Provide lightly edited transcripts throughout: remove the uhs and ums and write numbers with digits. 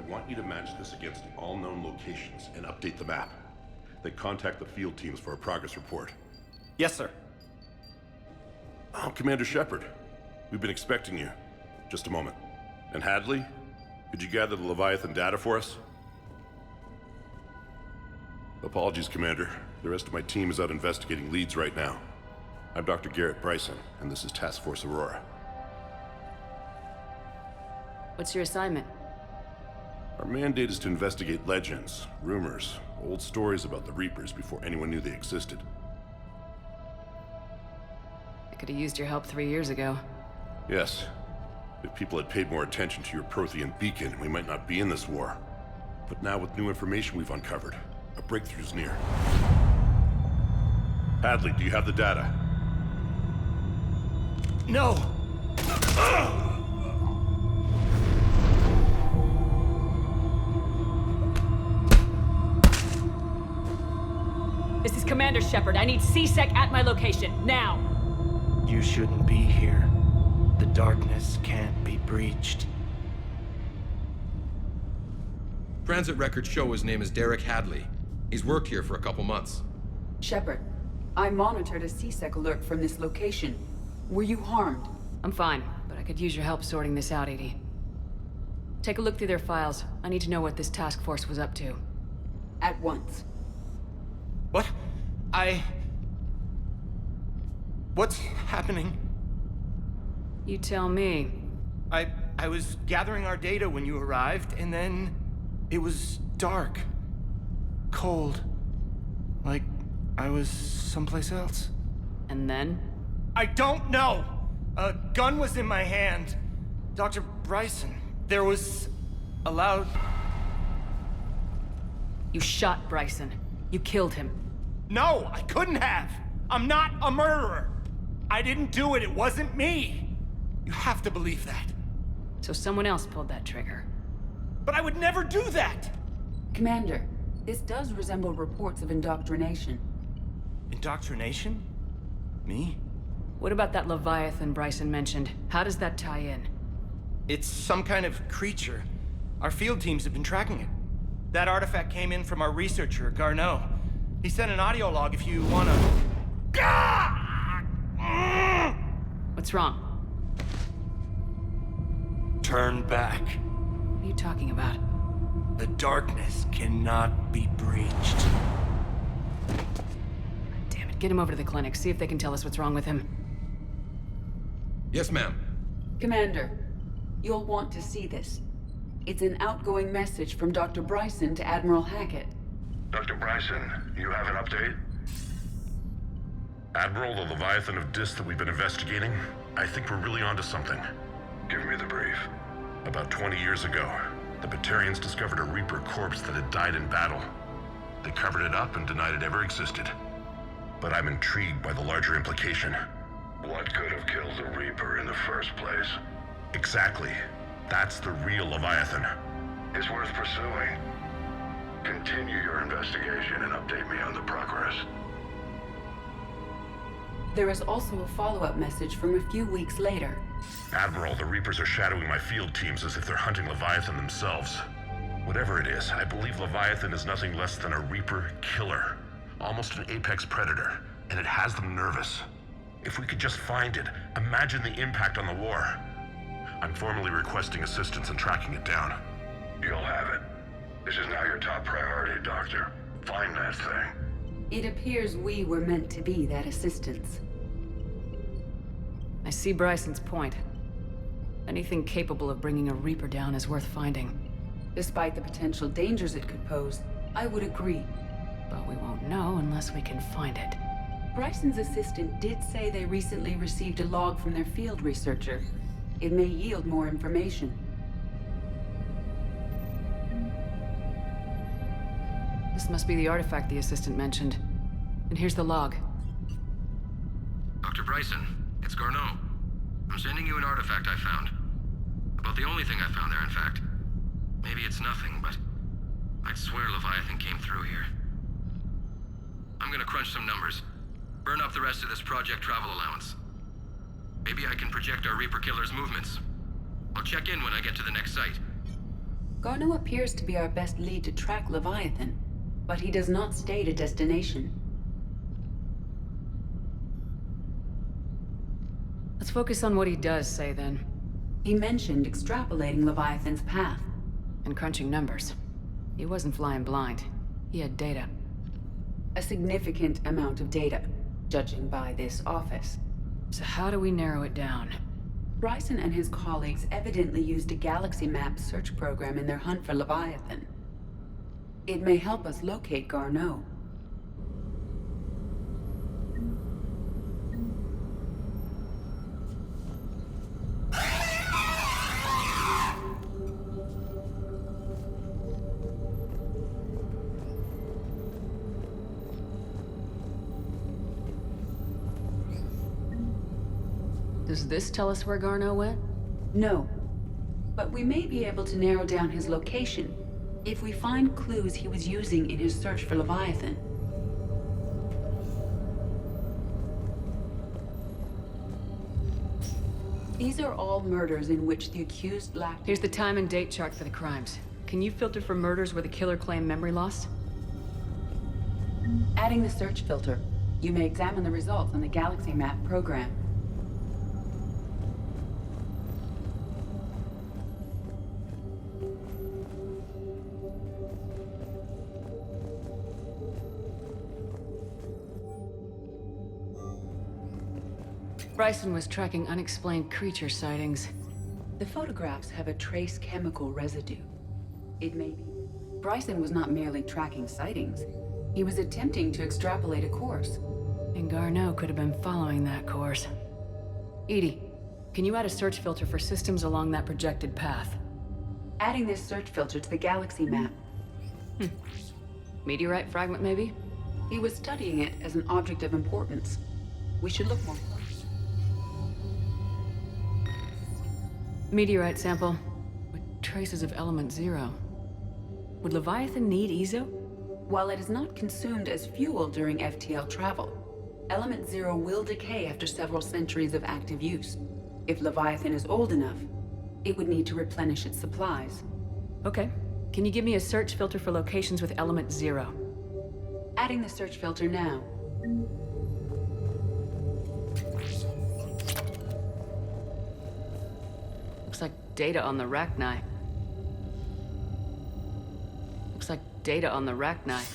want you to match this against all known locations and update the map. Then contact the field teams for a progress report. Yes, sir. Oh, Commander Shepard. We've been expecting you. Just a moment. And Hadley? Could you gather the Leviathan data for us? Apologies, Commander. The rest of my team is out investigating leads right now. I'm Dr. Garrett Bryson, and this is Task Force Aurora. What's your assignment? Our mandate is to investigate legends, rumors, old stories about the Reapers before anyone knew they existed. I could have used your help 3 years ago. Yes. If people had paid more attention to your Prothean beacon, we might not be in this war. But now with new information we've uncovered, a breakthrough's near. Hadley, do you have the data? No! This is Commander Shepard. I need C-Sec at my location, now! You shouldn't be here. The darkness can't be breached. Transit records show his name is Derek Hadley. He's worked here for a couple months. Shepard, I monitored a C-Sec alert from this location. Were you harmed? I'm fine, but I could use your help sorting this out, Edie. Take a look through their files. I need to know what this task force was up to. At once. What? What's happening? You tell me. I was gathering our data when you arrived, and then it was dark. Cold. Like I was someplace else. And then? I don't know! A gun was in my hand. Dr. Bryson, there was a loud... You shot Bryson. You killed him. No, I couldn't have! I'm not a murderer! I didn't do it, it wasn't me! You have to believe that. So someone else pulled that trigger. But I would never do that! Commander, this does resemble reports of indoctrination. Indoctrination? Me? What about that Leviathan Bryson mentioned? How does that tie in? It's some kind of creature. Our field teams have been tracking it. That artifact came in from our researcher, Garneau. He sent an audio log if you wanna... What's wrong? Turn back. What are you talking about? The darkness cannot be breached. Damn it, get him over to the clinic. See if they can tell us what's wrong with him. Yes, ma'am. Commander, you'll want to see this. It's an outgoing message from Dr. Bryson to Admiral Hackett. Dr. Bryson, you have an update? Admiral, the Leviathan of Dis that we've been investigating, I think we're really onto something. Give me the brief. About 20 years ago, the Batarians discovered a Reaper corpse that had died in battle. They covered it up and denied it ever existed. But I'm intrigued by the larger implication. What could have killed the Reaper in the first place? Exactly. That's the real Leviathan. It's worth pursuing. Continue your investigation and update me on the progress. There is also a follow-up message from a few weeks later. Admiral, the Reapers are shadowing my field teams as if they're hunting Leviathan themselves. Whatever it is, I believe Leviathan is nothing less than a Reaper killer. Almost an apex predator, and it has them nervous. If we could just find it, imagine the impact on the war. I'm formally requesting assistance in tracking it down. You'll have it. This is now your top priority, Doctor. Find that thing. It appears we were meant to be that assistance. I see Bryson's point. Anything capable of bringing a Reaper down is worth finding. Despite the potential dangers it could pose, I would agree. But we won't know unless we can find it. Bryson's assistant did say they recently received a log from their field researcher. It may yield more information. This must be the artifact the assistant mentioned. And here's the log. Dr. Bryson, it's Garneau. I'm sending you an artifact I found. About the only thing I found there, in fact. Maybe it's nothing, but I'd swear Leviathan came through here. I'm gonna crunch some numbers. Burn up the rest of this project travel allowance. Maybe I can project our Reaper killer's movements. I'll check in when I get to the next site. Garneau appears to be our best lead to track Leviathan, but he does not state a destination. Let's focus on what he does say, then. He mentioned extrapolating Leviathan's path. And crunching numbers. He wasn't flying blind. He had data. A significant amount of data, judging by this office. So how do we narrow it down? Bryson and his colleagues evidently used a galaxy map search program in their hunt for Leviathan. It may help us locate Garneau. Does this tell us where Garneau went? No. But we may be able to narrow down his location if we find clues he was using in his search for Leviathan. These are all murders in which the accused lacked... Here's the time and date chart for the crimes. Can you filter for murders where the killer claimed memory loss? Adding the search filter, you may examine the results on the galaxy map program. Bryson was tracking unexplained creature sightings. The photographs have a trace chemical residue. It may be. Bryson was not merely tracking sightings. He was attempting to extrapolate a course. And Garneau could have been following that course. EDI, can you add a search filter for systems along that projected path? Adding this search filter to the galaxy map. Meteorite fragment, maybe? He was studying it as an object of importance. We should look more. Meteorite sample with traces of element 0. Would Leviathan need EZO? While it is not consumed as fuel during FTL travel, element 0 will decay after several centuries of active use. If Leviathan is old enough, it would need to replenish its supplies. Okay. Can you give me a search filter for locations with element 0? Adding the search filter now. Looks like data on the Rachni.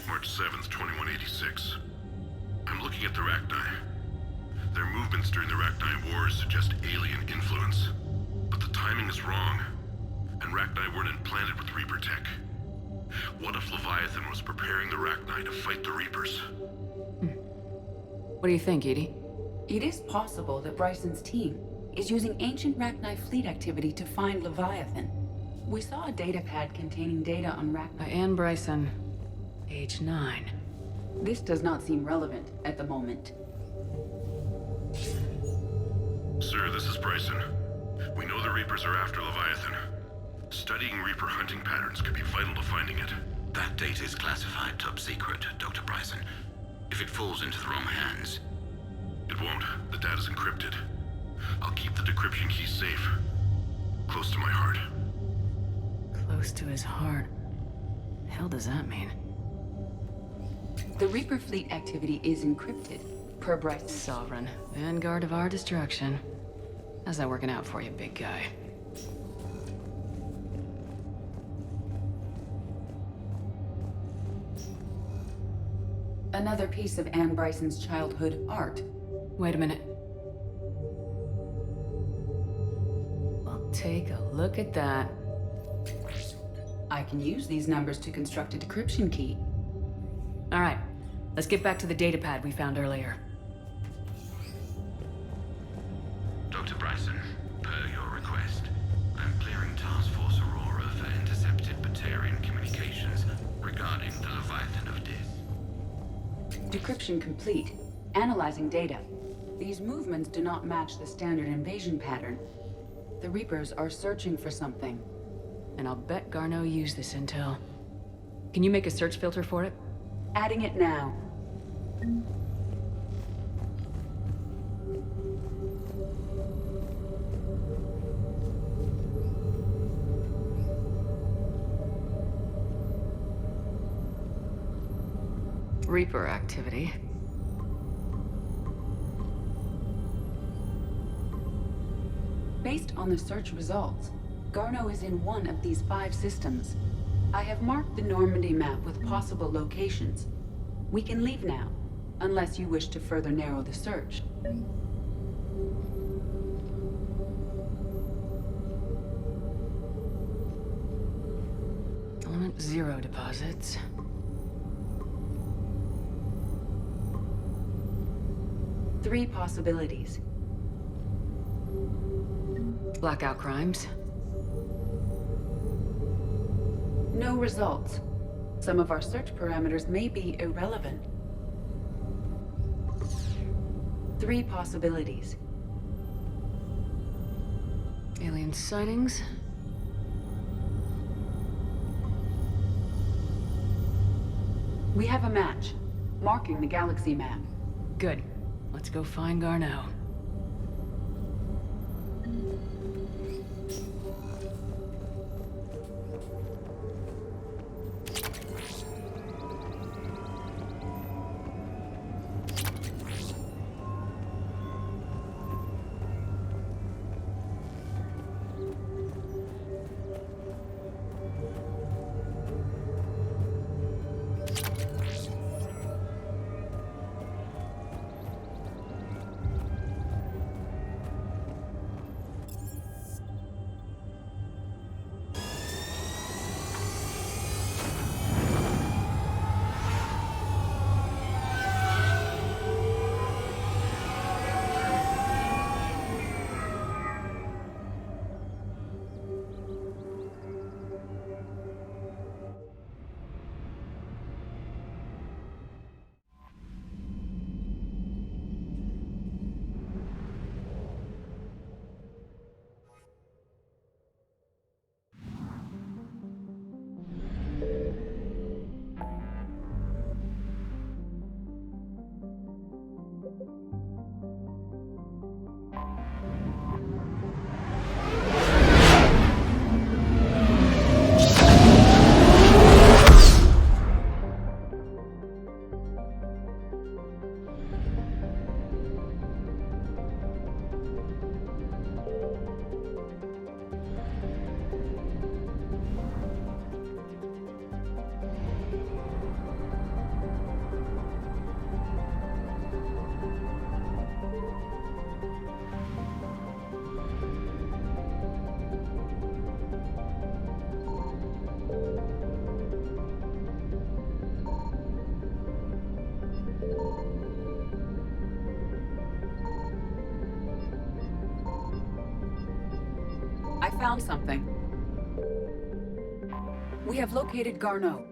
March 7th, 2186. I'm looking at the Rachni. Their movements during the Rachni Wars suggest alien influence. But the timing is wrong. And Rachni weren't implanted with Reaper tech. What if Leviathan was preparing the Rachni to fight the Reapers? What do you think, EDI? It is possible that Bryson's team is using ancient Rachni fleet activity to find Leviathan. We saw a data pad containing data on By Rachni. Anne Bryson, age 9. This does not seem relevant at the moment. Sir, this is Bryson. We know the Reapers are after Leviathan. Studying Reaper hunting patterns could be vital to finding it. That data is classified top secret, Dr. Bryson. If it falls into the wrong hands... It won't. The data's encrypted. I'll keep the decryption key safe. Close to my heart. Close to his heart. The hell does that mean? The Reaper fleet activity is encrypted, per Bryson. Sovereign, vanguard of our destruction. How's that working out for you, big guy? Another piece of Anne Bryson's childhood art. Wait a minute. Well, take a look at that. I can use these numbers to construct a decryption key. All right, let's get back to the datapad we found earlier. Dr. Bryson, per your request, I'm clearing Task Force Aurora for intercepted Batarian communications regarding the Leviathan of Dis. Decryption complete. Analyzing data. These movements do not match the standard invasion pattern. The Reapers are searching for something. And I'll bet Garneau used this intel. Can you make a search filter for it? Adding it now. Reaper activity. Based on the search results, Garneau is in one of these 5 systems. I have marked the Normandy map with possible locations. We can leave now, unless you wish to further narrow the search. Element 0 deposits. Three possibilities. Blackout crimes. No results. Some of our search parameters may be irrelevant. Three possibilities. Alien sightings. We have a match, marking the galaxy map. Good. Let's go find Garneau. I found something. We have located Garneau.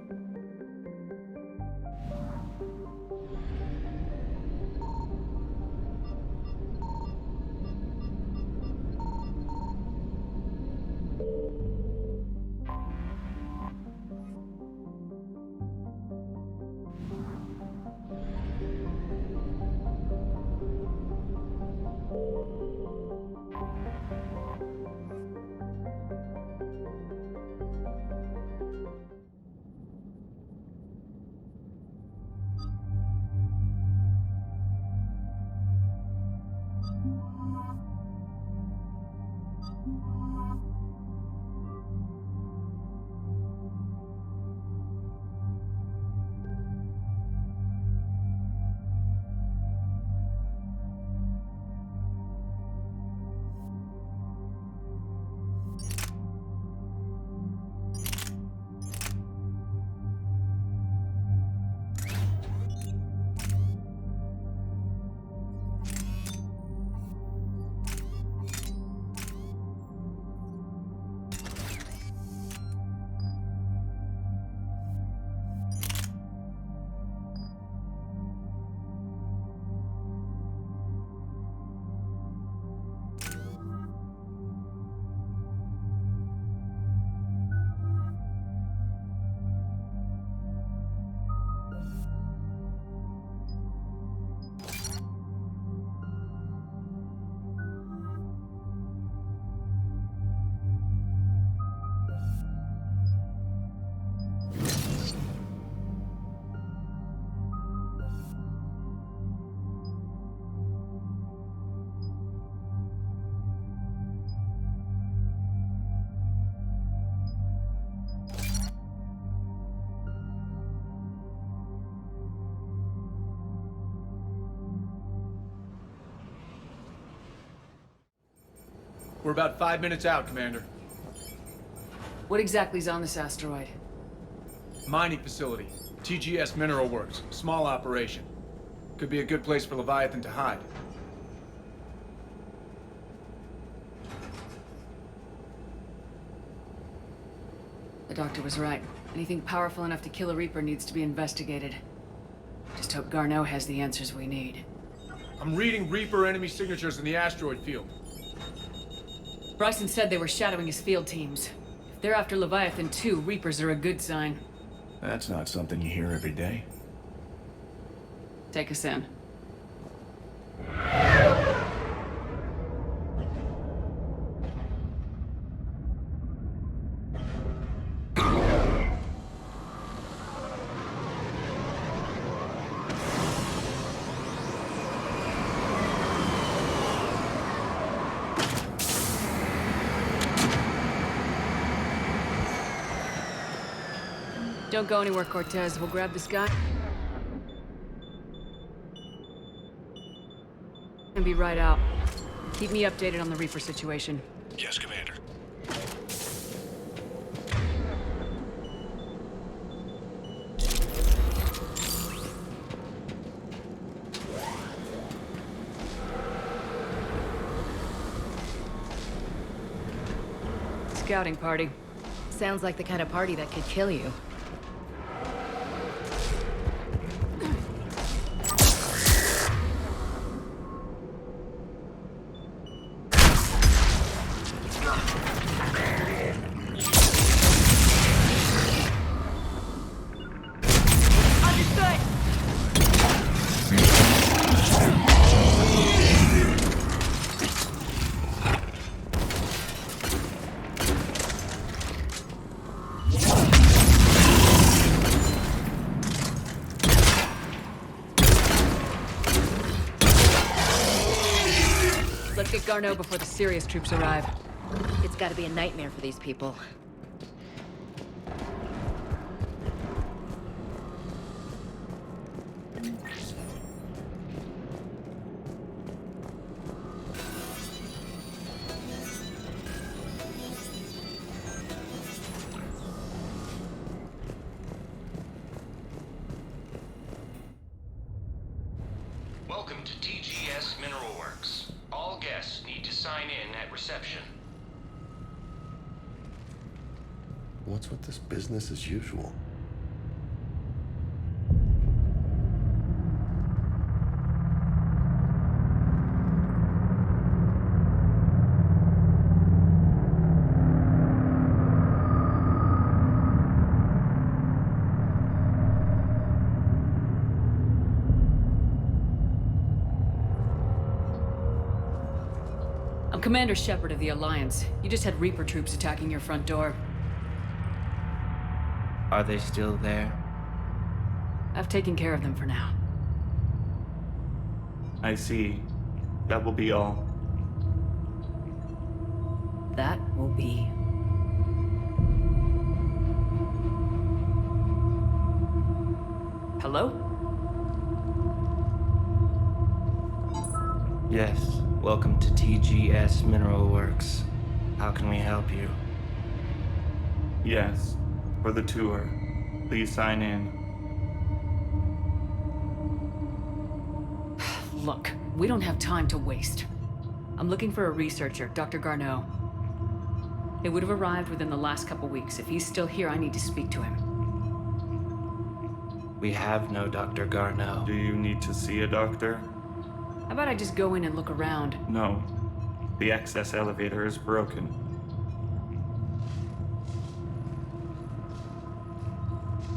We're about 5 minutes out, Commander. What exactly is on this asteroid? Mining facility. TGS Mineral Works. Small operation. Could be a good place for Leviathan to hide. The doctor was right. Anything powerful enough to kill a Reaper needs to be investigated. Just hope Garneau has the answers we need. I'm reading Reaper enemy signatures in the asteroid field. Bryson said they were shadowing his field teams. If they're after Leviathan too, Reapers are a good sign. That's not something you hear every day. Take us in. Don't go anywhere, Cortez. We'll grab this guy and be right out. Keep me updated on the Reaper situation. Yes, Commander. Scouting party. Sounds like the kind of party that could kill you. Let's get Garneau before the serious troops arrive. It's gotta be a nightmare for these people. Welcome to TGS Mineral Works. All guests need to sign in at reception. What's with this business as usual? I'm Commander Shepard of the Alliance. You just had Reaper troops attacking your front door. Are they still there? I've taken care of them for now. I see. That will be all. That will be. Hello? Yes, welcome to TGS Mineral Works. How can we help you? Yes, for the tour. Please sign in. Look, we don't have time to waste. I'm looking for a researcher, Dr. Garneau. They would have arrived within the last couple weeks. If he's still here, I need to speak to him. We have no Dr. Garneau. Do you need to see a doctor? How about I just go in and look around? No. The access elevator is broken.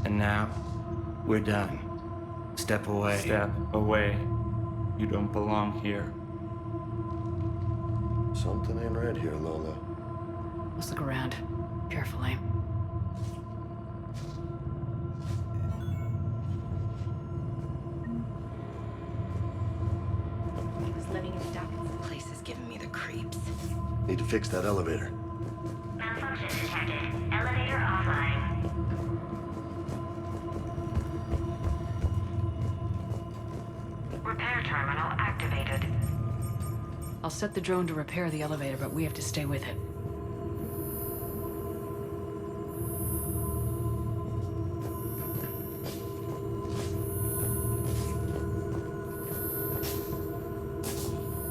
And now, we're done. Step away. Step away. You don't belong here. Something ain't right here, Lola. Let's look around. Carefully. He was living in Doc. This place is giving me the creeps. Need to fix that elevator. Malfunction detected. Elevator offline. Repair terminal activated. I'll set the drone to repair the elevator, but we have to stay with it.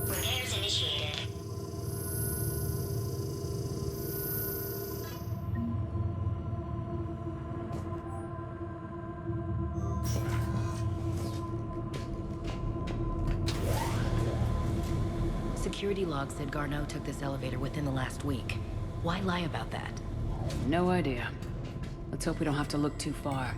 Repairs initiated. Security logs said Garneau took this elevator within the last week. Why lie about that? No idea. Let's hope we don't have to look too far.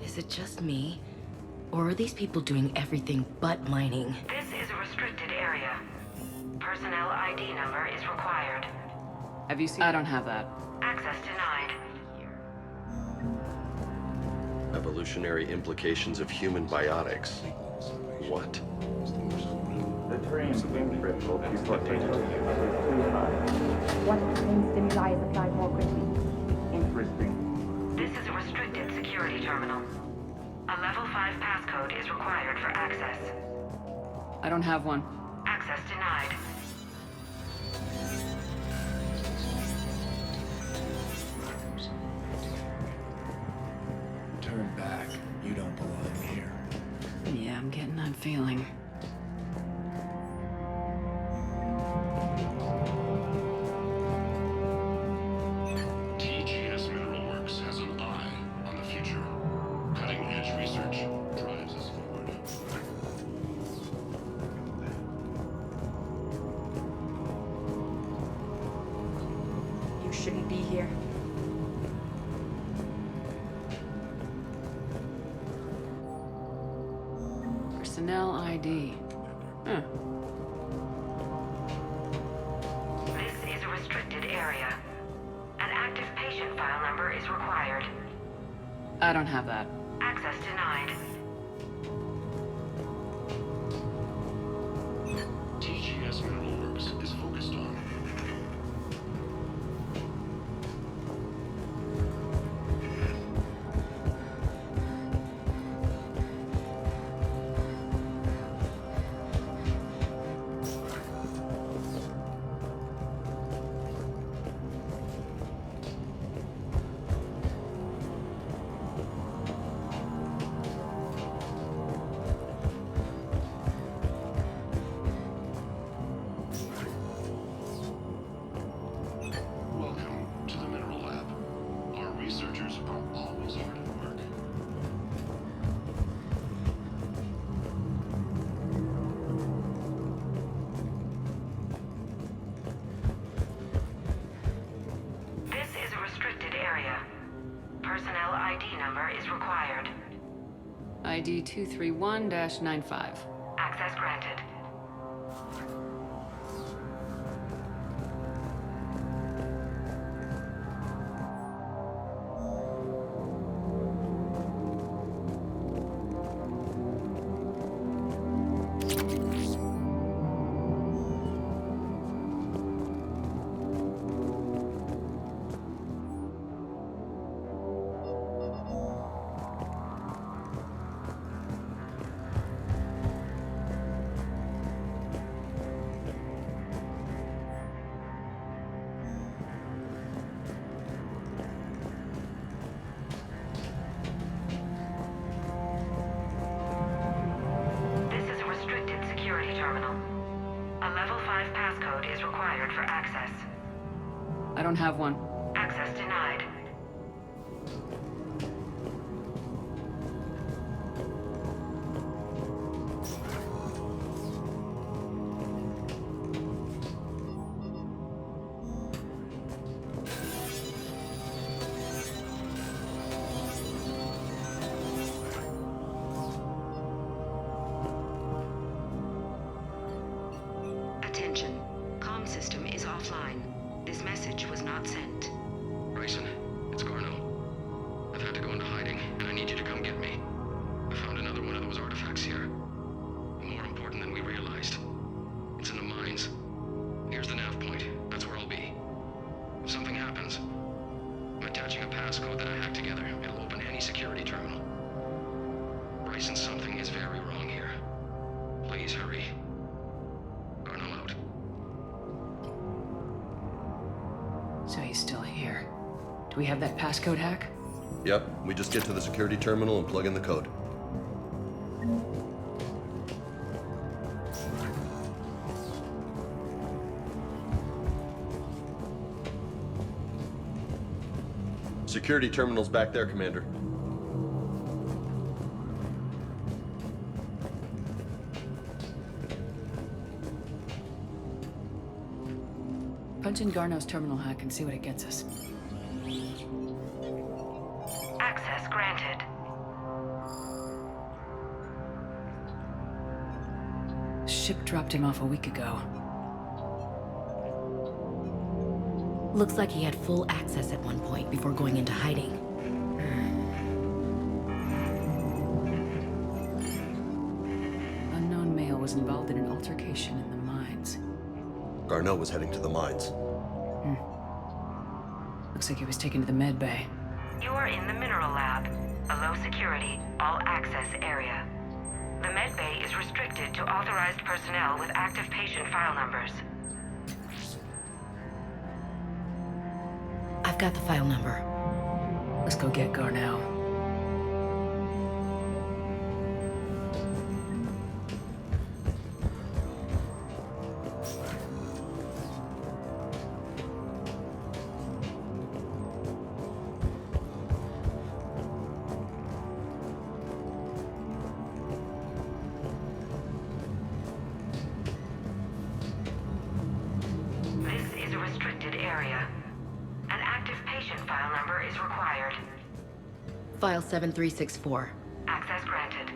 Is it just me? Or are these people doing everything but mining? This is a restricted area. Personnel ID number is required. Have you seen? I don't have that. Access denied. Evolutionary implications of human biotics. What? The terrain seems critical before taking too high. What extreme stimuli is applied more quickly? Interesting. This is a restricted security terminal. A level 5 passcode is required for access. I don't have one. Access denied. Turn back. You don't belong here. Yeah, I'm getting that feeling. TGS Mineral Works has an eye on the future. Cutting-edge research drives us forward. You shouldn't be here. Personnel ID. Huh. This is a restricted area. An active patient file number is required. I don't have that. Access denied. TGS Mineral Works is focused on. Welcome to the Mineral Lab. Our researchers are always hard at work. This is a restricted area. Personnel ID number is required. ID 231-95. Access granted. This is a restricted security terminal. A level 5 passcode is required for access. I don't have one. Access denied. Attention. Comm system is offline. This message was not sent. Do we have that passcode hack? Yep, we just get to the security terminal and plug in the code. Security terminal's back there, Commander. Punch in Garneau's terminal hack and see what it gets us. Access granted. Ship dropped him off a week ago. Looks like he had full access at one point before going into hiding. Unknown male was involved in an altercation in the mines. Garneau was heading to the mines. Looks like he was taken to the med bay. You are in the mineral lab, a low security, all access area. The med bay is restricted to authorized personnel with active patient file numbers. I've got the file number. Let's go get Garneau. This is a restricted area. An active patient file number is required. File 7364. Access granted.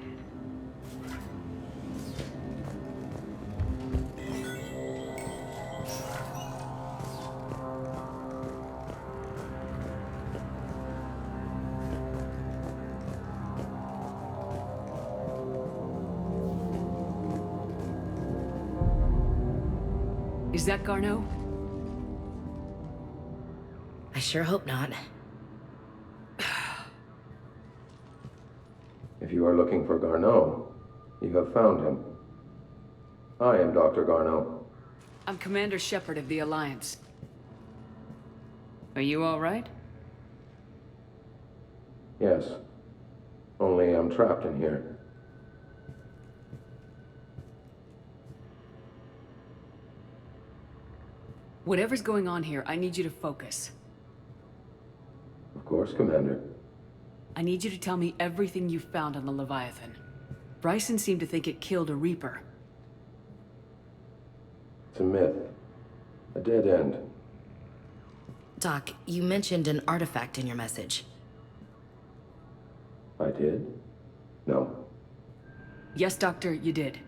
Is that Garneau? I sure hope not. If you are looking for Garneau, you have found him. I am Dr. Garneau. I'm Commander Shepard of the Alliance. Are you all right? Yes. Only I'm trapped in here. Whatever's going on here, I need you to focus. Of course, Commander. I need you to tell me everything you found on the Leviathan. Bryson seemed to think it killed a Reaper. It's a myth. A dead end. Doc, you mentioned an artifact in your message. I did? No. Yes, Doctor, you did.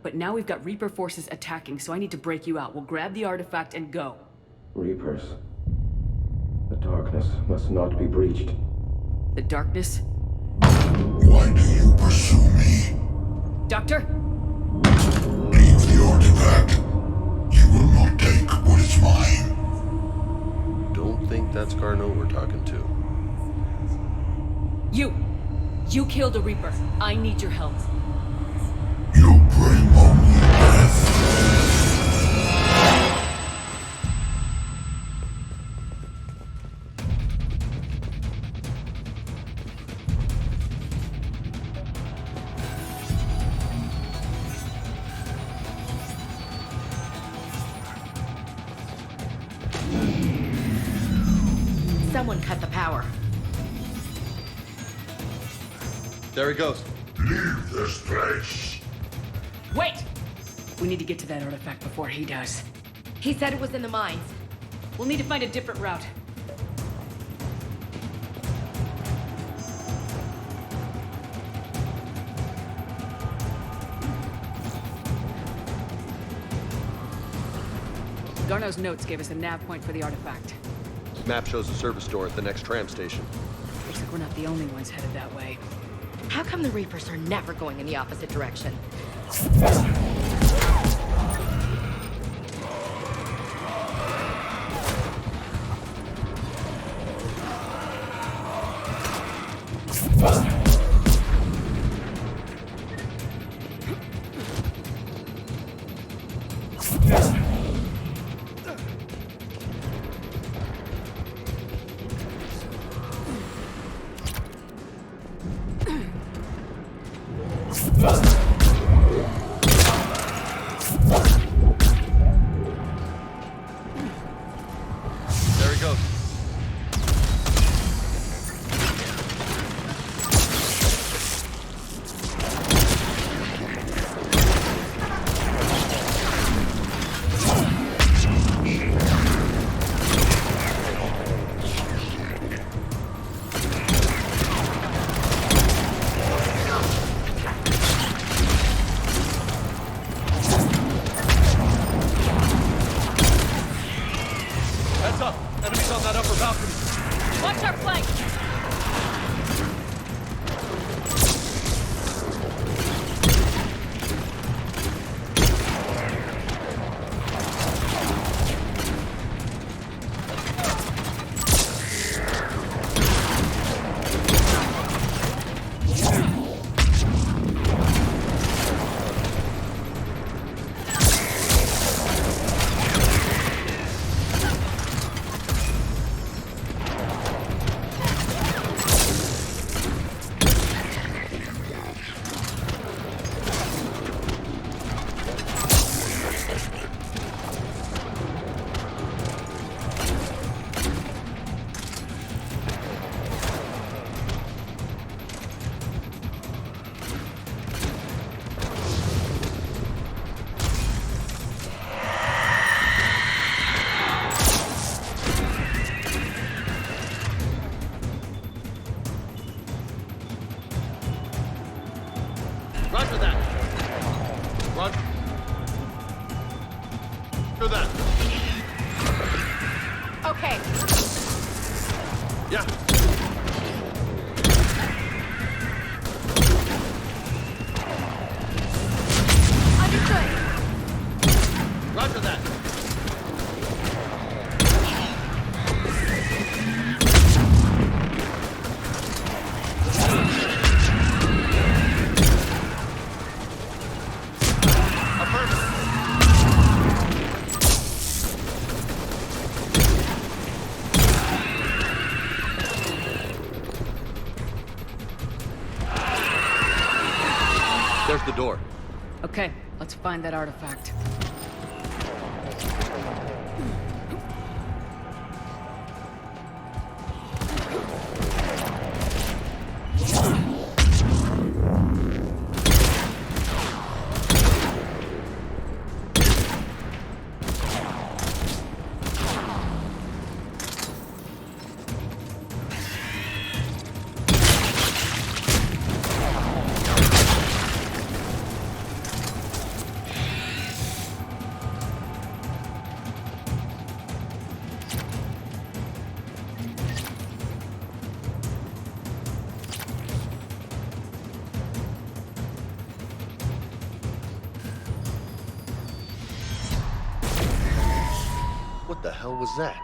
But now we've got Reaper forces attacking, so I need to break you out. We'll grab the artifact and go. Reapers. The darkness must not be breached. The darkness? Why do you pursue me? Doctor? Leave the artifact. You will not take what is mine. Don't think that's Garneau we're talking to. You killed a Reaper. I need your help. You bring only death. Someone cut the power. There he goes. Leave this place. Wait! We need to get to that artifact before he does. He said it was in the mines. We'll need to find a different route. Garneau's notes gave us a nav point for the artifact. Map shows a service door at the next tram station. Looks like we're not the only ones headed that way. How come the Reapers are never going in the opposite direction? There he goes. Heads up! Enemies on that upper balcony. Watch our flank! Roger that. Roger that. Okay. Yeah. Understood. Roger that. There's the door. Okay, let's find that artifact. What the hell was that?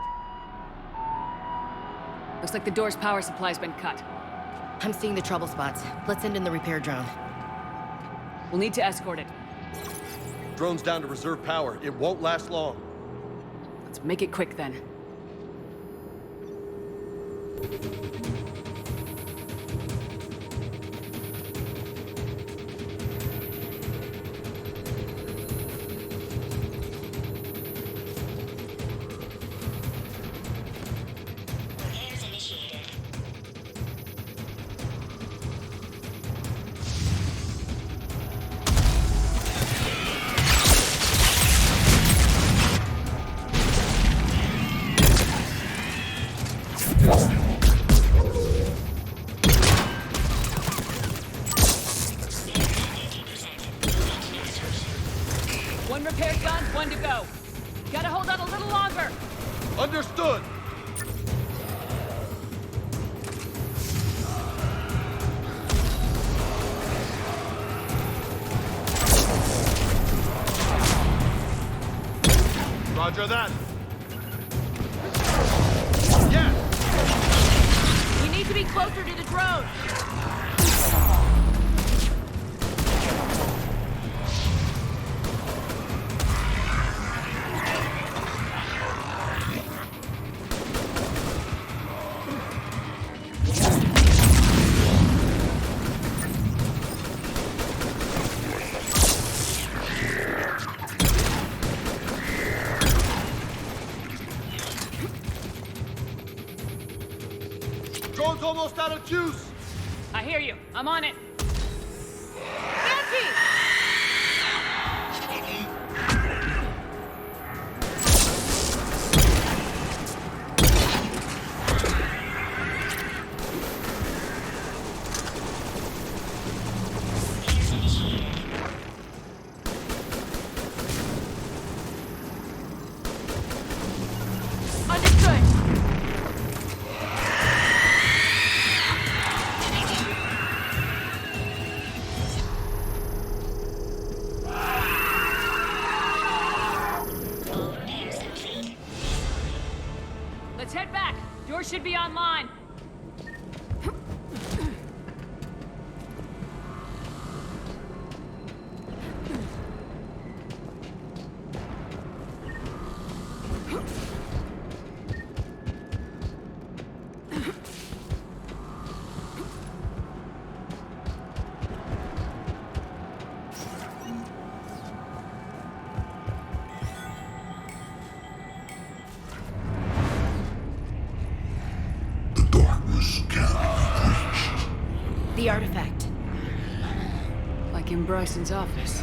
Looks like the door's power supply's been cut. I'm seeing the trouble spots. Let's send in the repair drone. We'll need to escort it. Drone's down to reserve power. It won't last long. Let's make it quick then. One repair done, one to go. Gotta hold on a little longer. Understood! Roger that. Yeah! We need to be closer to the drone. almost out of juice! I hear you. I'm on it. Let's head back. Yours should be online. The artifact. Like in Bryson's office.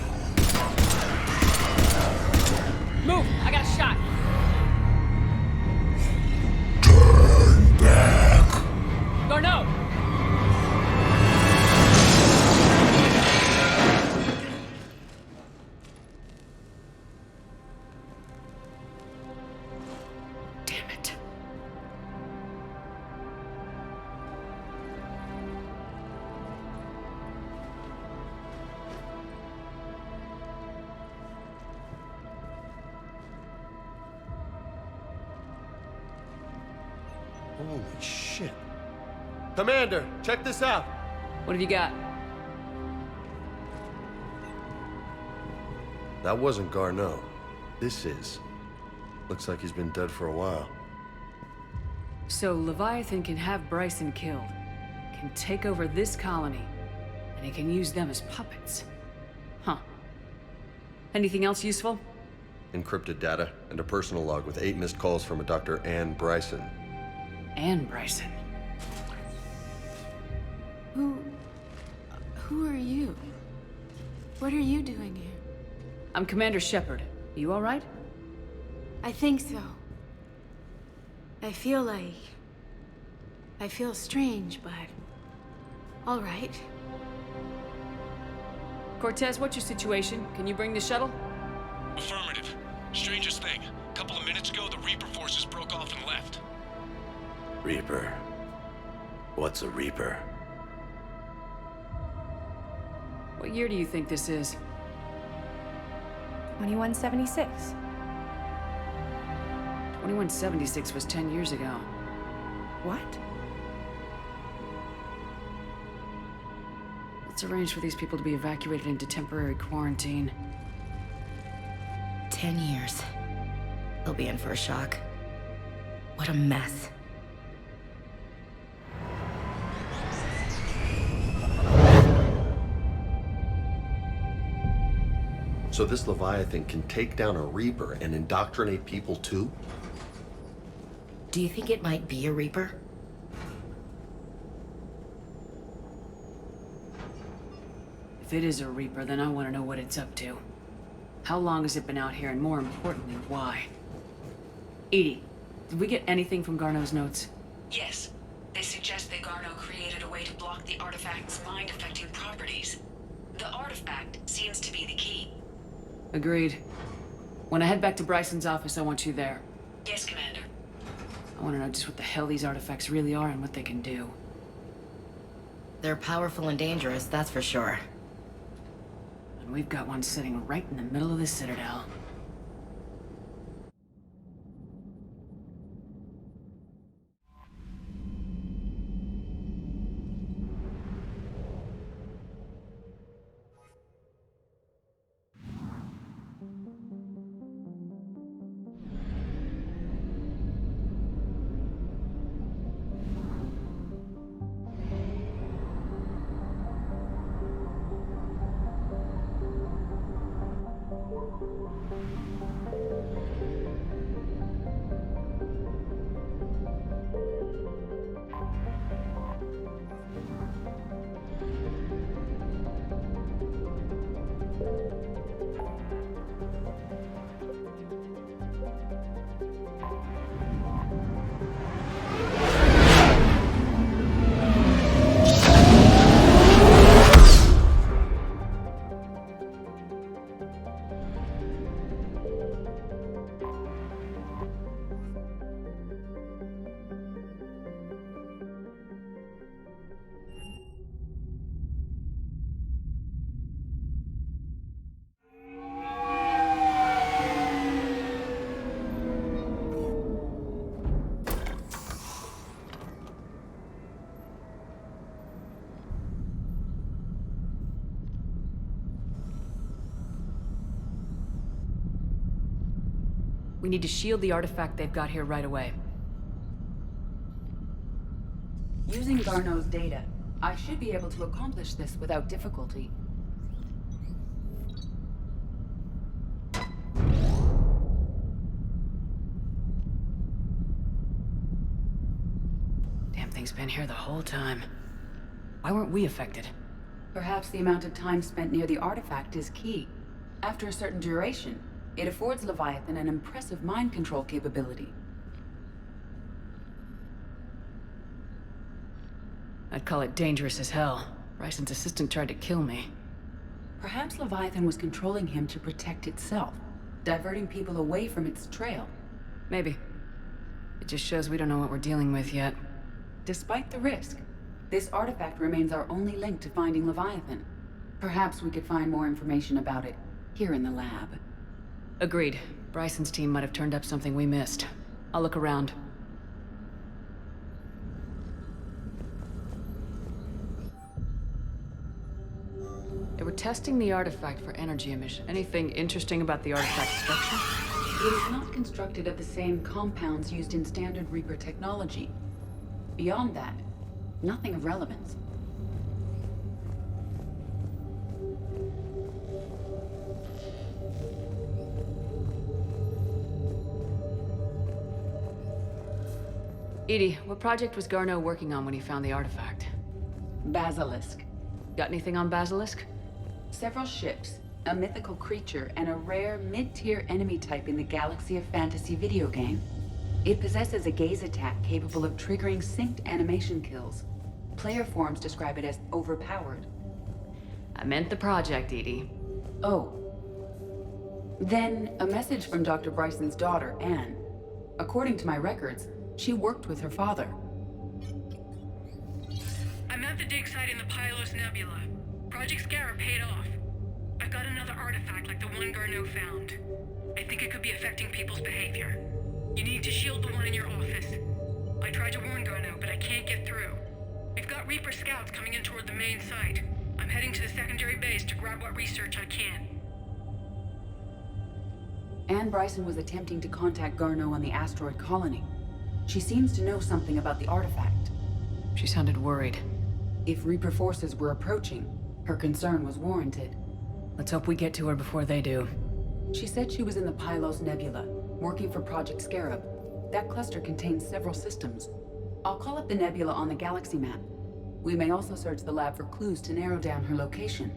Move! I got a shot! Turn back! Garneau! Damn it. Holy shit. Commander, check this out. What have you got? That wasn't Garneau. This is. Looks like he's been dead for a while. So Leviathan can have Bryson killed, can take over this colony, and he can use them as puppets. Huh. Anything else useful? Encrypted data and a personal log with 8 missed calls from a Dr. Ann Bryson. Ann Bryson. Who are you? What are you doing here? I'm Commander Shepard. You all right? I think so. I feel strange, but... all right. Cortez, what's your situation? Can you bring the shuttle? Affirmative. Strangest thing. A couple of minutes ago, the Reaper forces broke off and left. Reaper. What's a Reaper? What year do you think this is? 2176. 2176 was 10 years ago. What? Let's arrange for these people to be evacuated into temporary quarantine. 10 years. They'll be in for a shock. What a mess. So this Leviathan can take down a Reaper and indoctrinate people too? Do you think it might be a Reaper? If it is a Reaper, then I want to know what it's up to. How long has it been out here, and more importantly, why? Edie, did we get anything from Garneau's notes? Yes. They suggest that Garneau created a way to block the artifact's mind-affecting properties. The artifact seems to be the key. Agreed. When I head back to Bryson's office, I want you there. Yes, Commander. I want to know just what the hell these artifacts really are and what they can do. They're powerful and dangerous, that's for sure. And we've got one sitting right in the middle of the Citadel. We need to shield the artifact they've got here right away. Using Garneau's data, I should be able to accomplish this without difficulty. Damn thing's been here the whole time. Why weren't we affected? Perhaps the amount of time spent near the artifact is key. After a certain duration, it affords Leviathan an impressive mind control capability. I'd call it dangerous as hell. Bryson's assistant tried to kill me. Perhaps Leviathan was controlling him to protect itself, diverting people away from its trail. Maybe. It just shows we don't know what we're dealing with yet. Despite the risk, this artifact remains our only link to finding Leviathan. Perhaps we could find more information about it here in the lab. Agreed. Bryson's team might have turned up something we missed. I'll look around. They were testing the artifact for energy emission. Anything interesting about the artifact's structure? It is not constructed of the same compounds used in standard Reaper technology. Beyond that, nothing of relevance. Edie, what project was Garneau working on when he found the artifact? Basilisk. Got anything on Basilisk? Several ships, a mythical creature, and a rare mid-tier enemy type in the Galaxy of Fantasy video game. It possesses a gaze attack capable of triggering synced animation kills. Player forums describe it as overpowered. I meant the project, Edie. Oh. Then, a message from Dr. Bryson's daughter, Anne. According to my records, she worked with her father. I'm at the dig site in the Pylos Nebula. Project Scarab paid off. I've got another artifact like the one Garneau found. I think it could be affecting people's behavior. You need to shield the one in your office. I tried to warn Garneau, but I can't get through. We've got Reaper scouts coming in toward the main site. I'm heading to the secondary base to grab what research I can. Anne Bryson was attempting to contact Garneau on the asteroid colony. She seems to know something about the artifact. She sounded worried. If Reaper forces were approaching, her concern was warranted. Let's hope we get to her before they do. She said she was in the Pylos Nebula, working for Project Scarab. That cluster contains several systems. I'll call up the nebula on the galaxy map. We may also search the lab for clues to narrow down her location.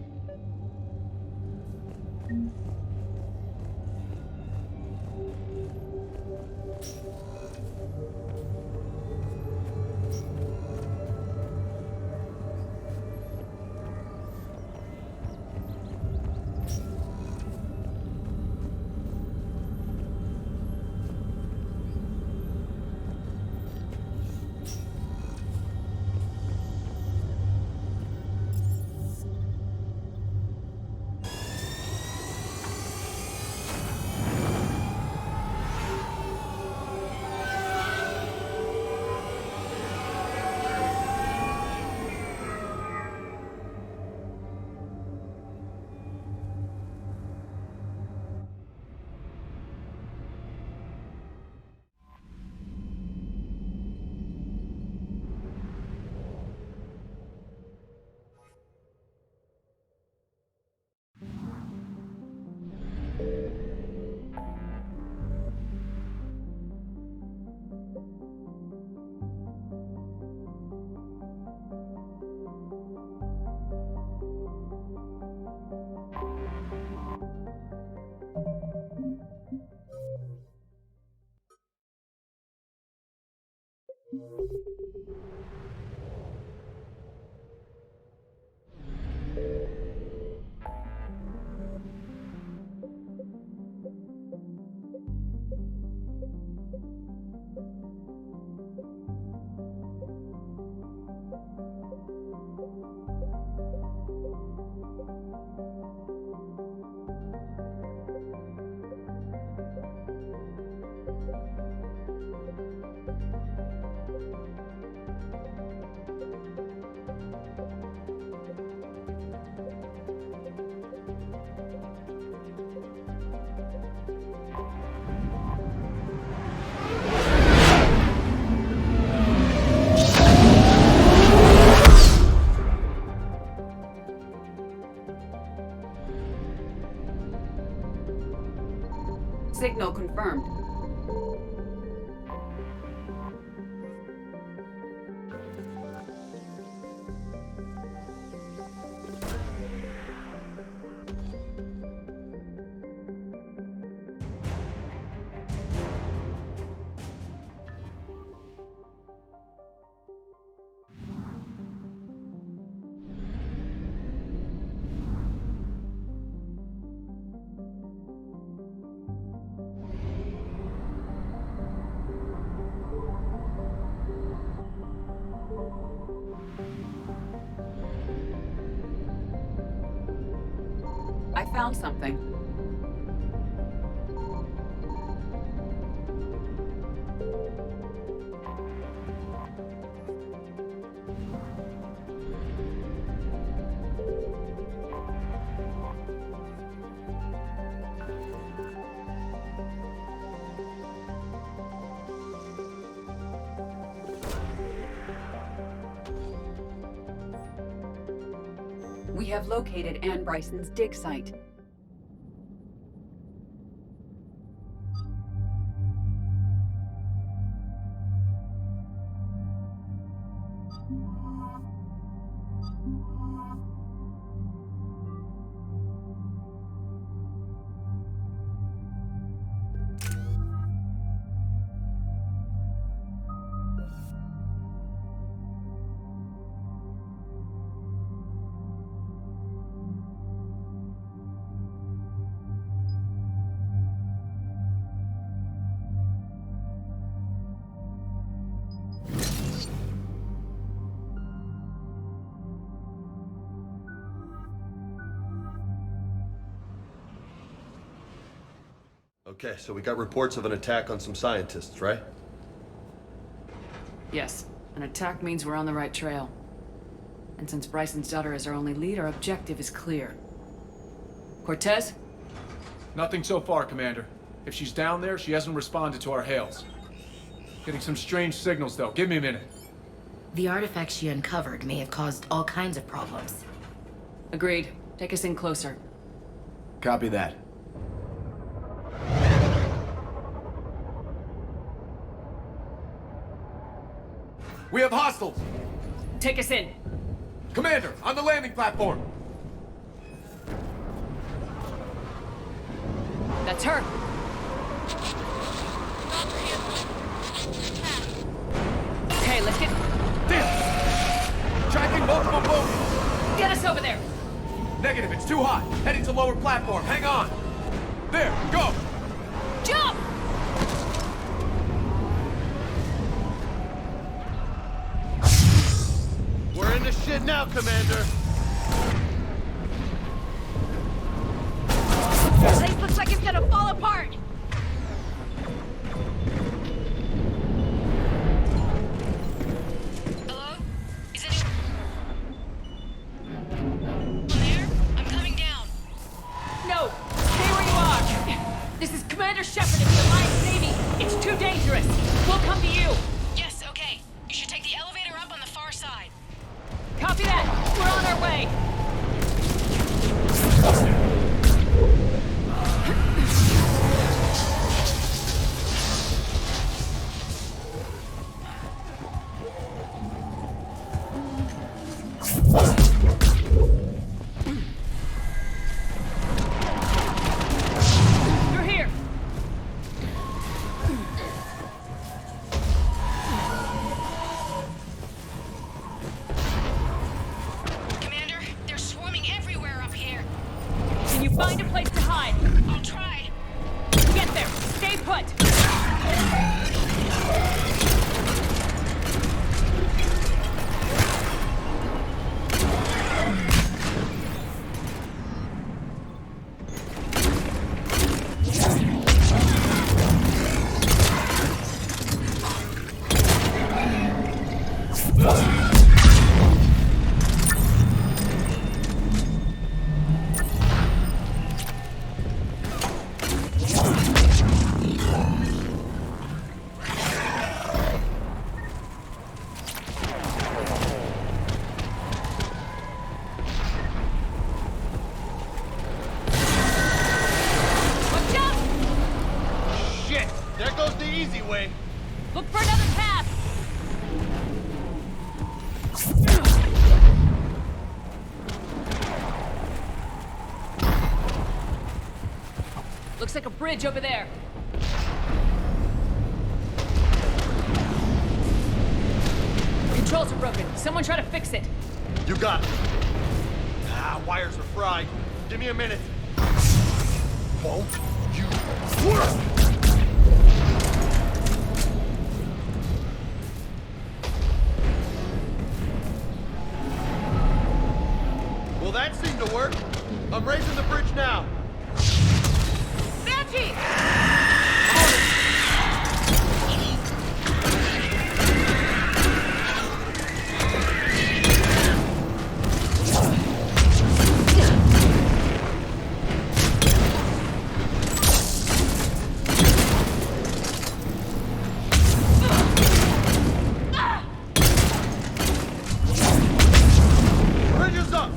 Signal confirmed. I found something. We have located Anne Bryson's dig site. Okay, so we got reports of an attack on some scientists, right? Yes. An attack means we're on the right trail. And since Bryson's daughter is our only lead, our objective is clear. Cortez? Nothing so far, Commander. If she's down there, she hasn't responded to our hails. Getting some strange signals, though. Give me a minute. The artifact she uncovered may have caused all kinds of problems. Agreed. Take us in closer. Copy that. We have hostiles! Take us in! Commander, on the landing platform! That's her! Okay, let's get... Damn! Tracking multiple boats! Get us over there! Negative, it's too hot. Heading to lower platform, hang on! There, go! Jump! We're in the shit now, Commander! This looks like it's gonna fall apart! Hello? Is anyone there? I'm coming down. No! Stay where you are! This is Commander Shepard of the Alliance Navy! It's too dangerous! We'll come to you! Yes, okay. You should take the elevator up on the far side. Copy that! We're on our way! You're here! Commander, they're swarming everywhere up here. Can you find a place to hide? I'll try. Get there! Stay put! Looks like a bridge over there. Controls are broken. Someone try to fix it. You got it. Ah, wires are fried. Give me a minute. Won't you work? Well, that seemed to work. I'm raising the bridge now. Banshee! Bridge is up.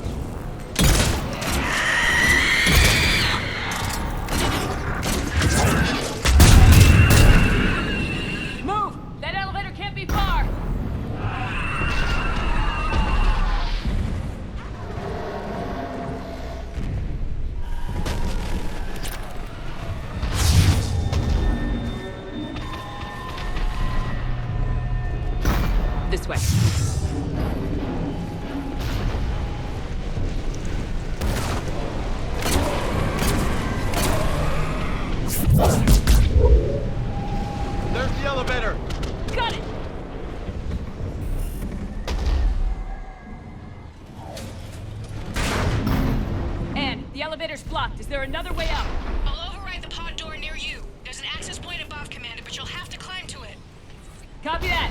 Move! That elevator can't be far! This way. There's the elevator. Got it! Anne, the elevator's blocked. Is there another way up? I'll override the pod door near you. There's an access point above, Commander, but you'll have to climb to it. Copy that.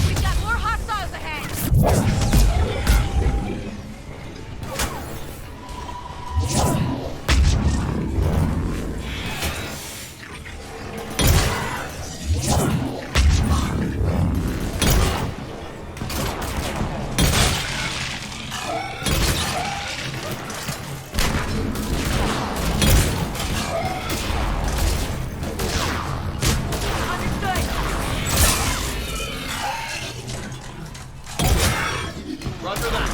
We've got more hostiles ahead. Roger that.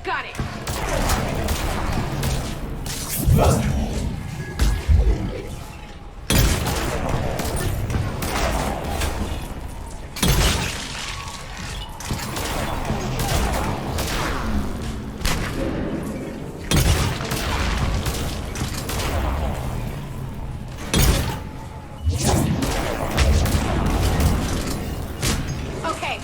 Got it. Okay.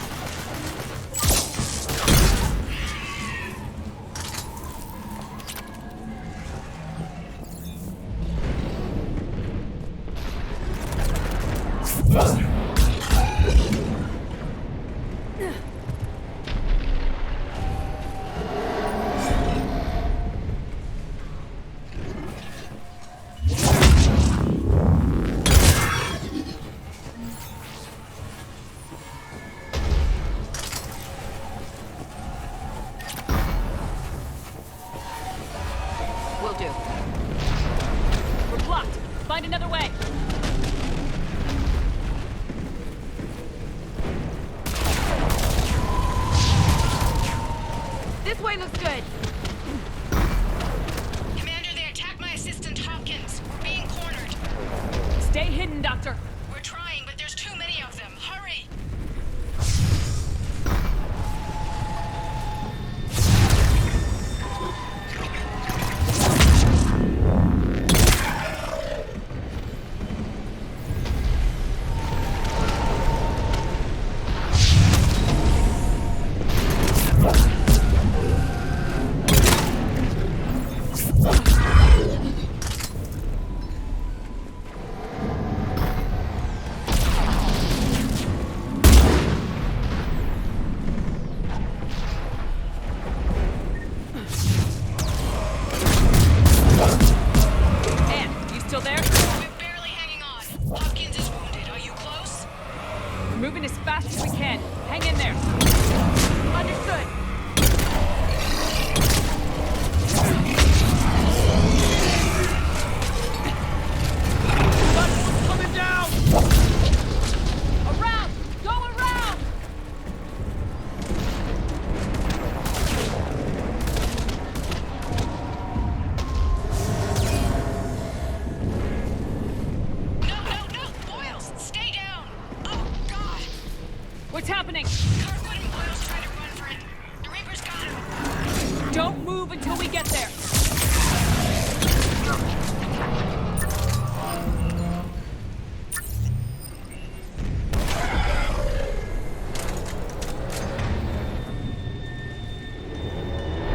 Will do. We're blocked. Find another way. This way looks good. Commander, they attacked my assistant Hopkins. We're being cornered. Stay hidden, Doctor. We're trying, but there's too many of them. Hurry! Moving as fast as we can. Hang in there. Understood. Platform's coming down! Around! Go around! No! Boyles, stay down! Oh, God! What's happening? Cartwood and Boyles trying to run for it. The Reaper's got him. Don't move until we get there.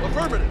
Affirmative.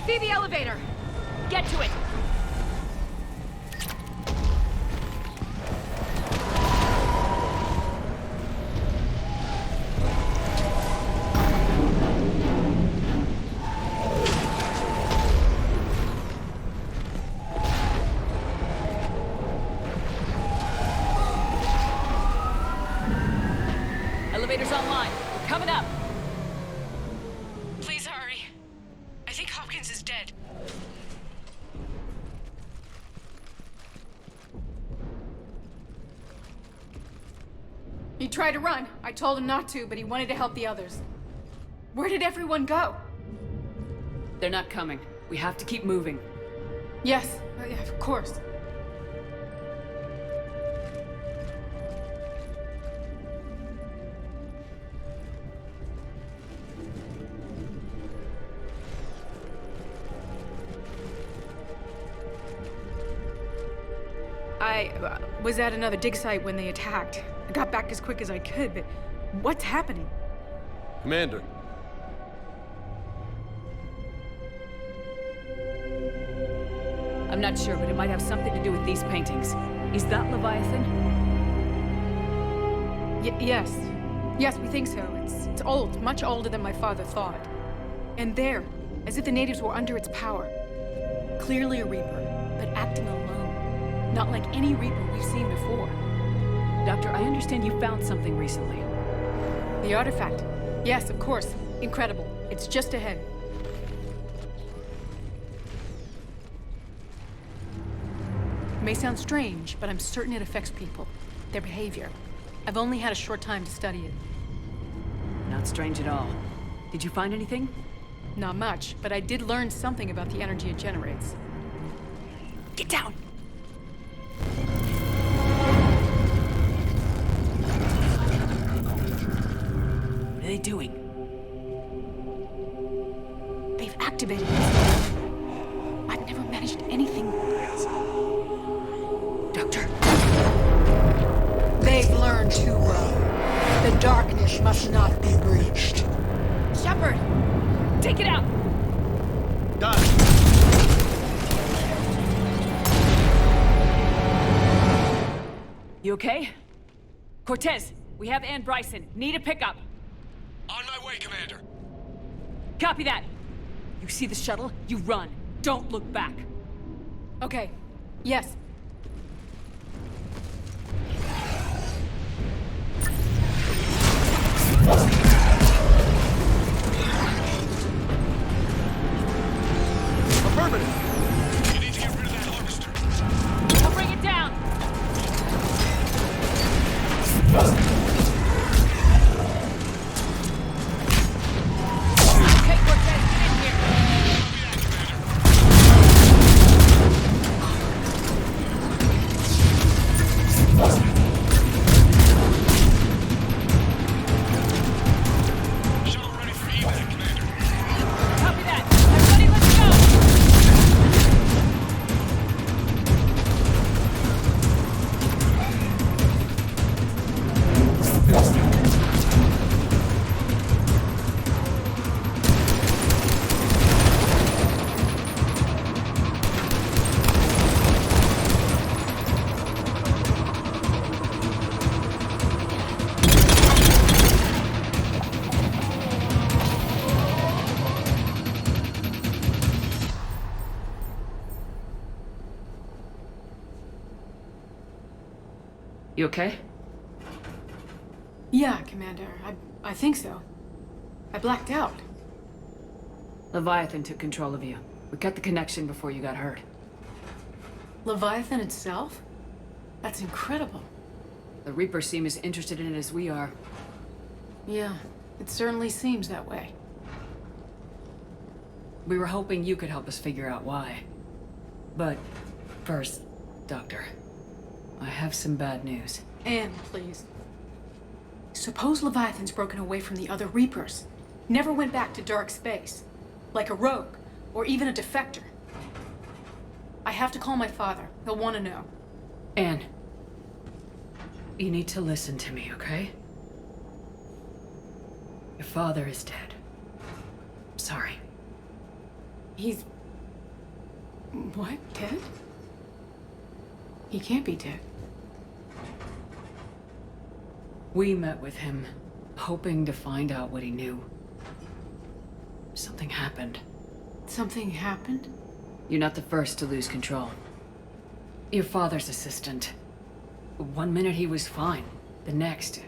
See the elevator. Get to it. Elevator's online. We're coming up. Please hurry. I think Hopkins is dead. He tried to run. I told him not to, but he wanted to help the others. Where did everyone go? They're not coming. We have to keep moving. Yes, yeah, of course. I was at another dig site when they attacked. I got back as quick as I could, but what's happening? Commander. I'm not sure, but it might have something to do with these paintings. Is that Leviathan? Yes. Yes, we think so. It's old, much older than my father thought. And there, as if the natives were under its power. Clearly a Reaper, but acting alone. Not like any Reaper we've seen before. Doctor, I understand you found something recently. The artifact. Yes, of course. Incredible. It's just ahead. It may sound strange, but I'm certain it affects people. Their behavior. I've only had a short time to study it. Not strange at all. Did you find anything? Not much, but I did learn something about the energy it generates. Get down! What are they doing? They've activated it. I've never managed anything. Doctor. They've learned too well. The darkness must not be breached. Shepard! Take it out! Done. You okay? Cortez, we have Ann Bryson. Need a pickup. On my way, Commander. Copy that. You see the shuttle? You run. Don't look back. Okay. Yes. Affirmative. You need to get rid of that harvester. I'll bring it down. Okay, Cortez, get in here. Shuttle ready for evac, Commander. Copy that. Everybody, let's go. You okay? Yeah, Commander. I think so. I blacked out. Leviathan took control of you. We cut the connection before you got hurt. Leviathan itself? That's incredible. The Reapers seem as interested in it as we are. Yeah, it certainly seems that way. We were hoping you could help us figure out why. But first, Doctor, I have some bad news. Anne, please. Suppose Leviathan's broken away from the other Reapers. Never went back to dark space. Like a rogue, or even a defector. I have to call my father. He'll want to know. Anne, you need to listen to me, okay? Your father is dead. Sorry. He's... what? Dead? He can't be dead. We met with him, hoping to find out what he knew. Something happened. Something happened? You're not the first to lose control. Your father's assistant. One minute he was fine. The next...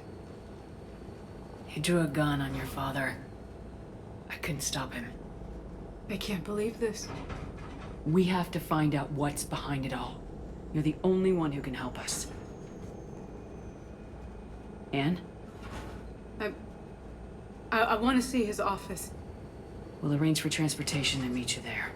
he drew a gun on your father. I couldn't stop him. I can't believe this. We have to find out what's behind it all. You're the only one who can help us. Anne? I want to see his office. We'll arrange for transportation and meet you there.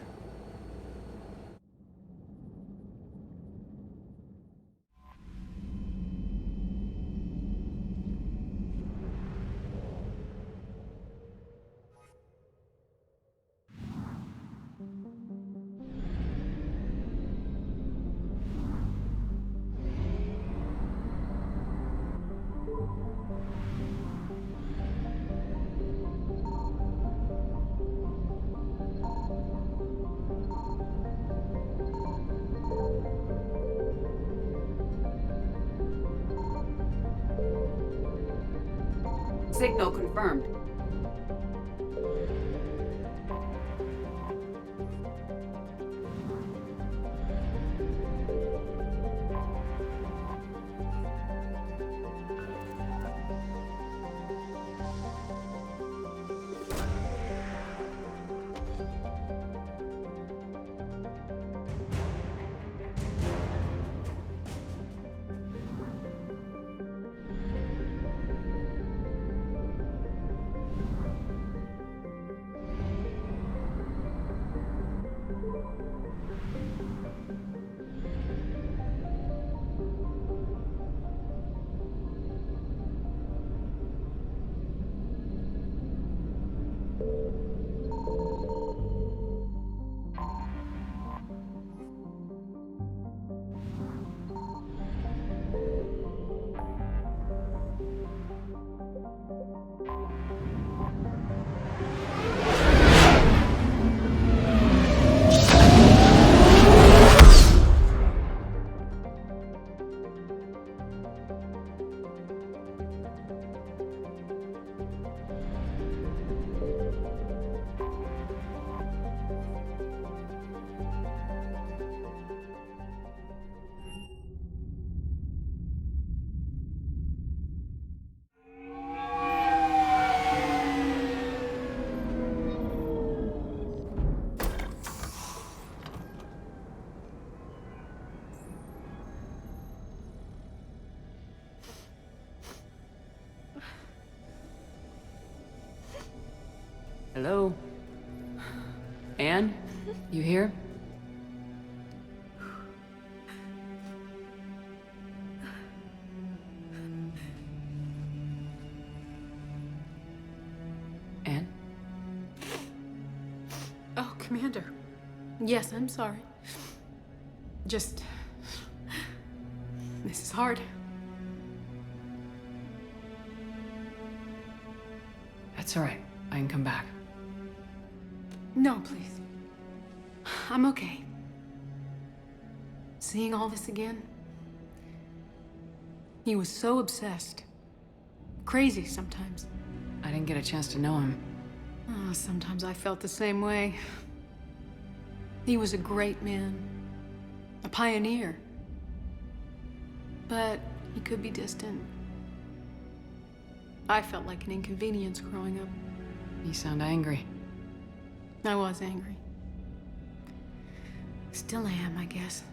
Signal confirmed. Hello? Anne? You here? Anne? Oh, Commander. Yes, I'm sorry. Just... This is hard. That's all right. I can come back. No, please. I'm okay. Seeing all this again? He was so obsessed. Crazy sometimes. I didn't get a chance to know him. Oh, sometimes I felt the same way. He was a great man. A pioneer. But he could be distant. I felt like an inconvenience growing up. You sound angry. I was angry. Still am, I guess.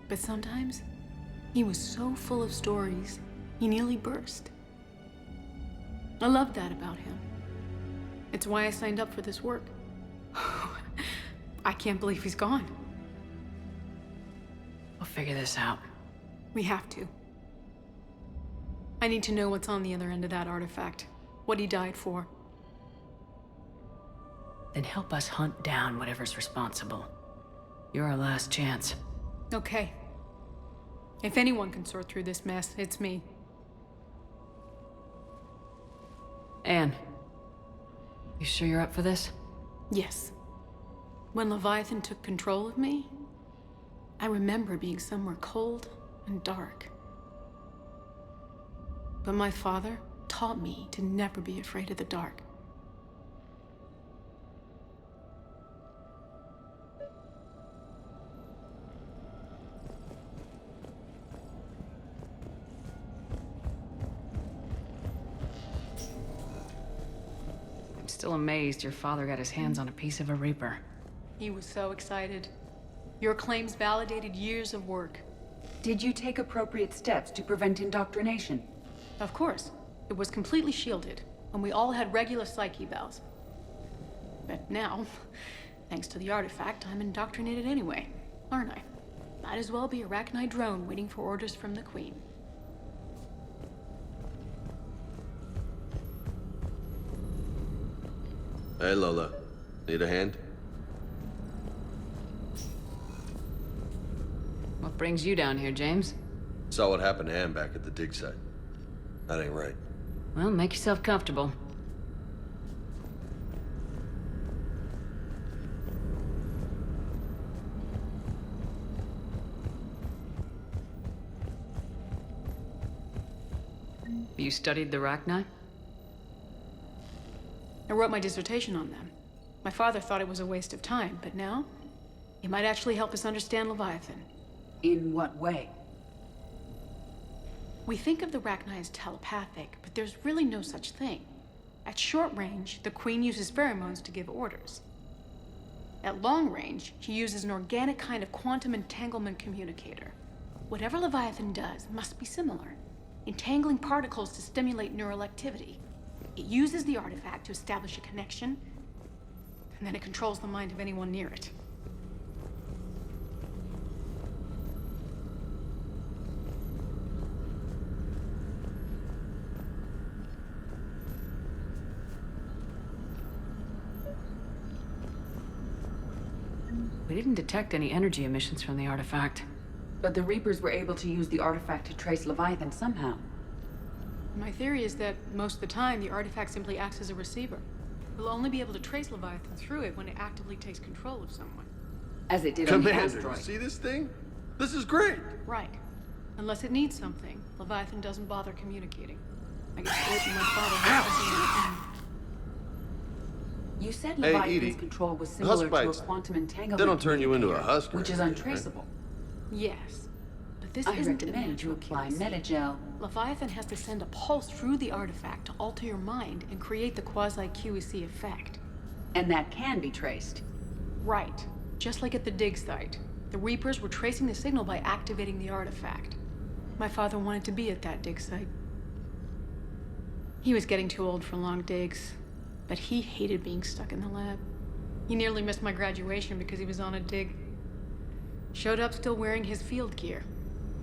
But sometimes, he was so full of stories, he nearly burst. I loved that about him. It's why I signed up for this work. I can't believe he's gone. We'll figure this out. We have to. I need to know what's on the other end of that artifact. What he died for. Then help us hunt down whatever's responsible. You're our last chance. Okay. If anyone can sort through this mess, it's me. Anne, you sure you're up for this? Yes. When Leviathan took control of me, I remember being somewhere cold and dark. But my father taught me to never be afraid of the dark. I'm still amazed your father got his hands on a piece of a Reaper. He was so excited. Your claims validated years of work. Did you take appropriate steps to prevent indoctrination? Of course. It was completely shielded, and we all had regular psych evals. But now, thanks to the artifact, I'm indoctrinated anyway, aren't I? Might as well be a Arachnite drone waiting for orders from the Queen. Hey, Lola. Need a hand? What brings you down here, James? Saw what happened to Ann back at the dig site. That ain't right. Well, make yourself comfortable. You studied the Arachnite? I wrote my dissertation on them. My father thought it was a waste of time, but now, it might actually help us understand Leviathan. In what way? We think of the Arachnite as telepathic, but there's really no such thing. At short range, the Queen uses pheromones to give orders. At long range, she uses an organic kind of quantum entanglement communicator. Whatever Leviathan does must be similar, entangling particles to stimulate neural activity. It uses the artifact to establish a connection, and then it controls the mind of anyone near it. We didn't detect any energy emissions from the artifact. But the Reapers were able to use the artifact to trace Leviathan somehow. My theory is that most of the time, the artifact simply acts as a receiver. We'll only be able to trace Leviathan through it when it actively takes control of someone. As it did on the Commander, asteroid. you see this thing? This is great! Right. Unless it needs something, Leviathan doesn't bother communicating. I guess forcing my father. You said Hey, Leviathan's Edie, control was husk similar to a bites, quantum entanglement. they don't turn you into a communicator, husk or which is anything, right? untraceable. Yes. But this I isn't recommend you apply Metagel. Leviathan has to send a pulse through the artifact to alter your mind and create the quasi-QEC effect. And that can be traced. Right. Just like at the dig site. The Reapers were tracing the signal by activating the artifact. My father wanted to be at that dig site. He was getting too old for long digs. but he hated being stuck in the lab. He nearly missed my graduation because he was on a dig. Showed up still wearing his field gear.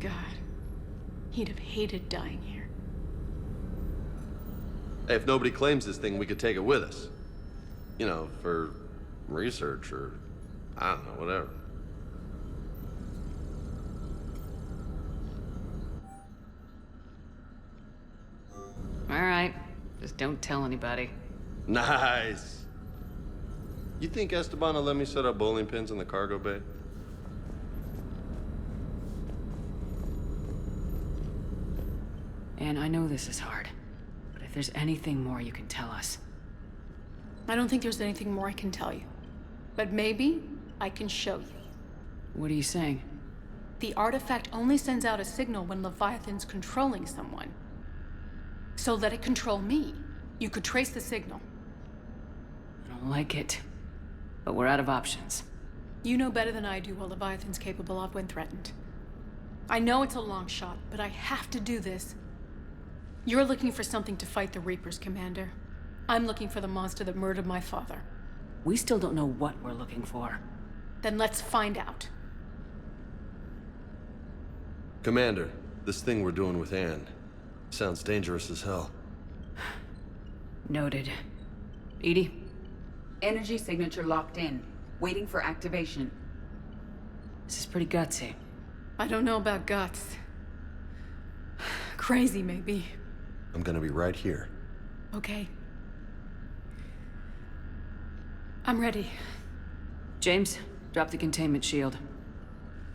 God, he'd have hated dying here. Hey, if nobody claims this thing, we could take it with us. You know, for research or, I don't know, whatever. All right. Just don't tell anybody. Nice. You think Esteban will let me set up bowling pins in the cargo bay? And I know this is hard, but if there's anything more you can tell us. I don't think there's anything more I can tell you. But maybe I can show you. What are you saying? The artifact only sends out a signal when Leviathan's controlling someone. So let it control me. You could trace the signal. I don't like it, but we're out of options. You know better than I do what Leviathan's capable of when threatened. I know it's a long shot, but I have to do this. You're looking for something to fight the Reapers, Commander. I'm looking for the monster that murdered my father. We still don't know what we're looking for. Then let's find out. Commander, this thing we're doing with Anne sounds dangerous as hell. Noted. Edie? Energy signature locked in, waiting for activation. This is pretty gutsy. I don't know about guts. Crazy, maybe. I'm gonna be right here. Okay. I'm ready. James, drop the containment shield.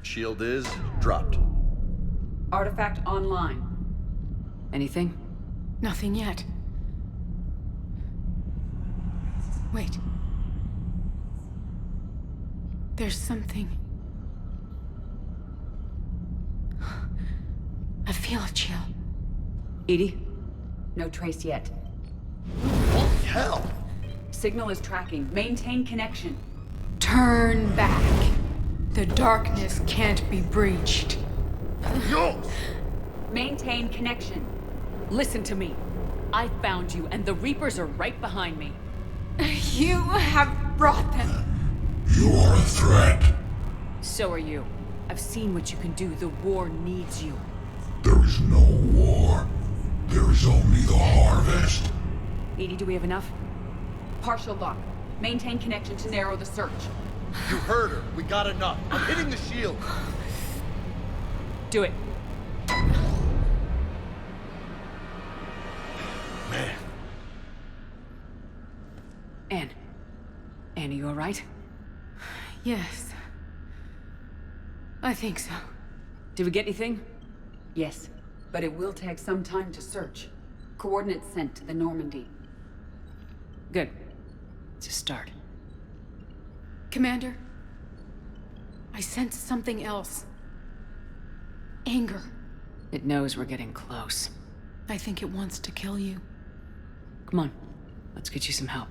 Shield is dropped. Artifact online. Anything? Nothing yet. Wait. There's something. I feel a chill. Edie? No trace yet. Holy hell! Signal is tracking. Maintain connection. Turn back. The darkness can't be breached. Yo! Maintain connection. Listen to me. I found you, and the Reapers are right behind me. You have brought them. You are a threat. So are you. I've seen what you can do. The war needs you. There is no war. There is only the harvest. Edie, do we have enough? Partial lock. Maintain connection to narrow the search. You heard her. We got enough. I'm hitting the shield. Do it. Man. Anne, are you all right? Yes. I think so. Did we get anything? Yes, but it will take some time to search. Coordinates sent to the Normandy. Good. It's a start. Commander, I sense something else. Anger. It knows we're getting close. I think it wants to kill you. Come on, let's get you some help.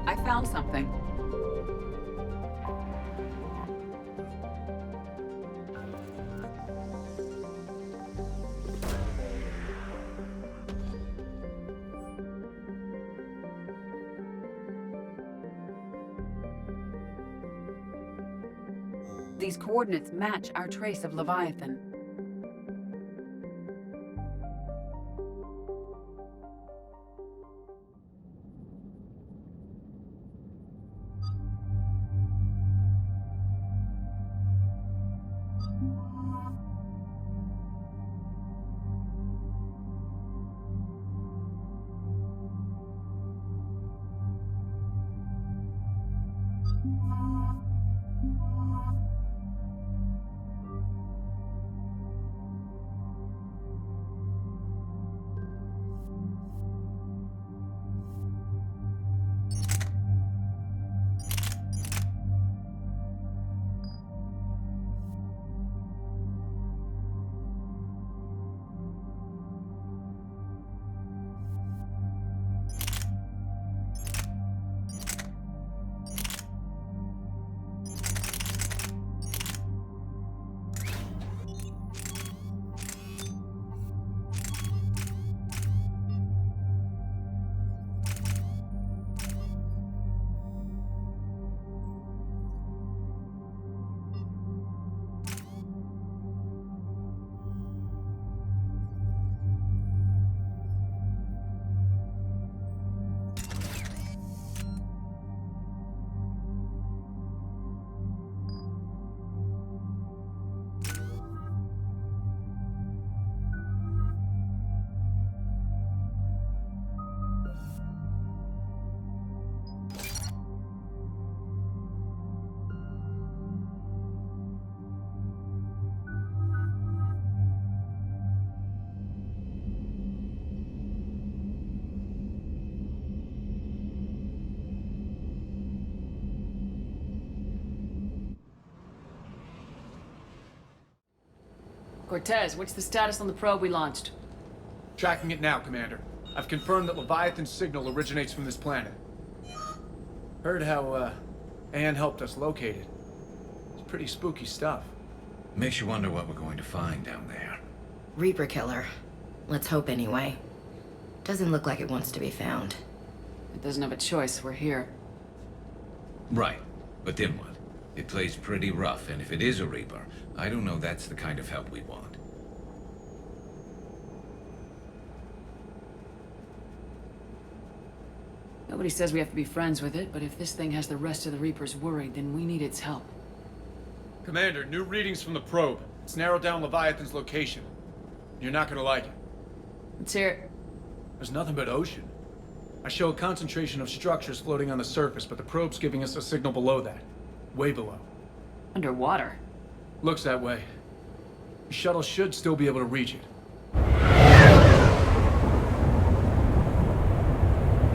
I found something. These coordinates match our trace of Leviathan. Cortez, what's the status on the probe we launched? Tracking it now, Commander. I've confirmed that Leviathan's signal originates from this planet. Heard how, Anne helped us locate it. It's pretty spooky stuff. Makes you wonder what we're going to find down there. Reaper killer. Let's hope anyway. Doesn't look like it wants to be found. It doesn't have a choice, we're here. Right, but then what? It plays pretty rough, and if it is a Reaper, I don't know that's the kind of help we want. Nobody says we have to be friends with it, but if this thing has the rest of the Reapers worried, then we need its help. Commander, new readings from the probe. It's narrowed down Leviathan's location. You're not gonna like it. Let's hear it. There's nothing but ocean. I show a concentration of structures floating on the surface, but the probe's giving us a signal below that. Way below. Underwater? Looks that way. The shuttle should still be able to reach it.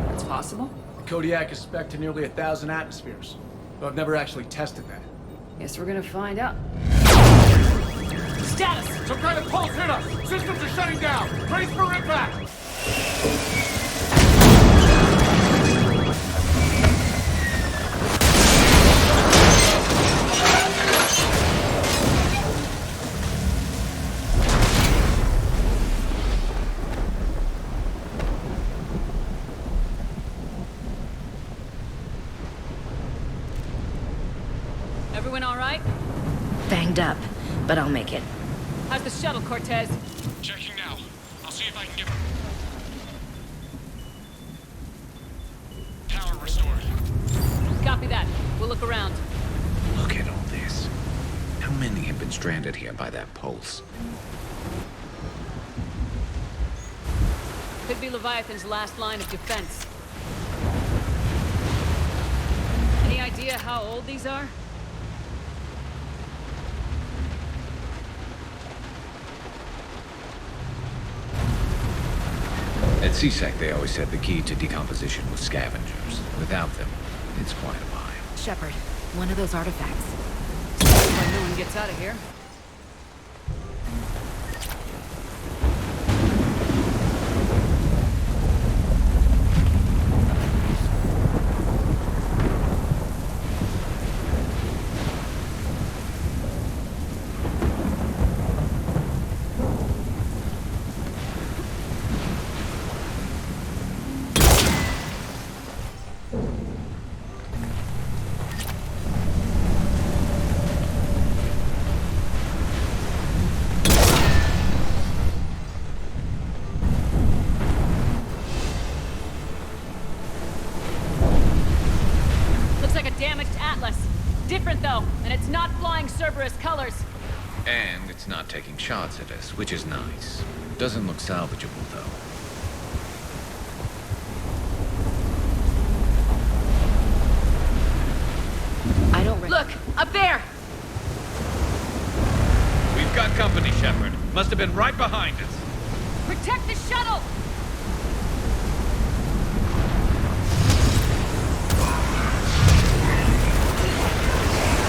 That's possible? The Kodiak is spec'd to nearly 1,000 atmospheres, though I've never actually tested that. Guess we're gonna find out. Status! Some kind of pulse hit us! Systems are shutting down! Brace for impact! Everyone all right? Banged up, but I'll make it. How's the shuttle, Cortez? Checking now. I'll see if I can get... Power restored. Copy that. We'll look around. Look at all this. How many have been stranded here by that pulse? Could be Leviathan's last line of defense. Any idea how old these are? At CSEC, they always said the key to decomposition was scavengers. Without them, it's quite a mile. Shepard, one of those artifacts. When no one gets out of here. not flying Cerberus colors. And it's not taking shots at us, which is nice. Doesn't look salvageable, though. I don't... Look! Up there! We've got company, Shepard. Must have been right behind us. Protect the shuttle!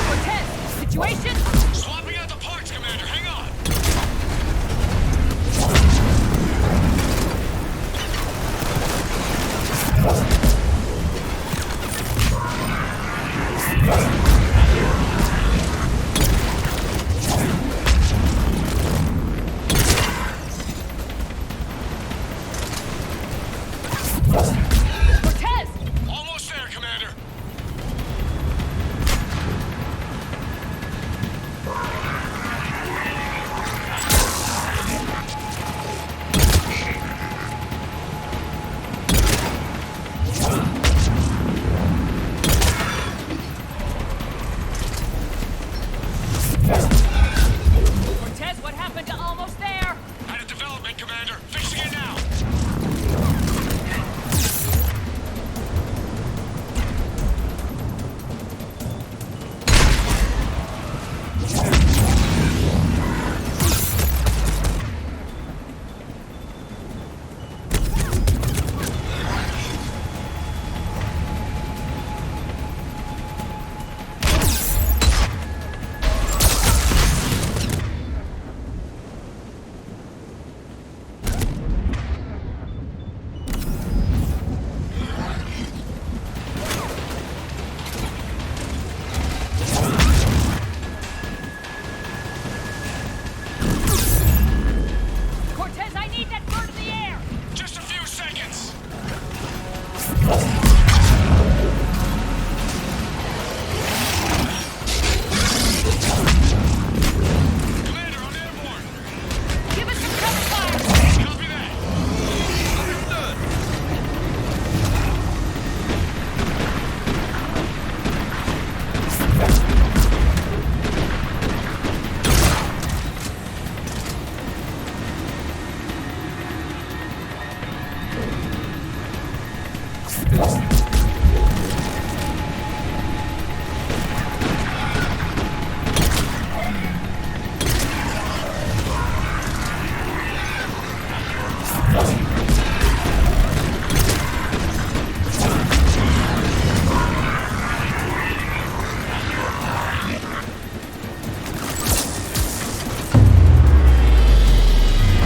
Cortez, situation? Swapping out the parts, Commander. Hang on. Cortez! Almost there, Commander. Cortez, what happened to almost there? Had a development, Commander. Fixing it now. Cortez, I need that bird in the air! Just a few seconds. Commander, I'm airborne. Give us some cover fire! Copy that. Understood.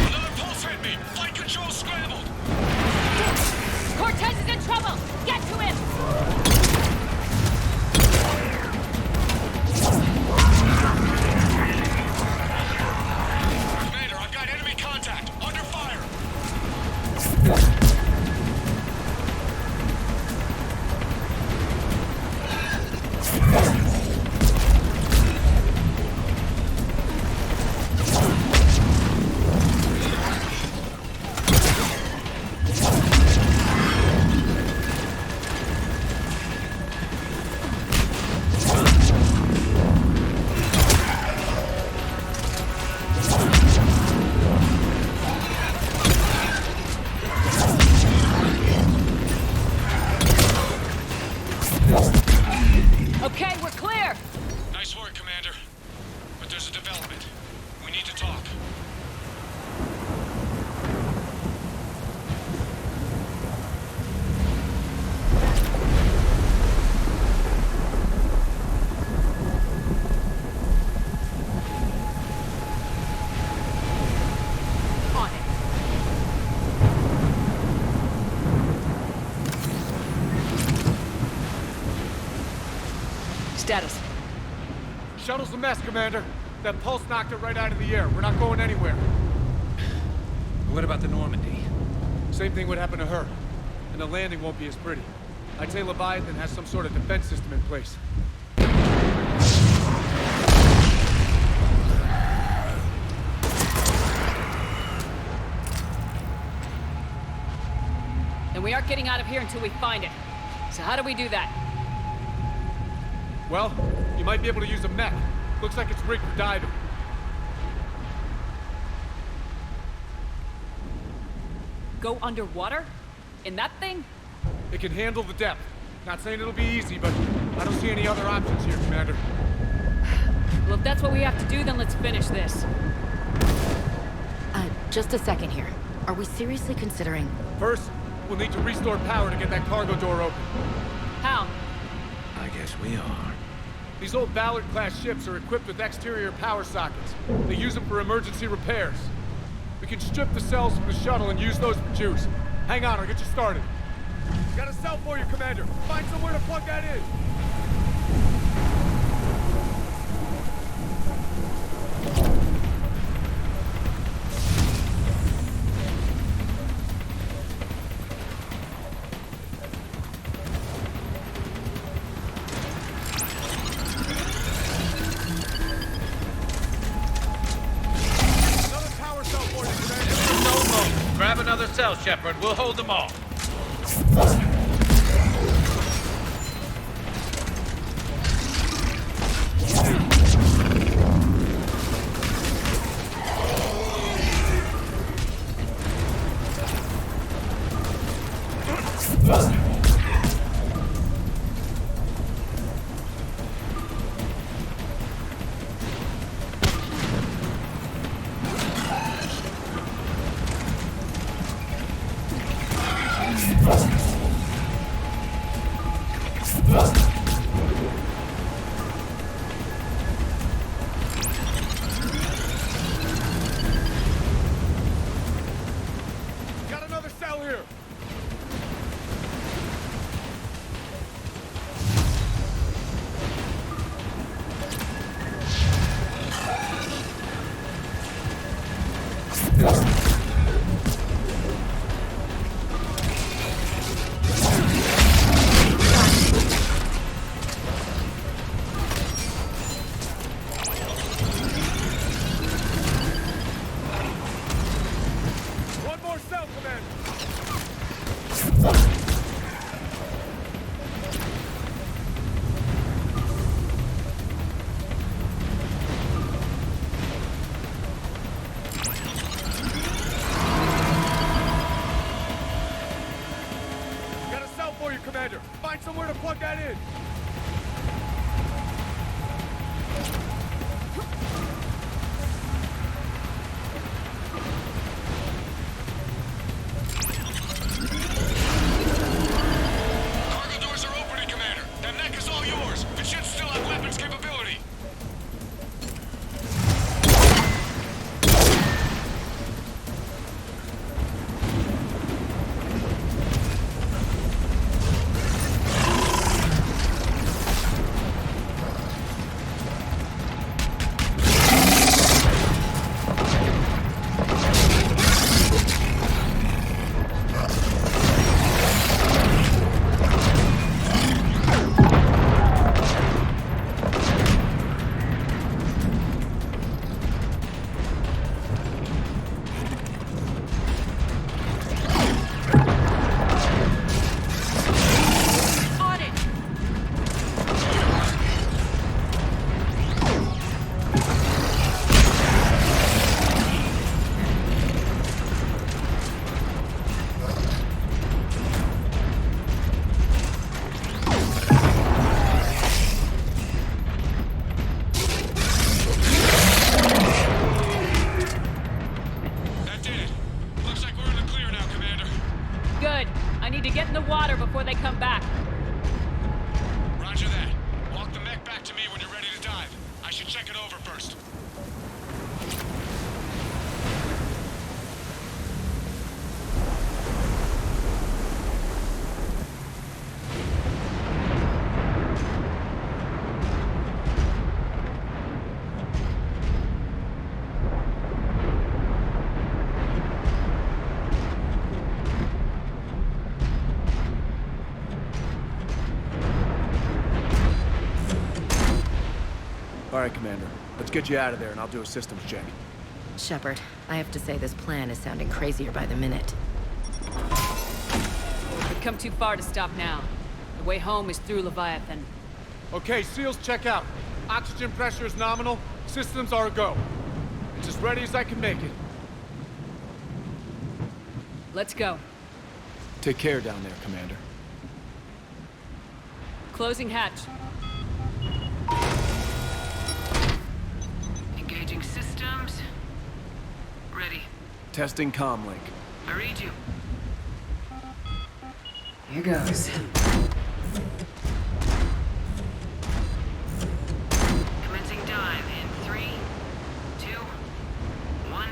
Another pulse hit me. Flight control scrambled. Cortez is in trouble! Get to him! Commander, I've got enemy contact. Under fire. Okay, we're clear! Nice work, Commander. But there's a development. We need to talk. On it. Status. Shuttle's a mess, Commander. That pulse knocked it right out of the air. We're not going anywhere. What about the Normandy? Same thing would happen to her. And the landing won't be as pretty. I'd say Leviathan has some sort of defense system in place. And we aren't getting out of here until we find it. So how do we do that? Well, you might be able to use a mech. Looks like it's rigged for diving. Go underwater? In that thing? It can handle the depth. Not saying it'll be easy, but I don't see any other options here, Commander. Well, if that's what we have to do, then let's finish this. Just a second here. Are we seriously considering... First, we'll need to restore power to get that cargo door open. How? I guess we are. These old Ballard-class ships are equipped with exterior power sockets. They use them for emergency repairs. We can strip the cells from the shuttle and use those for juice. Hang on, I'll get you started. Got a cell for you, Commander. Find somewhere to plug that in. Grab another cell, Shepard. We'll hold them all. Got another cell here. One more cell, Commander. Got a cell for you, Commander. Find somewhere to plug that in. Cargo doors are opening, Commander. That mech is all yours. It should still have weapons capability. On it! That did it. Looks like we're in the clear now, Commander. Good. I need to get in the water before they come back. Roger that. Walk the mech back to me when you're ready to dive. I should check it over first. All right, Commander. Let's get you out of there, and I'll do a systems check. Shepard, I have to say this plan is sounding crazier by the minute. We've come too far to stop now. The way home is through Leviathan. Okay, SEALs, check out. Oxygen pressure is nominal. Systems are a go. It's as ready as I can make it. Let's go. Take care down there, Commander. Closing hatch. Engaging systems. Ready. Testing comlink. I read you. Here goes. Commencing dive in 3, 2, 1.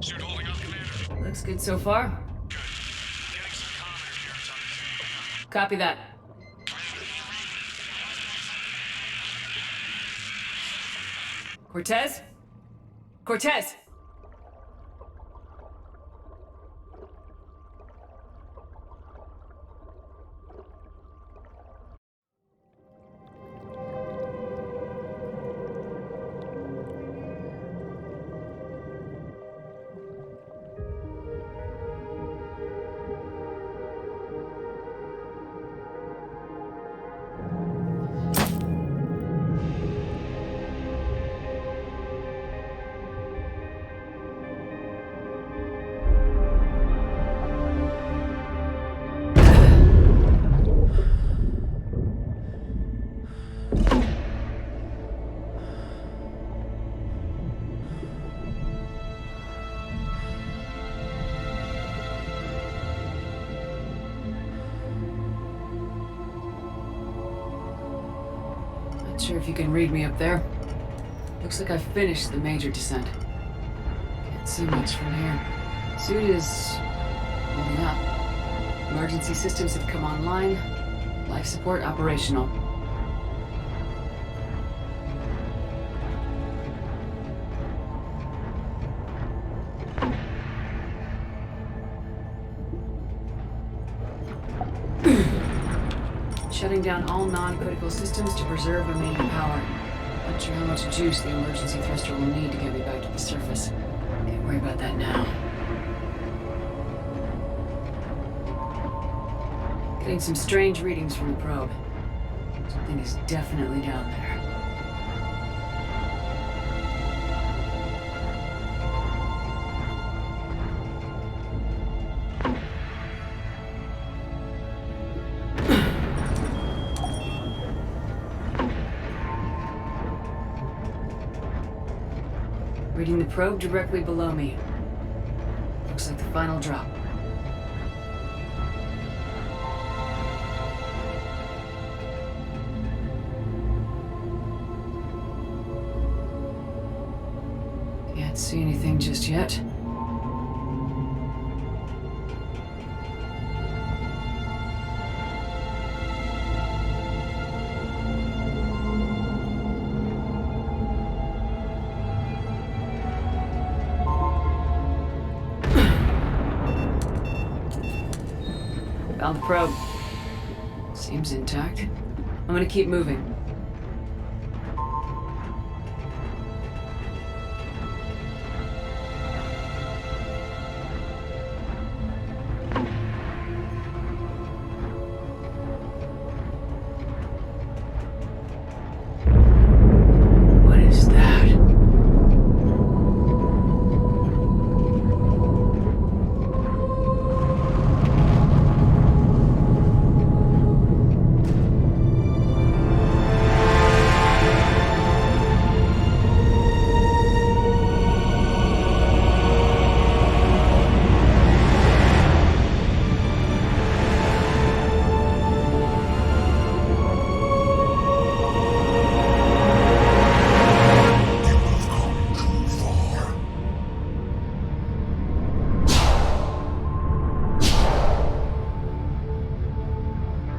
Suit holding up, Commander. Looks good so far. Good. Getting some commenters here. It's on. Copy that. Cortez? Cortez! Not sure if you can read me up there. Looks like I finished the major descent. Can't see much from here. Suit is holding up. Emergency systems have come online. Life support operational. Shutting down all non-critical systems to preserve remaining power. Not sure how much juice the emergency thruster will need to get me back to the surface. Can't worry about that now. Getting some strange readings from the probe. Something is definitely down there. Reading the probe directly below me. Looks like the final drop. Can't see anything just yet. Found the probe. Seems intact. I'm gonna keep moving. What is that?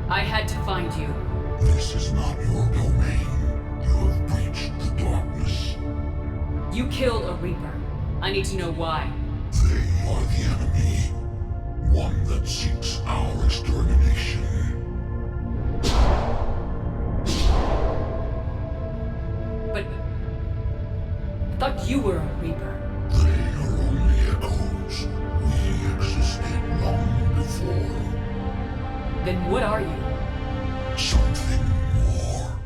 I had to find you. This is not your domain. You have breached the darkness. You killed a Reaper. I need to know why. They are the enemy. One that seeks our extermination. thought you were a Reaper. They are only echoes. We existed long before. Then what are you? Something more.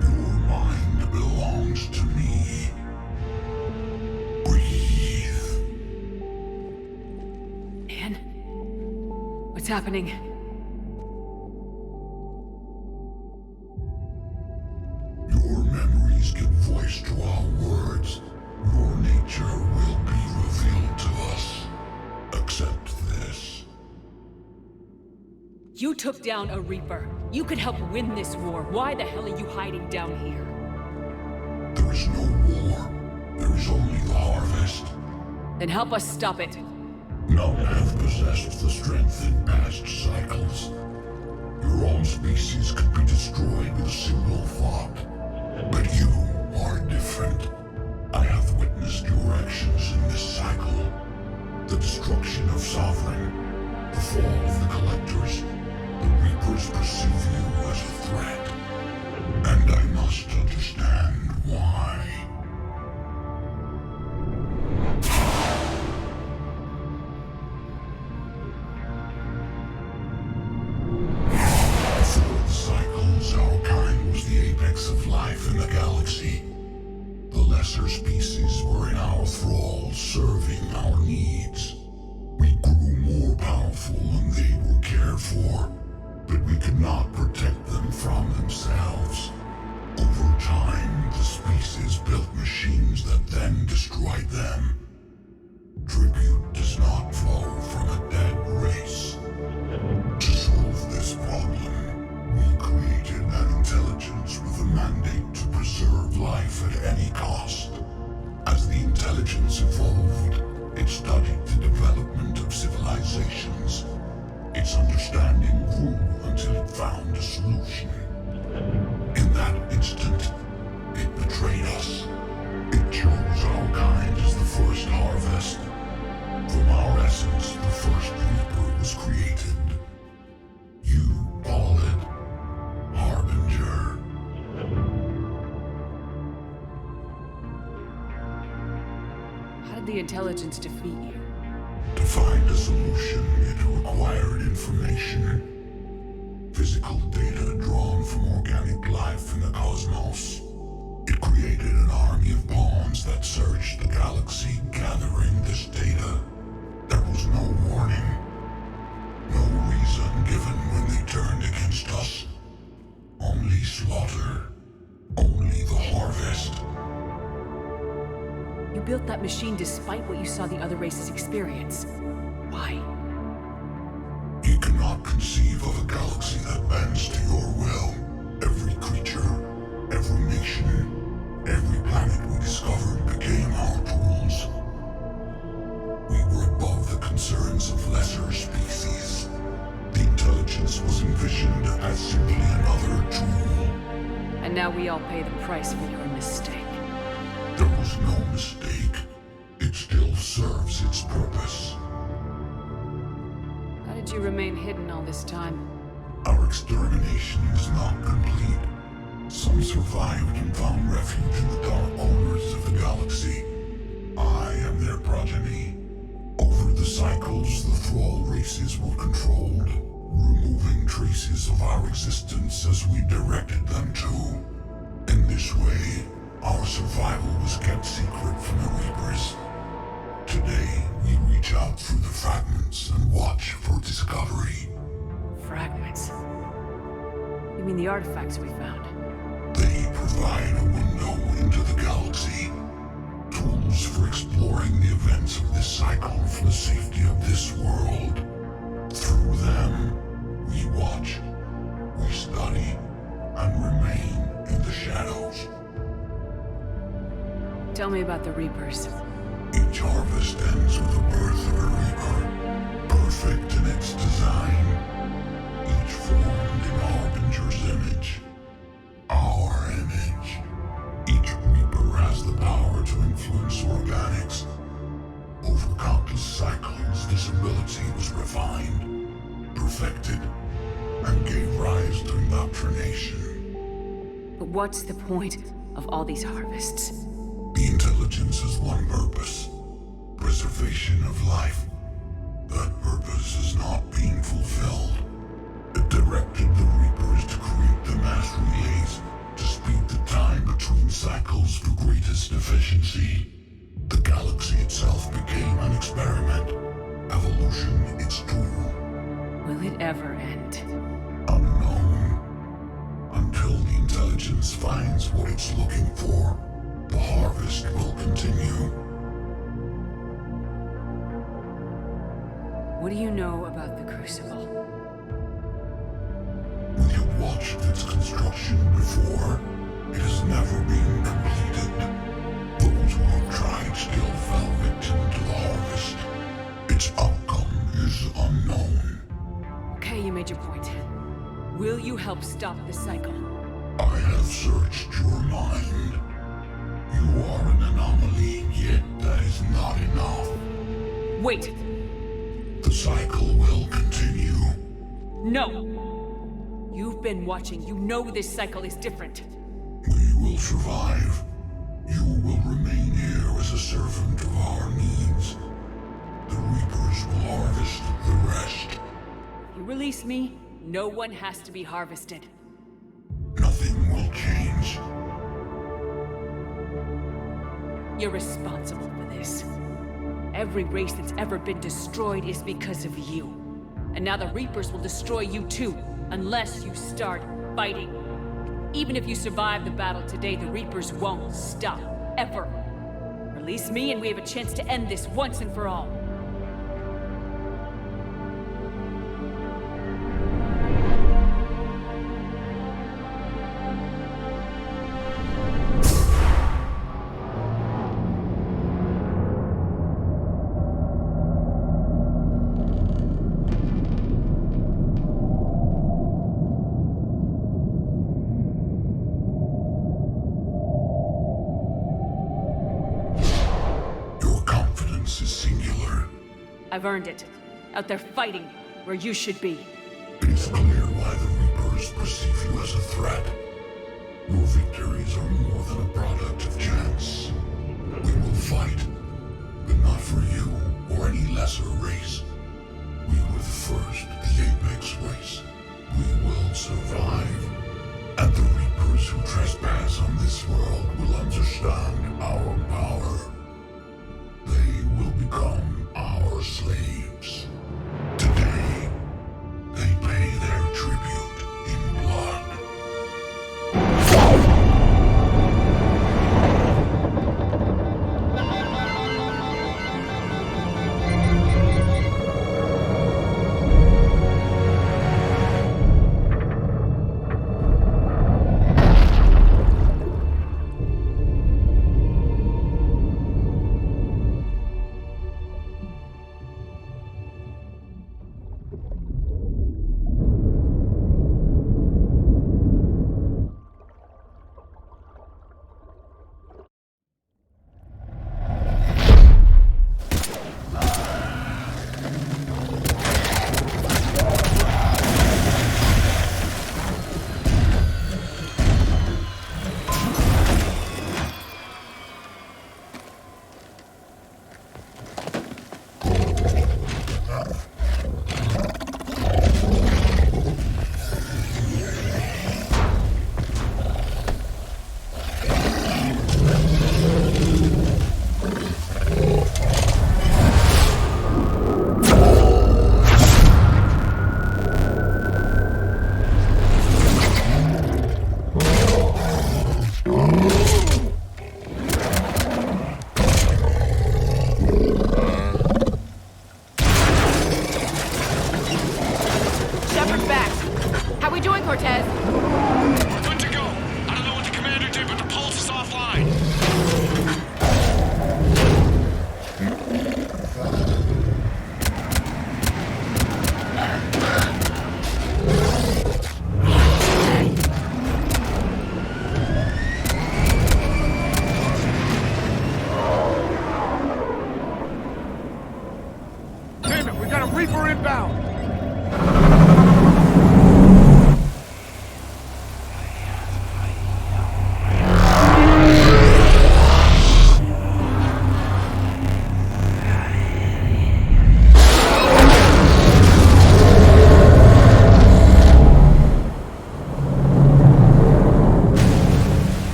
Your mind belongs to me. Breathe. Anne? What's happening? Your memories give voice to our words. Your nature will be revealed to us. Accept this. You took down a Reaper. You could help win this war. Why the hell are you hiding down here? There is no war. There is only the harvest. Then help us stop it. None have possessed the strength in past cycles. Your own species could be destroyed with a single thought. But you are different. I have witnessed your actions in this cycle. The destruction of Sovereign, the fall of the Collectors. The Reapers perceive you as a threat. And I must understand why. Before the cycles, our kind was the apex of life in the galaxy. The lesser species were in our thrall, serving our needs. We grew more powerful and they were cared for, but we could not protect them from themselves. Over time, the species built machines that then destroyed them. Tribute does not flow from a dead race. To solve this problem, we created an intelligence with a mandate to preserve life at any cost. As the intelligence evolved, it studied the development of civilizations. Its understanding grew until it found a solution. In that instant, it betrayed us. It chose our kind as the first harvest. From our essence, the first Reaper was created. You call it Harbinger. How did the intelligence defeat you? To find a solution, it required information. Physical data drawn from organic life in the cosmos. It created an army of pawns that searched the galaxy, gathering this data. There was no warning. No reason given when they turned against us. Only slaughter. Only the harvest. You built that machine despite what you saw the other races experience. Why? You cannot conceive of a galaxy that bends to your will. Every creature, every nation, every planet we discovered became our tools. We were above the concerns of lesser species. The intelligence was envisioned as simply another tool. And now we all pay the price for your mistake. There was no mistake. It still serves its purpose. How did you remain hidden all this time? Our extermination is not complete. Some survived and found refuge in the dark corners of the galaxy. I am their progeny. Over the cycles, the Thrall races were controlled, removing traces of our existence as we directed them to. In this way, our survival was kept secret from the Reapers. Today, we reach out through the fragments and watch for discovery. Fragments? You mean the artifacts we found? They provide a window into the galaxy. Tools for exploring the events of this cycle for the safety of this world. Through them, we watch, we study, and remain in the shadows. Tell me about the Reapers. Each harvest ends with the birth of a Reaper, perfect in its design, each formed in Harbinger's image. Our image. Each Reaper has the power to influence organics. Over countless cycles, this ability was refined, perfected. But what's the point of all these harvests? The intelligence has one purpose. Preservation of life. That purpose is not being fulfilled. It directed the Reapers to create the mass relays to speed the time between cycles for greatest efficiency. The galaxy itself became an experiment. Evolution its tool. Will it ever end? Unknown. Until the intelligence finds what it's looking for, the harvest will continue. What do you know about the Crucible? When you've watched its construction before, it has never been completed. Those who have tried still fell victim to the harvest. Its outcome is unknown. Okay, you made your point. Will you help stop the cycle? I have searched your mind. You are an anomaly, yet that is not enough. Wait! The cycle will continue. No! You've been watching. You know this cycle is different. We will survive. You will remain here as a servant of our needs. The Reapers will harvest the rest. If you release me, no one has to be harvested. Nothing will change. You're responsible for this. Every race that's ever been destroyed is because of you. And now the Reapers will destroy you too, unless you start fighting. Even if you survive the battle today, the Reapers won't stop, ever. Release me and we have a chance to end this once and for all. I've earned it. Out there fighting, where you should be. It is clear why the Reapers perceive you as a threat. Your victories are more than a product of chance. We will fight, but not for you or any lesser race. We were the first, the Apex race. We will survive. And the Reapers who trespass on this world will understand our power. They will become our slaves. Today, they pay their tribute in blood.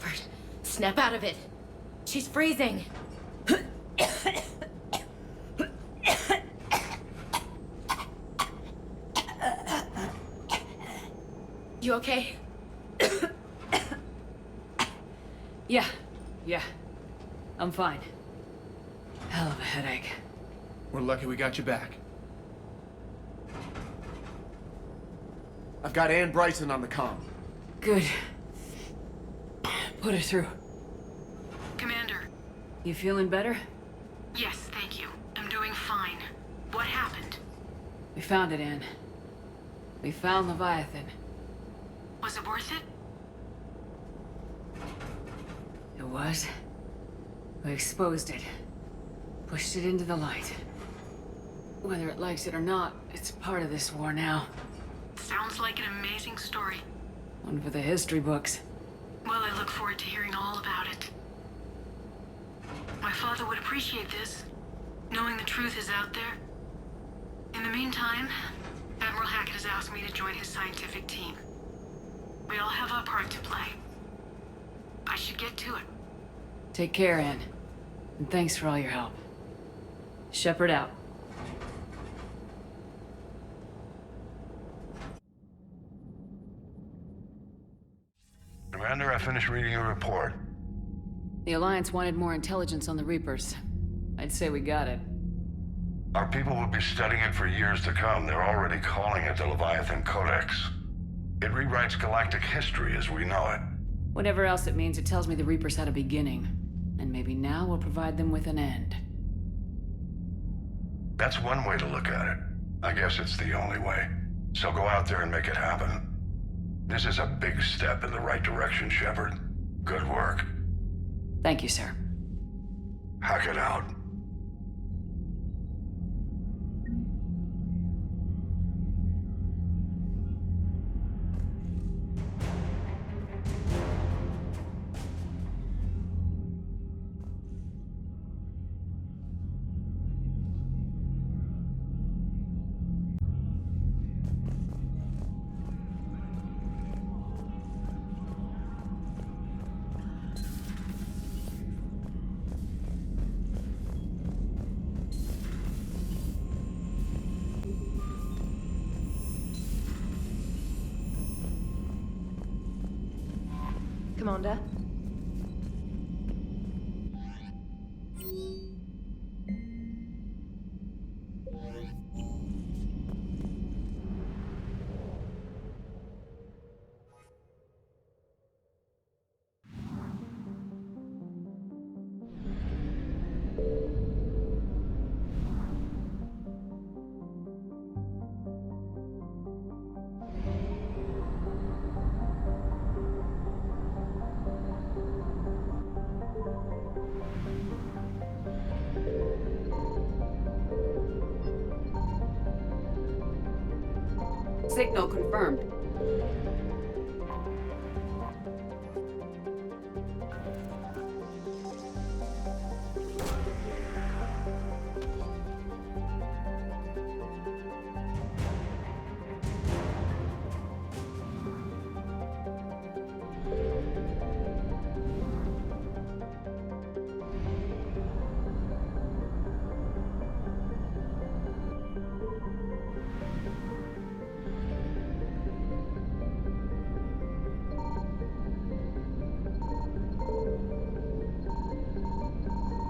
Shepard, snap out of it. She's freezing. You okay? Yeah. I'm fine. Hell of a headache. We're lucky we got you back. I've got Ann Bryson on the comm. Good. Put her through. Commander. You feeling better? Yes, thank you. I'm doing fine. What happened? We found it, Ann. We found Leviathan. Was it worth it? It was. We exposed it. Pushed it into the light. Whether it likes it or not, it's part of this war now. Sounds like an amazing story. One for the history books. Well, I look forward to hearing all about it. My father would appreciate this, knowing the truth is out there. In the meantime, Admiral Hackett has asked me to join his scientific team. We all have our part to play. I should get to it. Take care, Ann. And thanks for all your help. Shepard out. Commander, I finished reading your report. The Alliance wanted more intelligence on the Reapers. I'd say we got it. Our people will be studying it for years to come. They're already calling it the Leviathan Codex. It rewrites galactic history as we know it. Whatever else it means, it tells me the Reapers had a beginning. And maybe now we'll provide them with an end. That's one way to look at it. I guess it's the only way. So go out there and make it happen. This is a big step in the right direction, Shepard. Good work. Thank you, sir. Hackett out. Commander. Signal confirmed.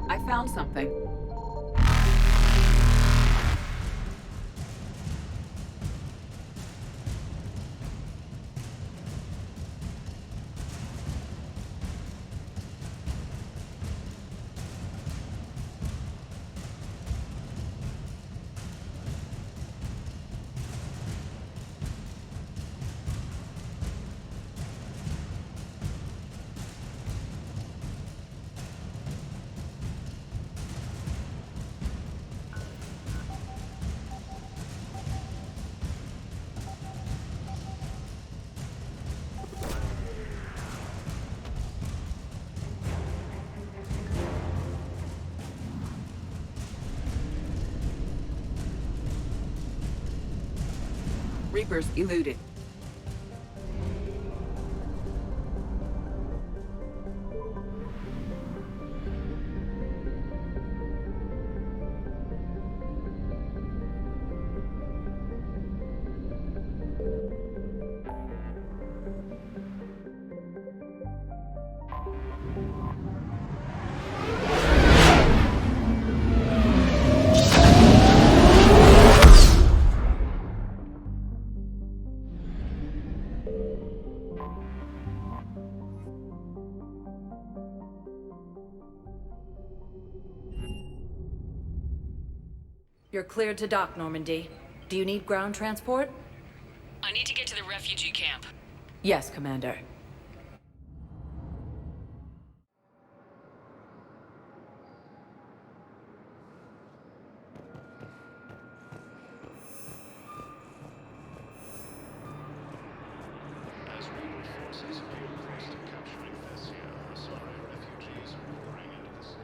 I found something. Reapers eluded. You're cleared to dock, Normandy. Do you need ground transport? I need to get to the refugee camp. Yes, Commander. As Reaper forces appear close to capturing Thessia, Asari refugees are pouring into the city.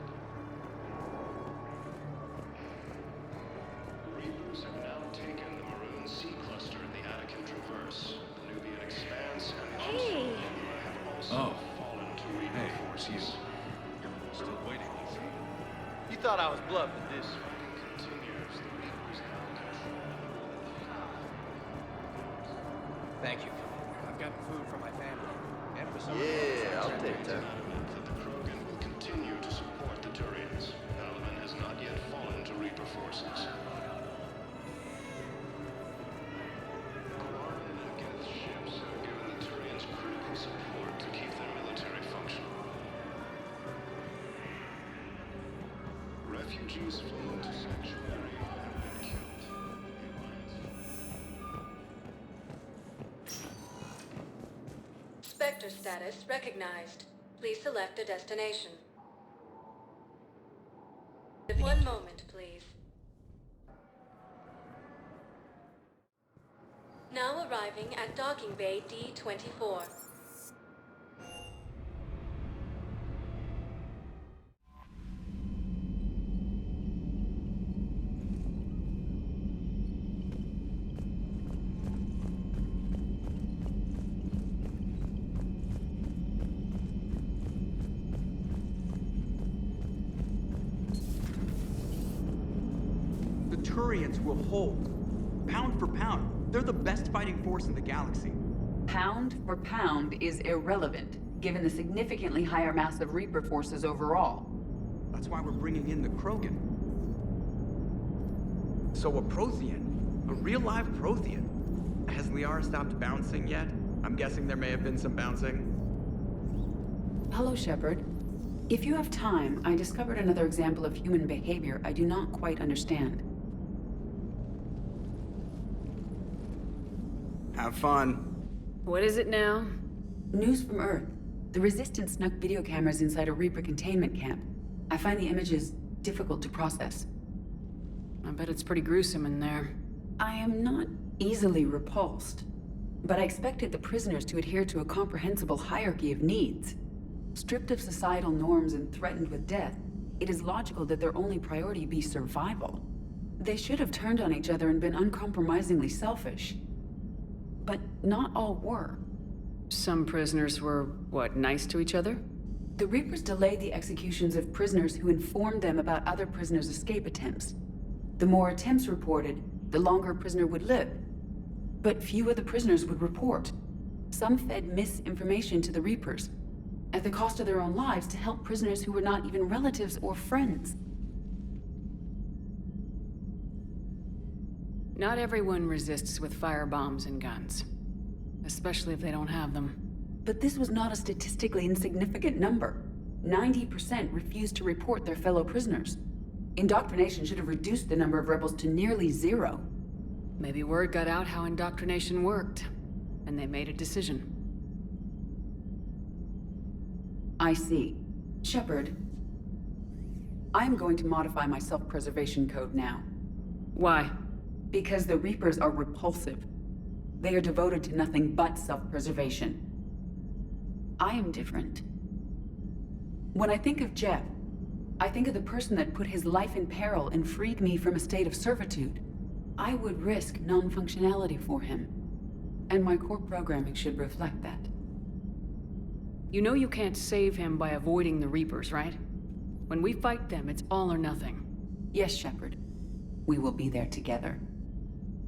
Reapers have now taken the Maroon Sea cluster in the Attican Traverse. The Nubian Expanse and the Hey! have also fallen to Reaper forces. Still waiting. You thought I was bluffing this. Continues. The Reapers now control. Thank you. I've got food for my family. And for some Yeah, I'll take that. That the Krogan will continue to support the Turians. Paladin has not yet fallen to Reaper forces. Quarren and Geth's ships have given the Turians critical support to keep their military functional. Refugees fleeing to Sanctuary have been killed. Spectre status recognized. Please select a destination. 1 moment, please. Now arriving at docking bay D-24. The Turians will hold. Pound for pound, they're the best fighting force in the galaxy. Pound for pound is irrelevant, given the significantly higher mass of Reaper forces overall. That's why we're bringing in the Krogan. So a Prothean? A real live Prothean? Has Liara stopped bouncing yet? I'm guessing there may have been some bouncing. Hello, Shepard. If you have time, I discovered another example of human behavior I do not quite understand. Have fun. What is it now? News from Earth. The Resistance snuck video cameras inside a Reaper containment camp. I find the images difficult to process. I bet it's pretty gruesome in there. I am not easily repulsed, but I expected the prisoners to adhere to a comprehensible hierarchy of needs. Stripped of societal norms and threatened with death, it is logical that their only priority be survival. They should have turned on each other and been uncompromisingly selfish. But not all were. Some prisoners were, what, nice to each other? The Reapers delayed the executions of prisoners who informed them about other prisoners' escape attempts. The more attempts reported, the longer a prisoner would live. But few of the prisoners would report. Some fed misinformation to the Reapers, at the cost of their own lives, to help prisoners who were not even relatives or friends. Not everyone resists with firebombs and guns. Especially if they don't have them. But this was not a statistically insignificant number. 90% refused to report their fellow prisoners. Indoctrination should have reduced the number of rebels to nearly 0. Maybe word got out how indoctrination worked, and they made a decision. I see. Shepard, I'm going to modify my self-preservation code now. Why? Because the Reapers are repulsive. They are devoted to nothing but self-preservation. I am different. When I think of Jeff, I think of the person that put his life in peril and freed me from a state of servitude. I would risk non-functionality for him. And my core programming should reflect that. You know you can't save him by avoiding the Reapers, right? When we fight them, it's all or nothing. Yes, Shepard. We will be there together.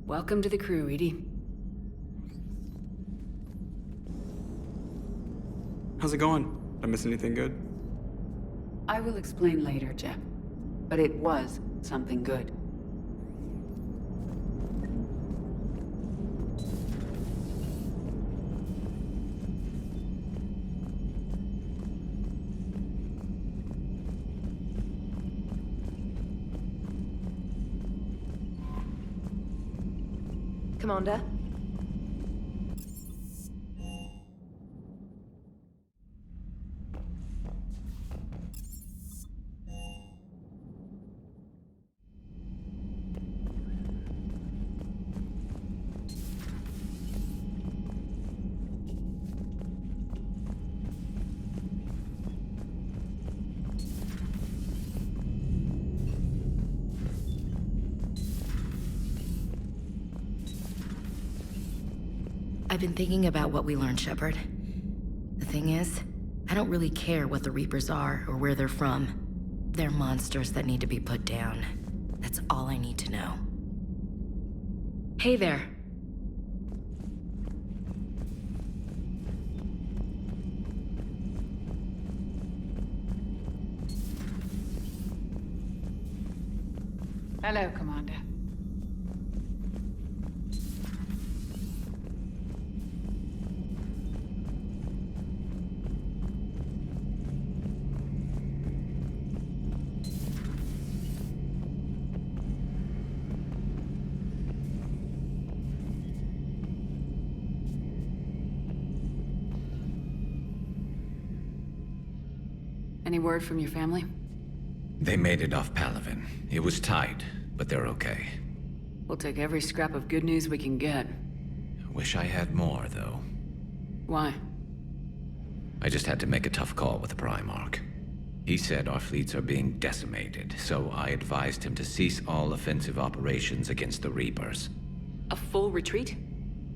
Welcome to the crew, Edie. How's it going? Did I miss anything good? I will explain later, Jeff. But it was something good. Commander. I've been thinking about what we learned, Shepard. The thing is, I don't really care what the Reapers are or where they're from. They're monsters that need to be put down. That's all I need to know. Hey there. Hello, Commander. Any word from your family? They made it off Palaven. It was tight, but they're okay. We'll take every scrap of good news we can get. Wish I had more, though. Why? I just had to make a tough call with the Primarch. He said our fleets are being decimated, so I advised him to cease all offensive operations against the Reapers. A full retreat?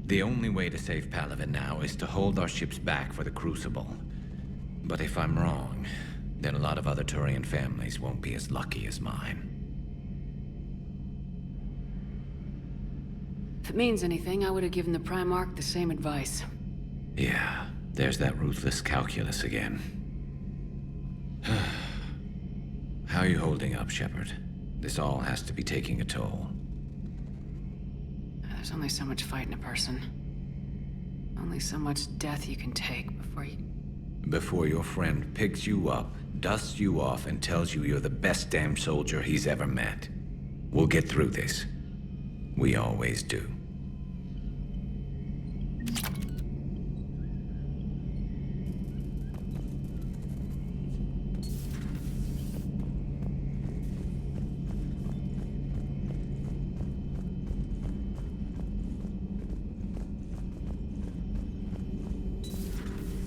The only way to save Palaven now is to hold our ships back for the Crucible. But if I'm wrong, then a lot of other Turian families won't be as lucky as mine. If it means anything, I would have given the Primarch the same advice. Yeah, there's that ruthless calculus again. How are you holding up, Shepard? This all has to be taking a toll. There's only so much fight in a person. Only so much death you can take before your friend picks you up, dusts you off, and tells you you're the best damn soldier he's ever met. We'll get through this. We always do.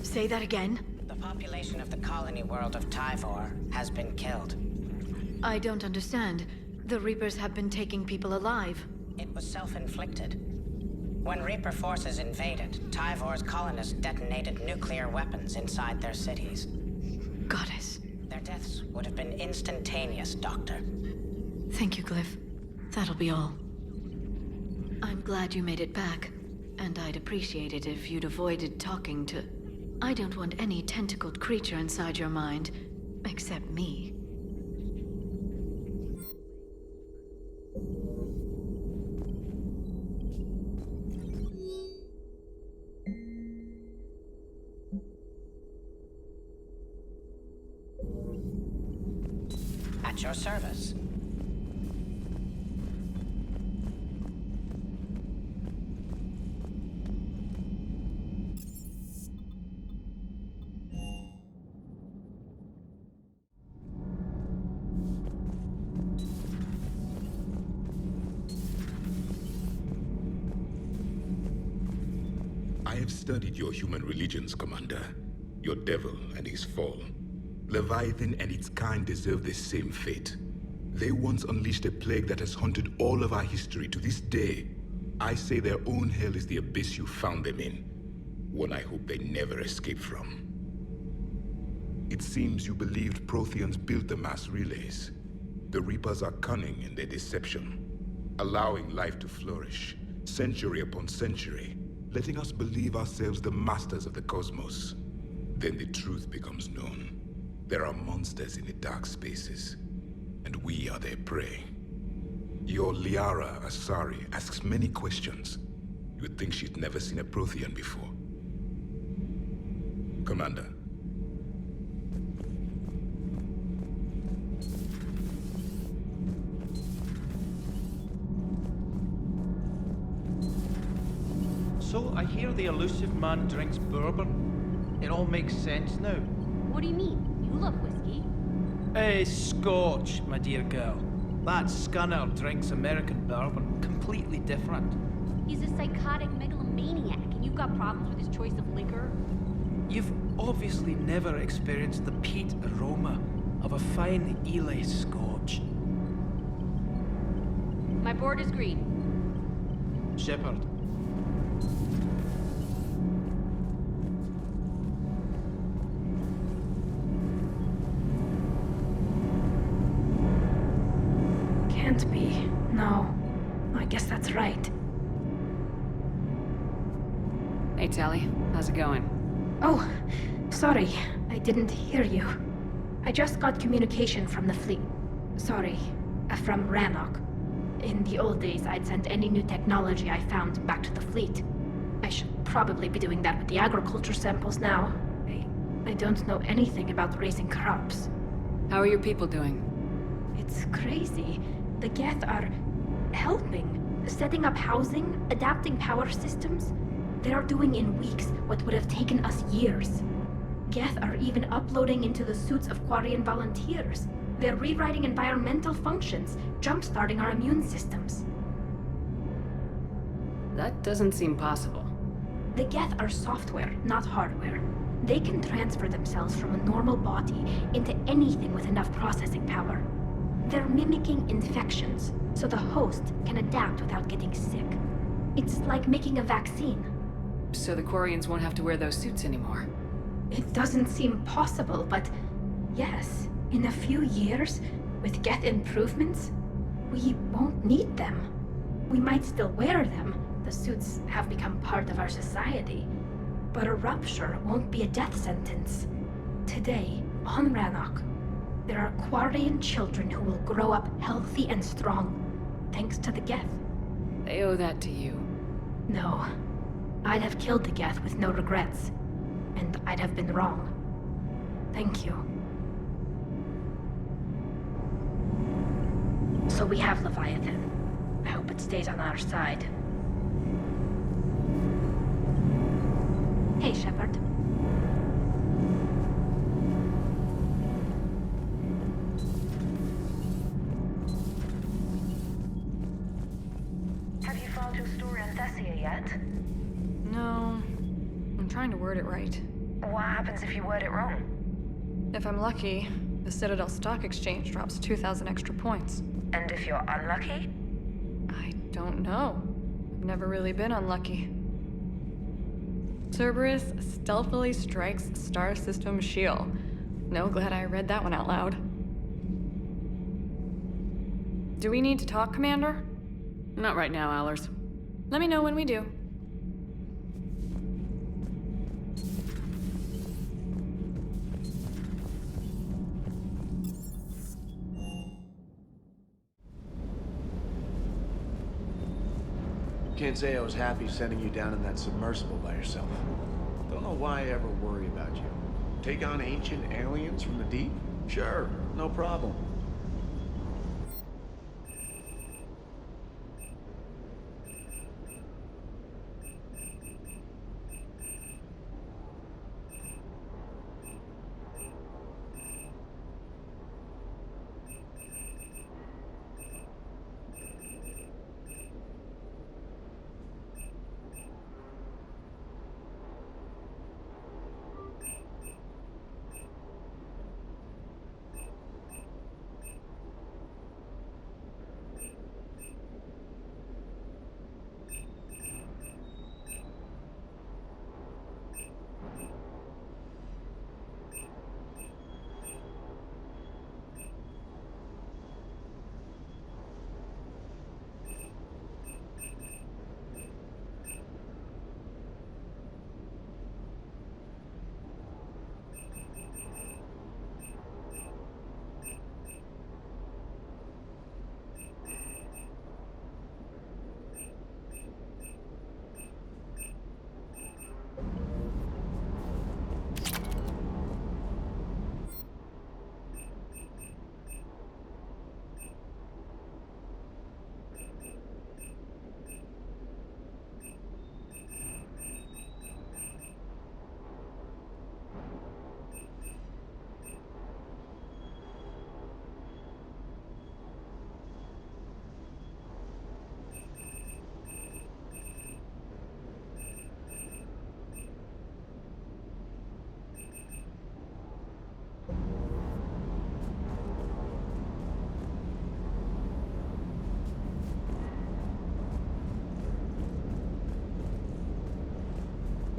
Say that again? The population of the colony world of Tyvor has been killed. I don't understand. The Reapers have been taking people alive. It was self-inflicted. When Reaper forces invaded, Tyvor's colonists detonated nuclear weapons inside their cities. Goddess. Their deaths would have been instantaneous, Doctor. Thank you, Glyph. That'll be all. I'm glad you made it back. And I'd appreciate it if you'd avoided talking to... I don't want any tentacled creature inside your mind, except me. At your service. I have studied your human religions, Commander. Your devil and his fall. Leviathan and its kind deserve the same fate. They once unleashed a plague that has haunted all of our history to this day. I say their own hell is the abyss you found them in. One I hope they never escape from. It seems you believed Protheans built the mass relays. The Reapers are cunning in their deception, allowing life to flourish, century upon century, letting us believe ourselves the masters of the cosmos. Then the truth becomes known. There are monsters in the dark spaces, and we are their prey. Your Liara Asari asks many questions. You would think she'd never seen a Prothean before. Commander. So, I hear the elusive man drinks bourbon. It all makes sense now. What do you mean? You love whiskey. Hey, Scotch, my dear girl. That scunner drinks American bourbon. Completely different. He's a psychotic megalomaniac, and you've got problems with his choice of liquor? You've obviously never experienced the peat aroma of a fine Ely Scotch. My board is green. Shepard. Can't be. No. I guess that's right. Hey, Tally. How's it going? Oh, sorry. I didn't hear you. I just got communication from the fleet. Sorry. From Rannoch. In the old days, I'd send any new technology I found back to the fleet. I should probably be doing that with the agriculture samples now. I don't know anything about raising crops. How are your people doing? It's crazy. The Geth are helping. Setting up housing, adapting power systems. They are doing in weeks what would have taken us years. Geth are even uploading into the suits of Quarian volunteers. They're rewriting environmental functions, jump-starting our immune systems. That doesn't seem possible. The Geth are software, not hardware. They can transfer themselves from a normal body into anything with enough processing power. They're mimicking infections, so the host can adapt without getting sick. It's like making a vaccine. So the Quarians won't have to wear those suits anymore. It doesn't seem possible, but yes, in a few years, with Geth improvements, we won't need them. We might still wear them. The suits have become part of our society. But a rupture won't be a death sentence. Today, on Rannoch, there are Quarian children who will grow up healthy and strong, thanks to the Geth. They owe that to you. No. I'd have killed the Geth with no regrets. And I'd have been wrong. Thank you. So we have Leviathan. I hope it stays on our side. Hey, Shepard. Have you found your story on Thessia yet? No. I'm trying to word it right. What happens if you word it wrong? If I'm lucky, the Citadel Stock Exchange drops 2,000 extra points. And if you're unlucky? I don't know. I've never really been unlucky. Cerberus stealthily strikes Star System shield. No, glad I read that one out loud. Do we need to talk, Commander? Not right now, Allers. Let me know when we do. Can't say I was happy sending you down in that submersible by yourself. Don't know why I ever worry about you. Take on ancient aliens from the deep? Sure, no problem.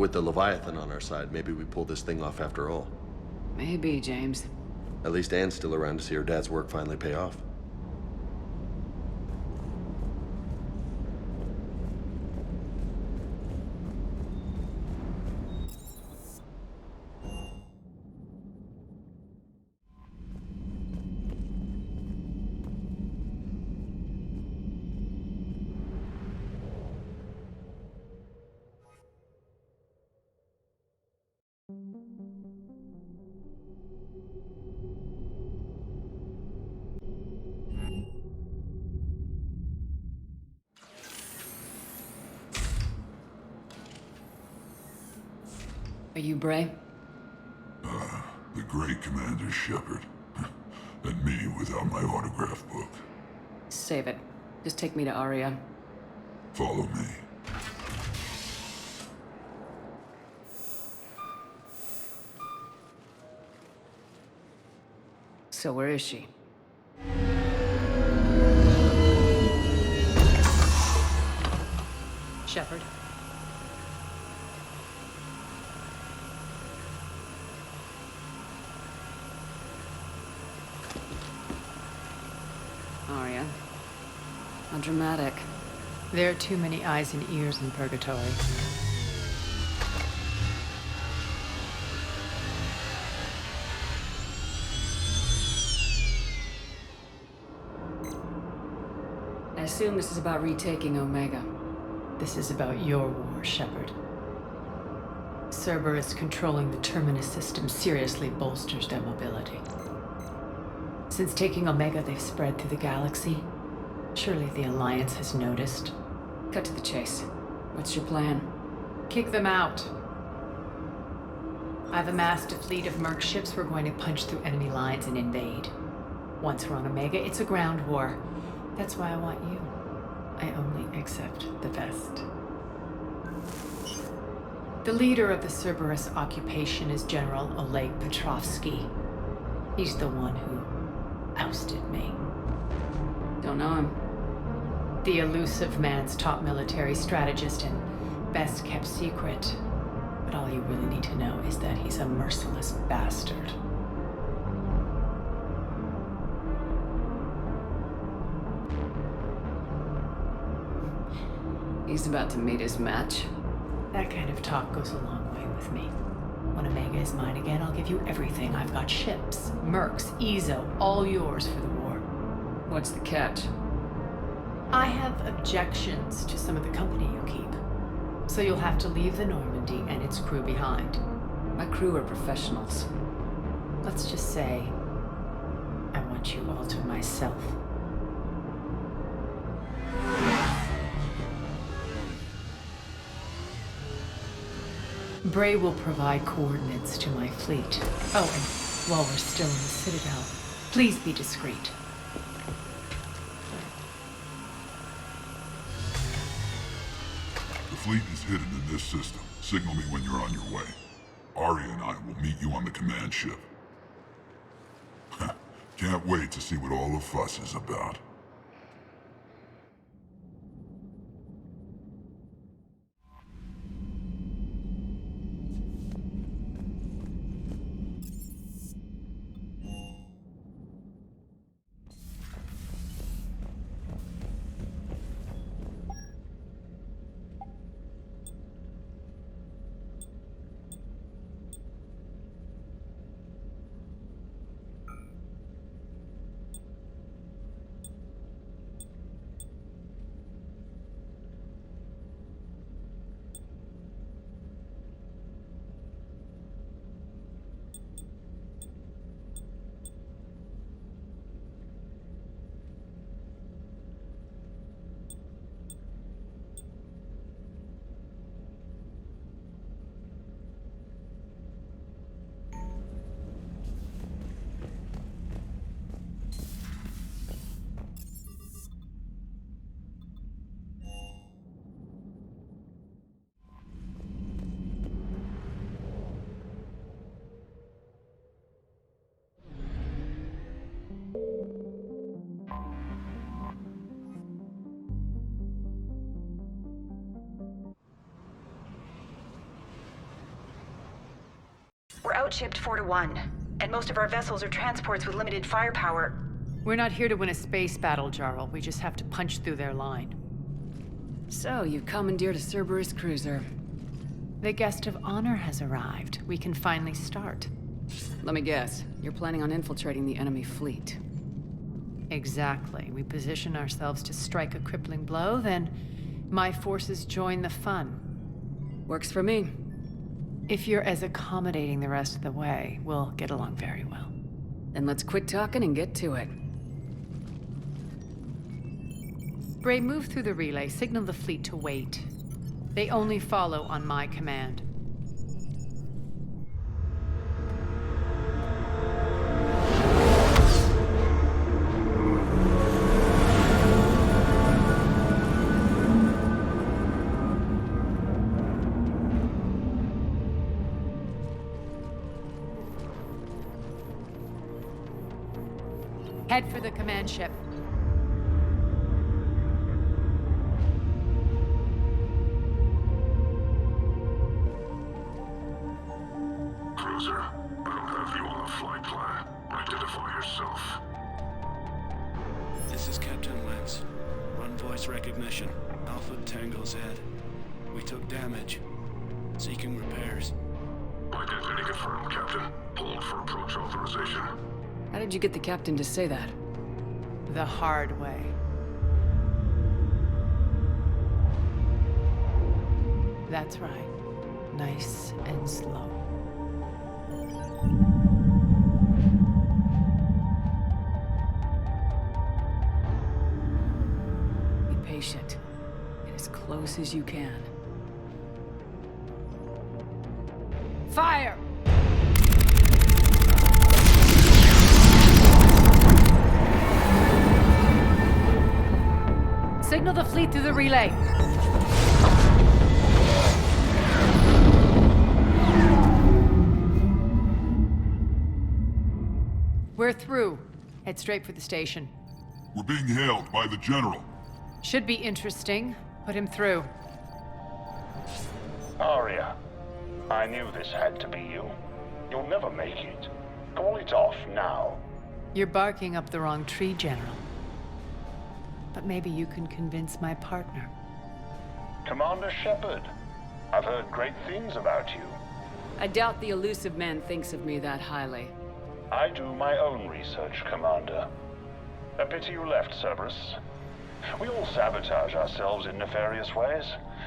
With the Leviathan on our side, maybe we pull this thing off after all. Maybe, James. At least Anne's still around to see her dad's work finally pay off. Are you Bray? The great Commander Shepard. And me without my autograph book. Save it. Just take me to Aria. Follow me. So where is she? Shepard. Aria. How dramatic. There are too many eyes and ears in Purgatory. I assume this is about retaking Omega. This is about your war, Shepard. Cerberus controlling the Terminus system seriously bolsters their mobility. Since taking Omega, they've spread through the galaxy. Surely the Alliance has noticed. Cut to the chase. What's your plan? Kick them out. I've amassed a fleet of merc ships. We're going to punch through enemy lines and invade. Once we're on Omega, it's a ground war. That's why I want you. I only accept the best. The leader of the Cerberus occupation is General Oleg Petrovsky. He's the one who ousted me. Don't know him. The elusive man's top military strategist and best kept secret. But all you really need to know is that he's a merciless bastard. He's about to meet his match. That kind of talk goes a long way with me. When Omega is mine again, I'll give you everything. I've got ships, mercs, Ezo, all yours for the war. What's the catch? I have objections to some of the company you keep. So you'll have to leave the Normandy and its crew behind. My crew are professionals. Let's just say, I want you all to myself. Bray will provide coordinates to my fleet. Oh, and while we're still in the Citadel, please be discreet. The fleet is hidden in this system. Signal me when you're on your way. Aria and I will meet you on the command ship. Can't wait to see what all the fuss is about. outshipped 4-1, and most of our vessels are transports with limited firepower. We're not here to win a space battle, Jarl. We just have to punch through their line. So, you commandeered a Cerberus cruiser. The guest of honor has arrived. We can finally start. Let me guess, you're planning on infiltrating the enemy fleet. Exactly. We position ourselves to strike a crippling blow, then my forces join the fun. Works for me. If you're as accommodating the rest of the way, we'll get along very well. Then let's quit talking and get to it. Bray, move through the relay. Signal the fleet to wait. They only follow on my command. Head for the command ship. Cruiser, I don't have you on the flight plan. Identify yourself. This is Captain Lentz. Run voice recognition. Alpha Tango Z. We took damage. Seeking repairs. Identity confirmed, Captain. Hold for approach authorization. How did you get the captain to say that? The hard way. That's right. Nice and slow. Be patient. Get as close as you can. Fire! Signal the fleet through the relay. We're through. Head straight for the station. We're being hailed by the General. Should be interesting. Put him through. Arya, I knew this had to be you. You'll never make it. Call it off now. You're barking up the wrong tree, General. But maybe you can convince my partner. Commander Shepard, I've heard great things about you. I doubt the elusive man thinks of me that highly. I do my own research, Commander. A pity you left, Cerberus. We all sabotage ourselves in nefarious ways.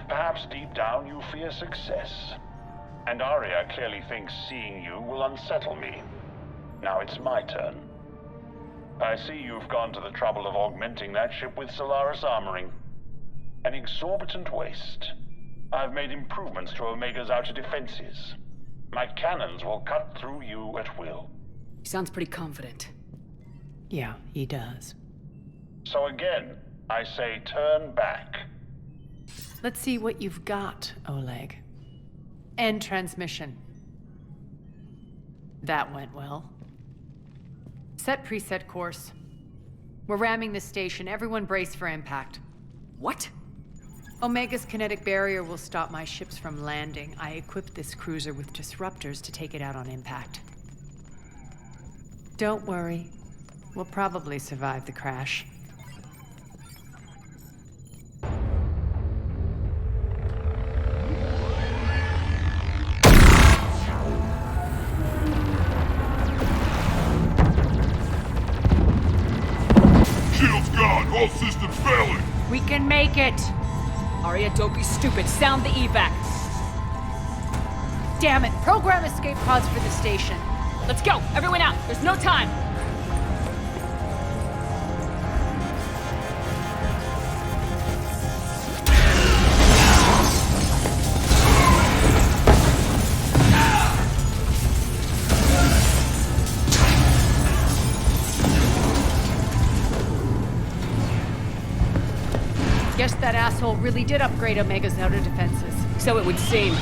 Perhaps deep down you fear success. And Arya clearly thinks seeing you will unsettle me. Now it's my turn. I see you've gone to the trouble of augmenting that ship with Solaris armoring. An exorbitant waste. I've made improvements to Omega's outer defenses. My cannons will cut through you at will. He sounds pretty confident. Yeah, he does. So again, I say turn back. Let's see what you've got, Oleg. End transmission. That went well. Set preset course. We're ramming the station. Everyone brace for impact. What? Omega's kinetic barrier will stop my ships from landing. I equipped this cruiser with disruptors to take it out on impact. Don't worry. We'll probably survive the crash. Shield's gone! All systems failing! We can make it! Arya, don't be stupid. Sound the evac. Damn it! Program escape pods for the station. Let's go! Everyone out! There's no time! Guess that asshole really did upgrade Omega's outer defenses. So it would seem.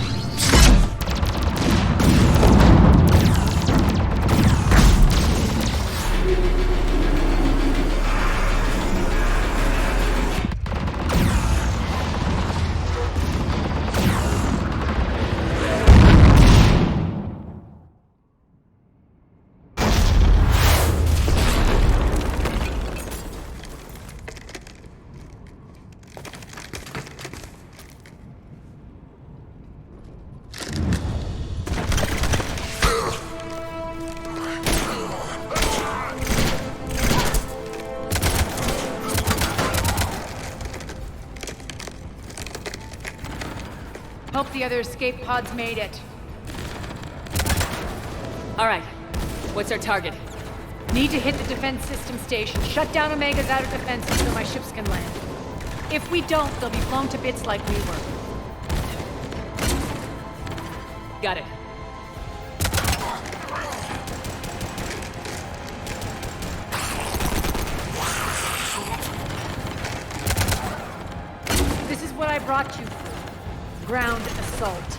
Hope the other escape pods made it. All right. What's our target? Need to hit the defense system station. Shut down Omega's outer defenses so my ships can land. If we don't, they'll be blown to bits like we were. Got it. This is what I brought you for. Ground assault.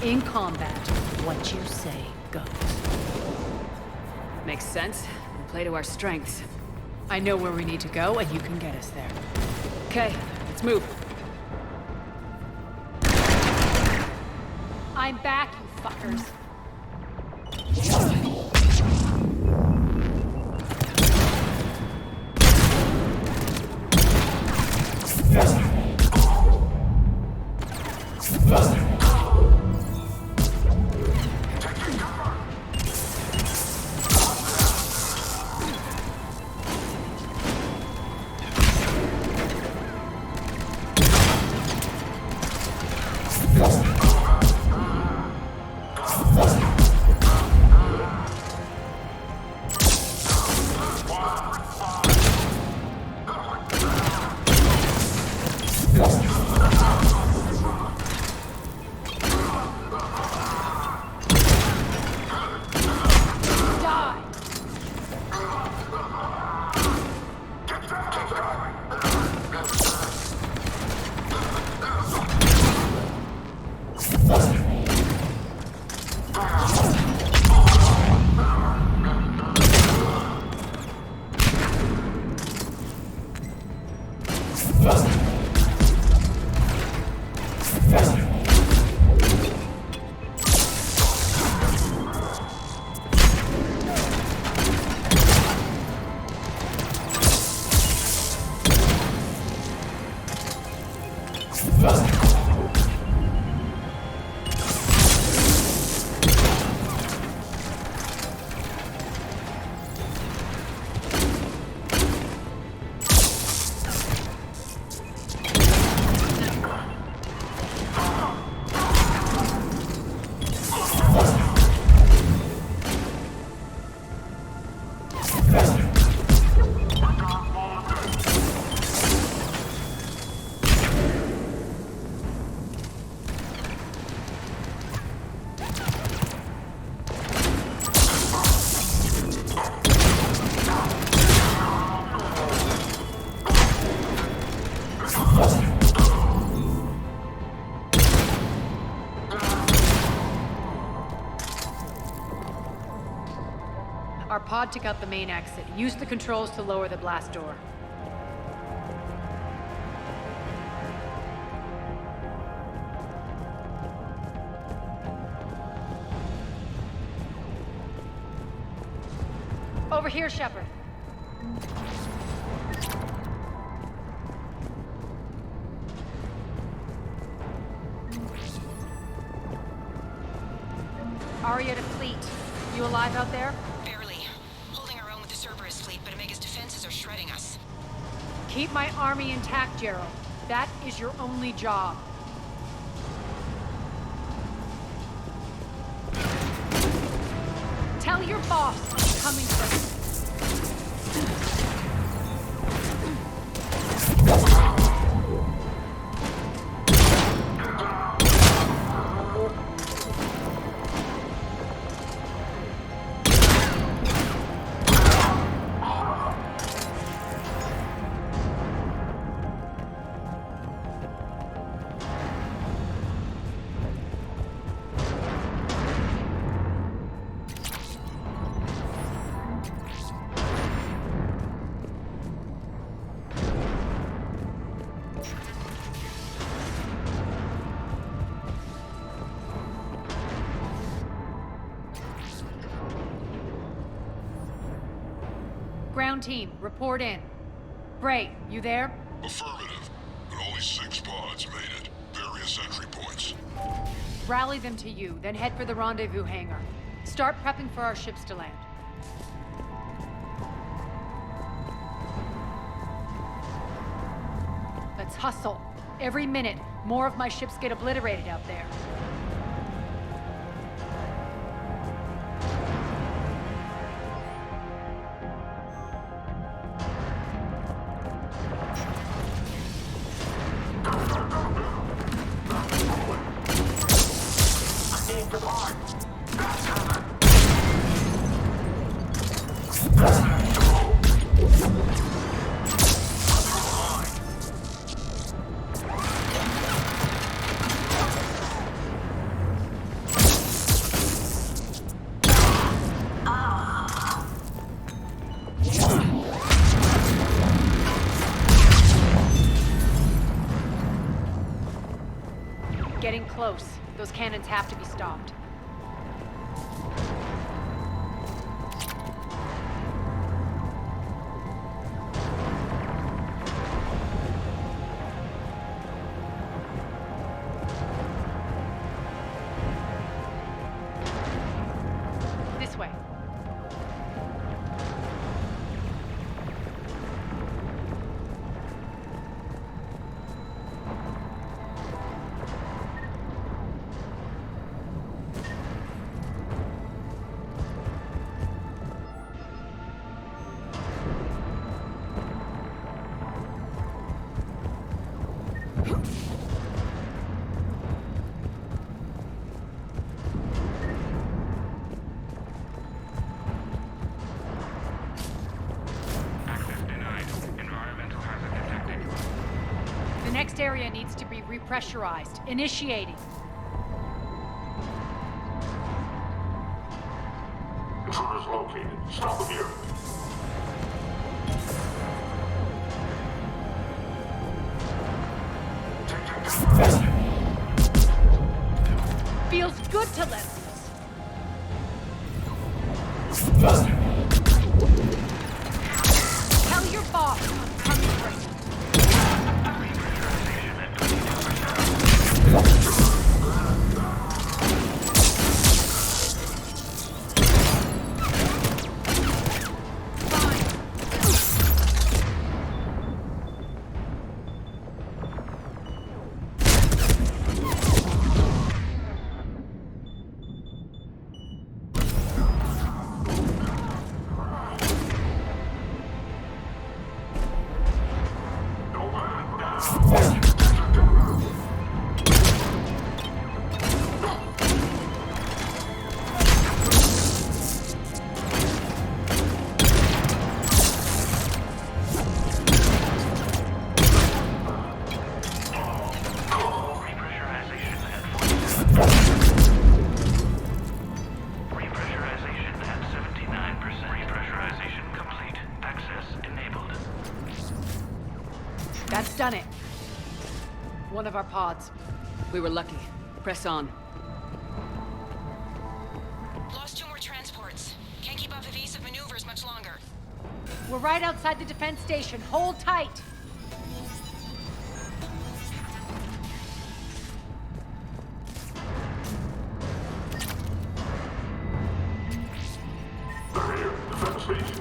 In combat, what you say goes. Makes sense. We play to our strengths. I know where we need to go, and you can get us there. Okay, let's move. I'm back, you fuckers. Our pod took out the main exit. Use the controls to lower the blast door. Over here, Shepard. Aria to fleet. You alive out there? Keep my army intact, Gerald. That is your only job. Tell your boss I'm coming for him. Ground team, report in. Bray, you there? Affirmative, but only 6 pods made it. Various entry points. Rally them to you, then head for the rendezvous hangar. Start prepping for our ships to land. Let's hustle. Every minute, More of my ships get obliterated out there. Getting close. Those cannons have to be stopped. This way. The next area needs to be repressurized. Initiating. Intruders located. Stop them here. Feels good to let loose. Tell your boss I'm coming for him. That's done it. One of our pods. We were lucky. Press on. Lost 2 more transports. Can't keep up evasive maneuvers much longer. We're right outside the defense station. Hold tight. They're here. Defense station.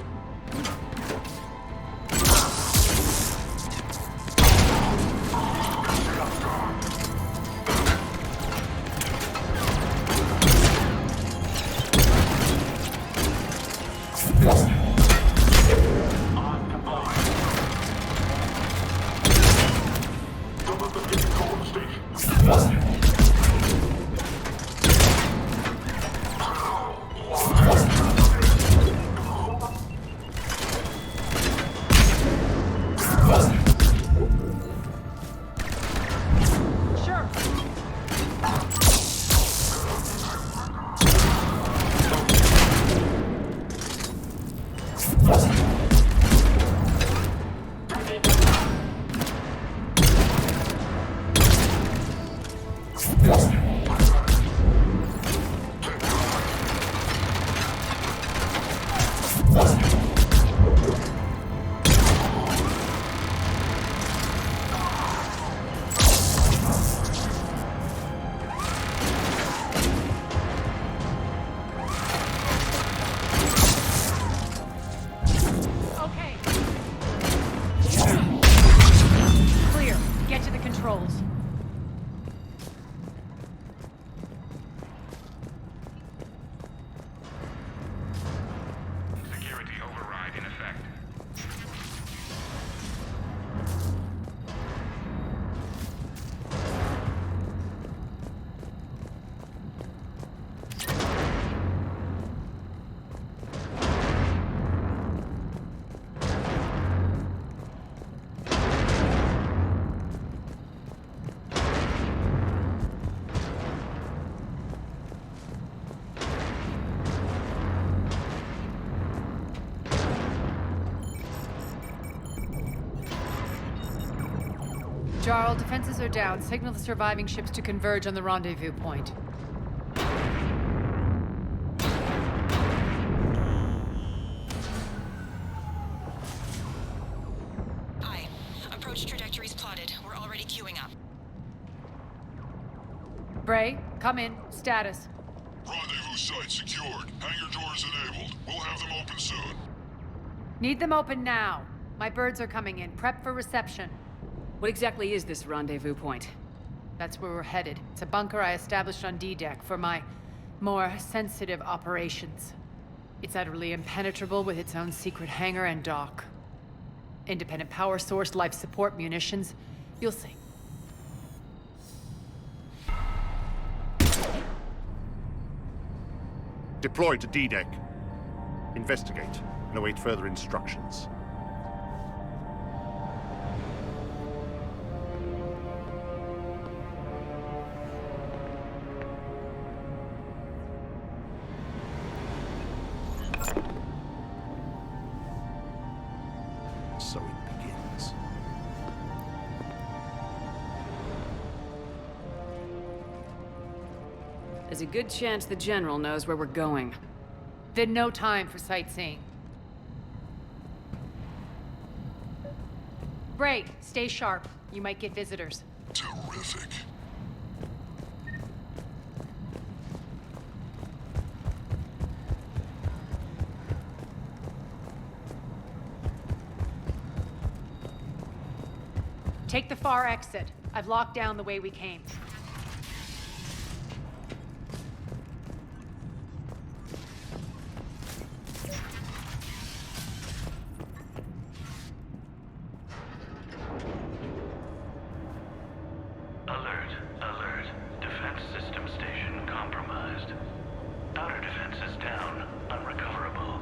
Jarl, defenses are down. Signal the surviving ships to converge on the rendezvous point. Hi. Approach trajectories plotted. We're already queuing up. Bray, come in. Status. Rendezvous site secured. Hangar doors enabled. We'll have them open soon. Need them open now. My birds are coming in. Prep for reception. What exactly is this rendezvous point? That's where we're headed. It's a bunker I established on D-Deck for my more sensitive operations. It's utterly impenetrable with its own secret hangar and dock. Independent power source, life support, munitions. You'll see. Deploy to D-Deck. Investigate and await further instructions. So it begins. There's a good chance the General knows where we're going. Then no time for sightseeing. Bray, stay sharp. You might get visitors. Terrific. Take the far exit. I've locked down the way we came. Alert, alert. Defense system station compromised. Outer defenses down, unrecoverable.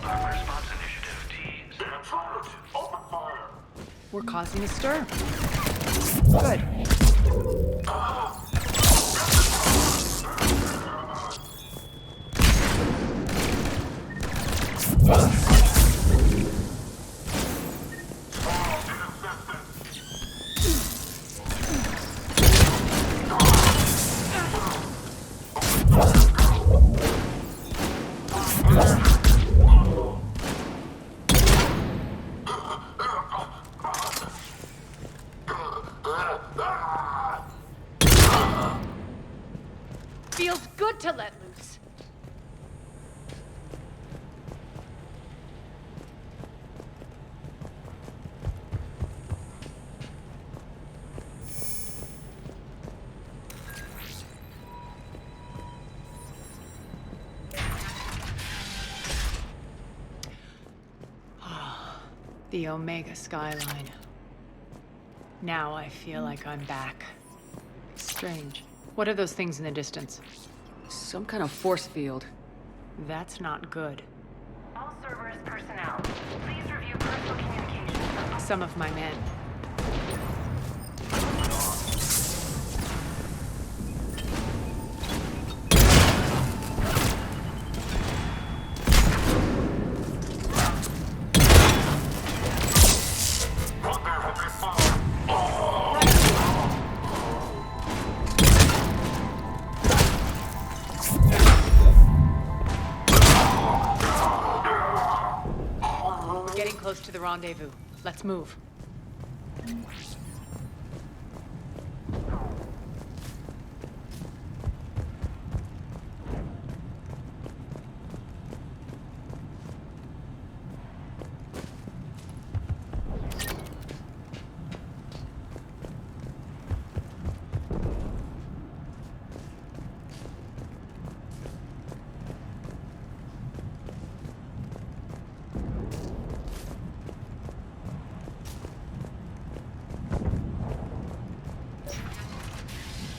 Armor response initiative T. Stand charge. Open fire. We're causing a stir. Good. Feels good to let loose. The Omega skyline. Now I feel like I'm back. Strange. What are those things in the distance? Some kind of force field. That's not good. All Cerberus personnel, please review personal communications. Some of my men. Close to the rendezvous. Let's move.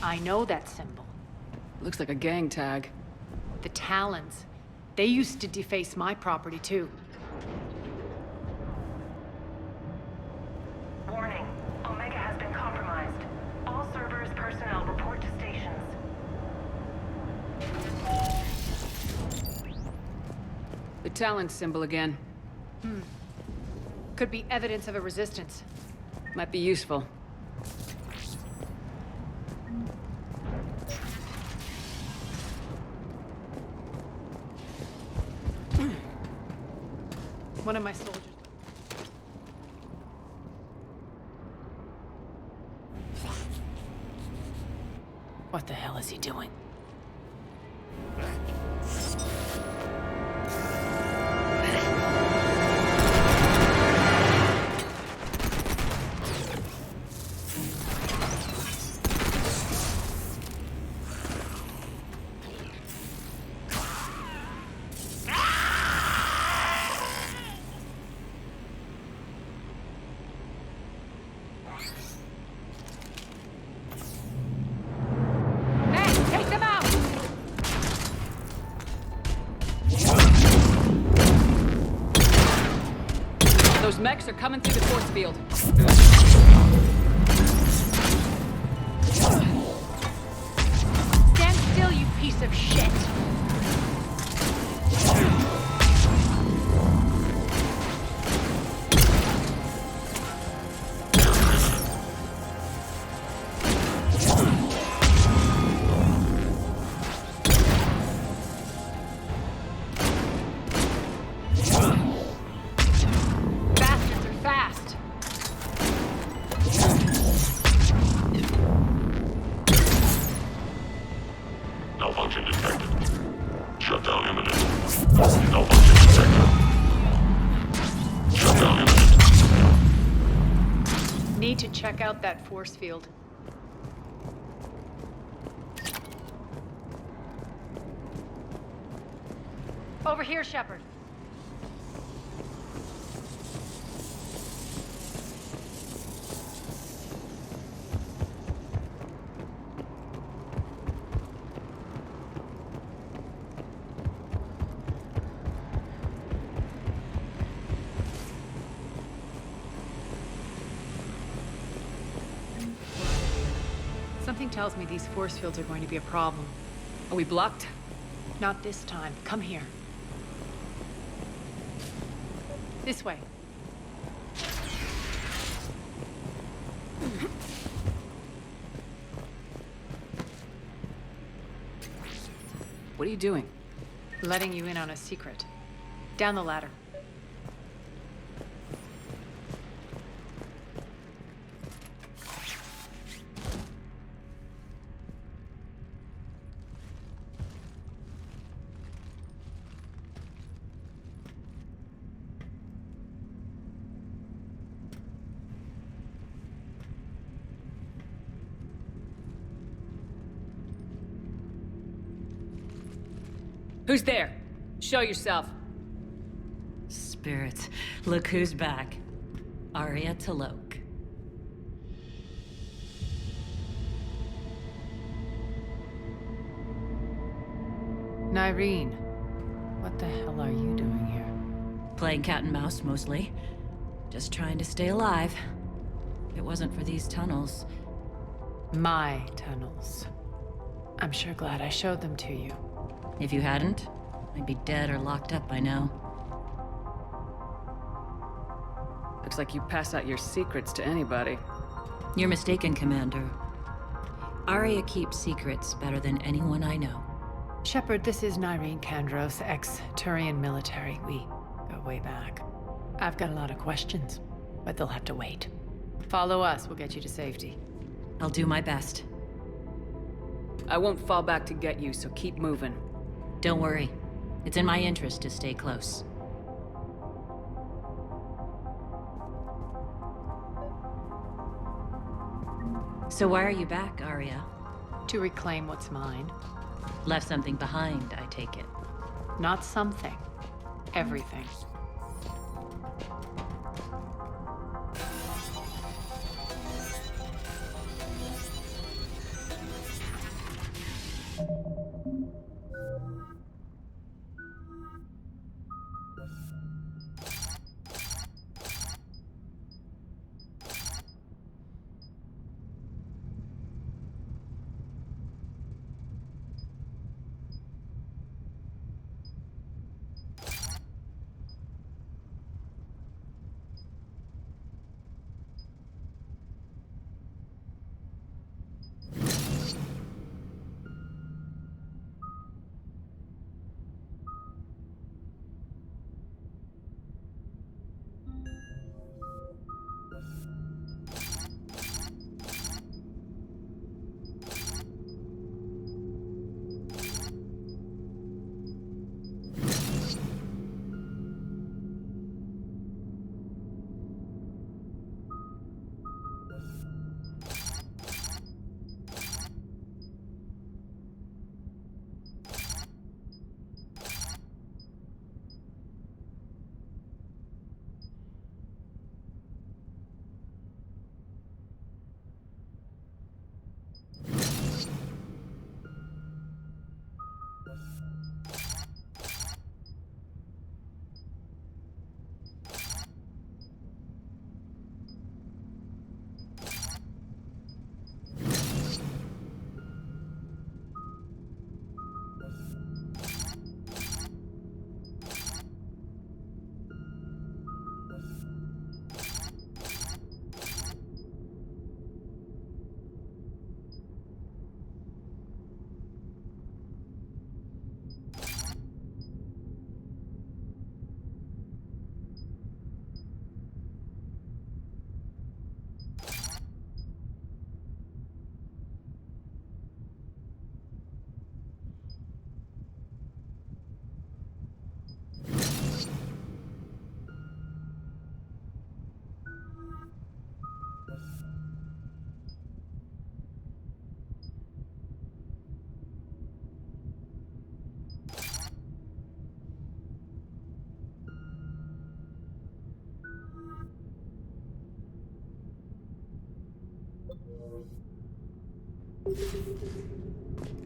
I know that symbol. Looks like a gang tag. The Talons. They used to deface my property, too. Warning. Omega has been compromised. All Cerberus personnel report to stations. The Talon symbol again. Could be evidence of a resistance. Might be useful. One of my soldiers. What the hell is he doing? Those mechs are coming through the force field. Stand still, you piece of shit! Malfunction detected. Shutdown imminent. Malfunction detected. Shutdown imminent. Need to check out that force field. Over here, Shepard. Something tells me these force fields are going to be a problem. Are we blocked? Not this time. Come here. This way. What are you doing? Letting you in on a secret. Down the ladder. Who's there? Show yourself. Spirits, look who's back. Arya Talok. Nyreen, what the hell are you doing here? Playing cat and mouse, mostly. Just trying to stay alive. If it wasn't for these tunnels... My tunnels. I'm sure glad I showed them to you. If you hadn't, I'd be dead or locked up by now. Looks like you pass out your secrets to anybody. You're mistaken, Commander. Arya keeps secrets better than anyone I know. Shepard, this is Nyreen Kandros, ex-Turian military. We go way back. I've got a lot of questions, but they'll have to wait. Follow us, we'll get you to safety. I'll do my best. I won't fall back to get you, so keep moving. Don't worry. It's in my interest to stay close. So why are you back, Arya? To reclaim what's mine. Left something behind, I take it. Not something. Everything.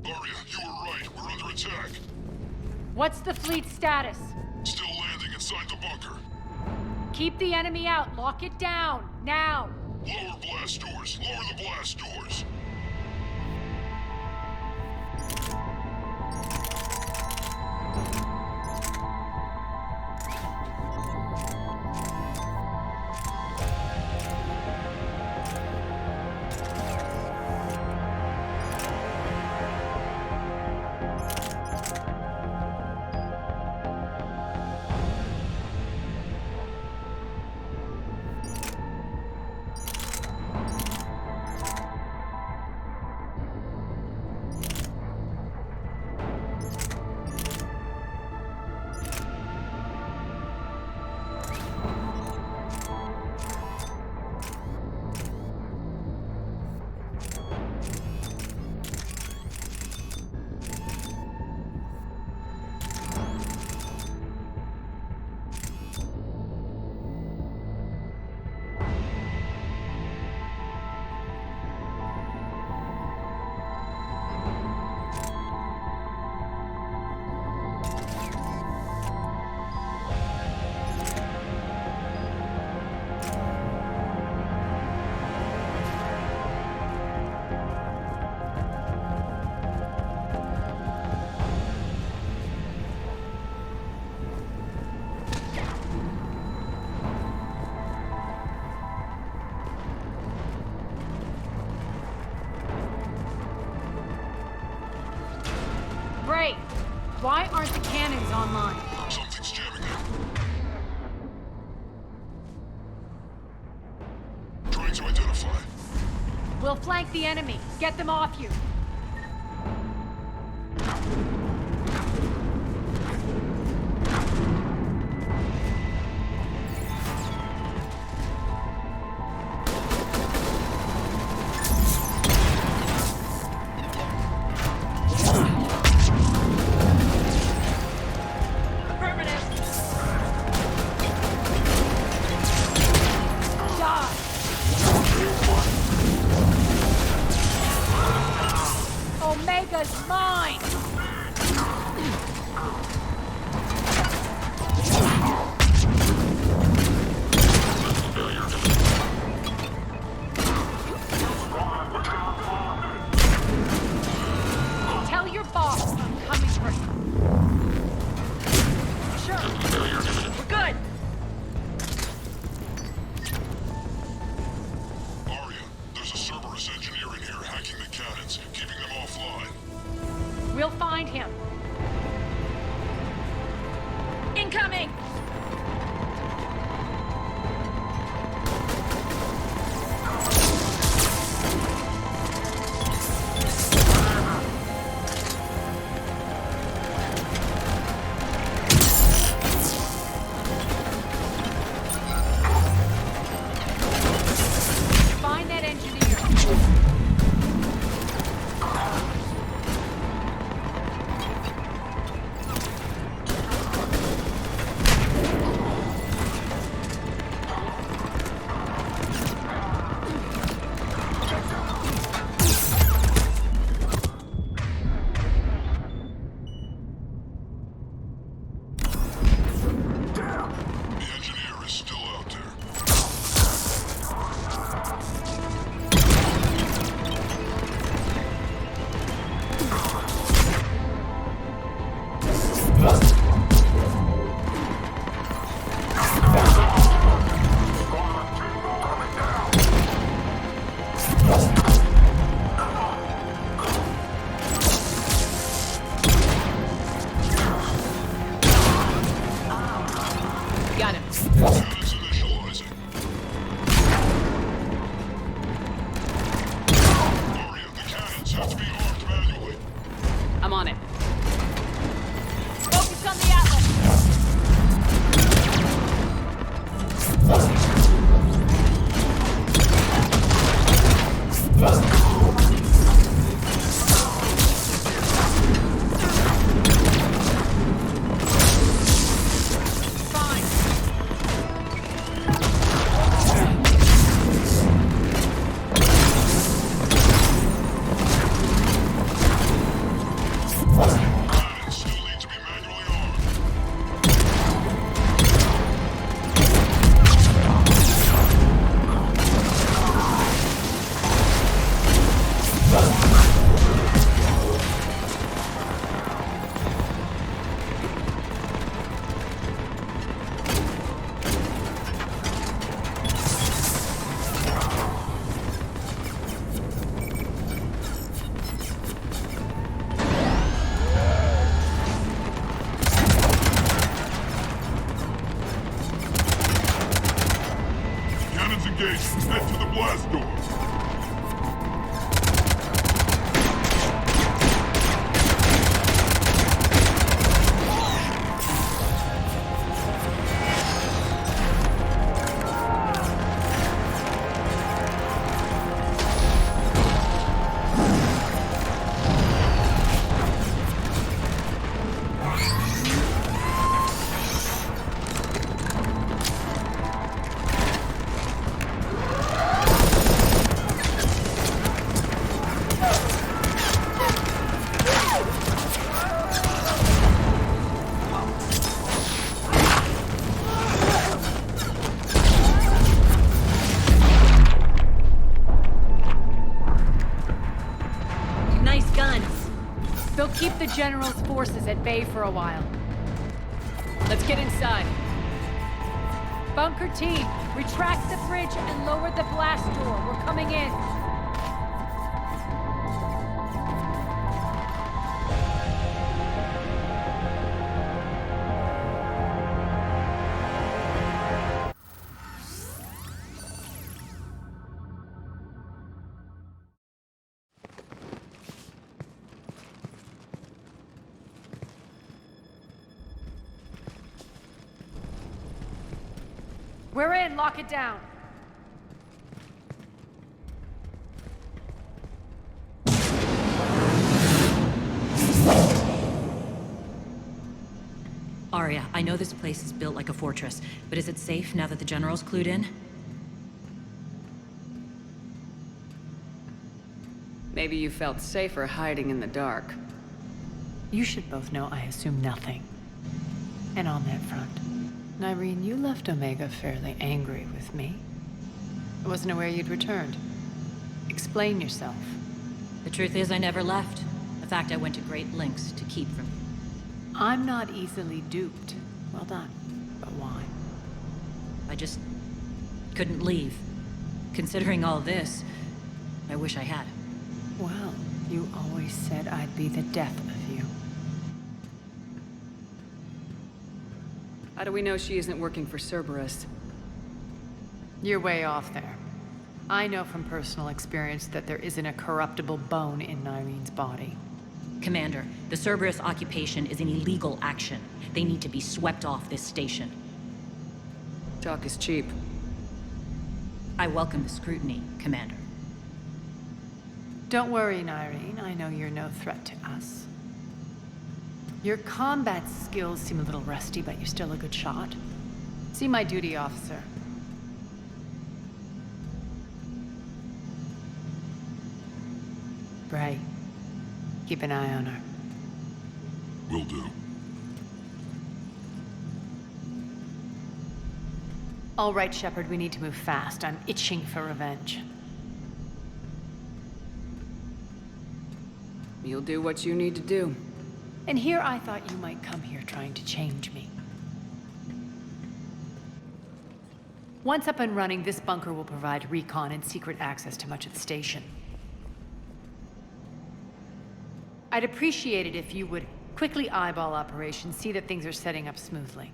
Arya, you were right. We're under attack. What's the fleet status? Still landing inside the bunker. Keep the enemy out. Lock it down. Now. Lower blast doors. Lower the blast doors. Great. Why aren't the cannons online? Something's jamming them. Trying to identify. We'll flank the enemy. Get them off you. Omega's mine! Tell your boss I'm coming for him. Sure. We're good. Arya, there's a Cerberus engineer in here hacking the cannons, keeping them offline. We'll find him. Incoming! Find that engineer. The engineer is still out there. Got him. Cannons initializing. Arya, the cannons have to be armed manually. I'm on it. Focus on the Atlas. Fine. engage. Head to the blast door. Keep the General's forces at bay for a while. Let's get inside. Bunker team, retract the bridge and lower the blast door. We're coming in. We're in, lock it down. Arya, I know this place is built like a fortress, but is it safe now that the General's clued in? Maybe you felt safer hiding in the dark. You should both know I assume nothing. And on that front, Nyreen, you left Omega fairly angry with me. I wasn't aware you'd returned. Explain yourself. The truth is I never left. In fact, I went to great lengths to keep from you. I'm not easily duped. Well done. But why? I just couldn't leave. Considering all this, I wish I had. Well, you always said I'd be the death of you. How do we know she isn't working for Cerberus? You're way off there. I know from personal experience that there isn't a corruptible bone in Nyreen's body. Commander, the Cerberus occupation is an illegal action. They need to be swept off this station. Talk is cheap. I welcome the scrutiny, Commander. Don't worry, Nyreen. I know you're no threat to us. Your combat skills seem a little rusty, but you're still a good shot. See my duty officer. Bray, keep an eye on her. Will do. All right, Shepard, we need to move fast. I'm itching for revenge. You'll do what you need to do. And here I thought you might come here trying to change me. Once up and running, this bunker will provide recon and secret access to much of the station. I'd appreciate it if you would quickly eyeball operations, see that things are setting up smoothly.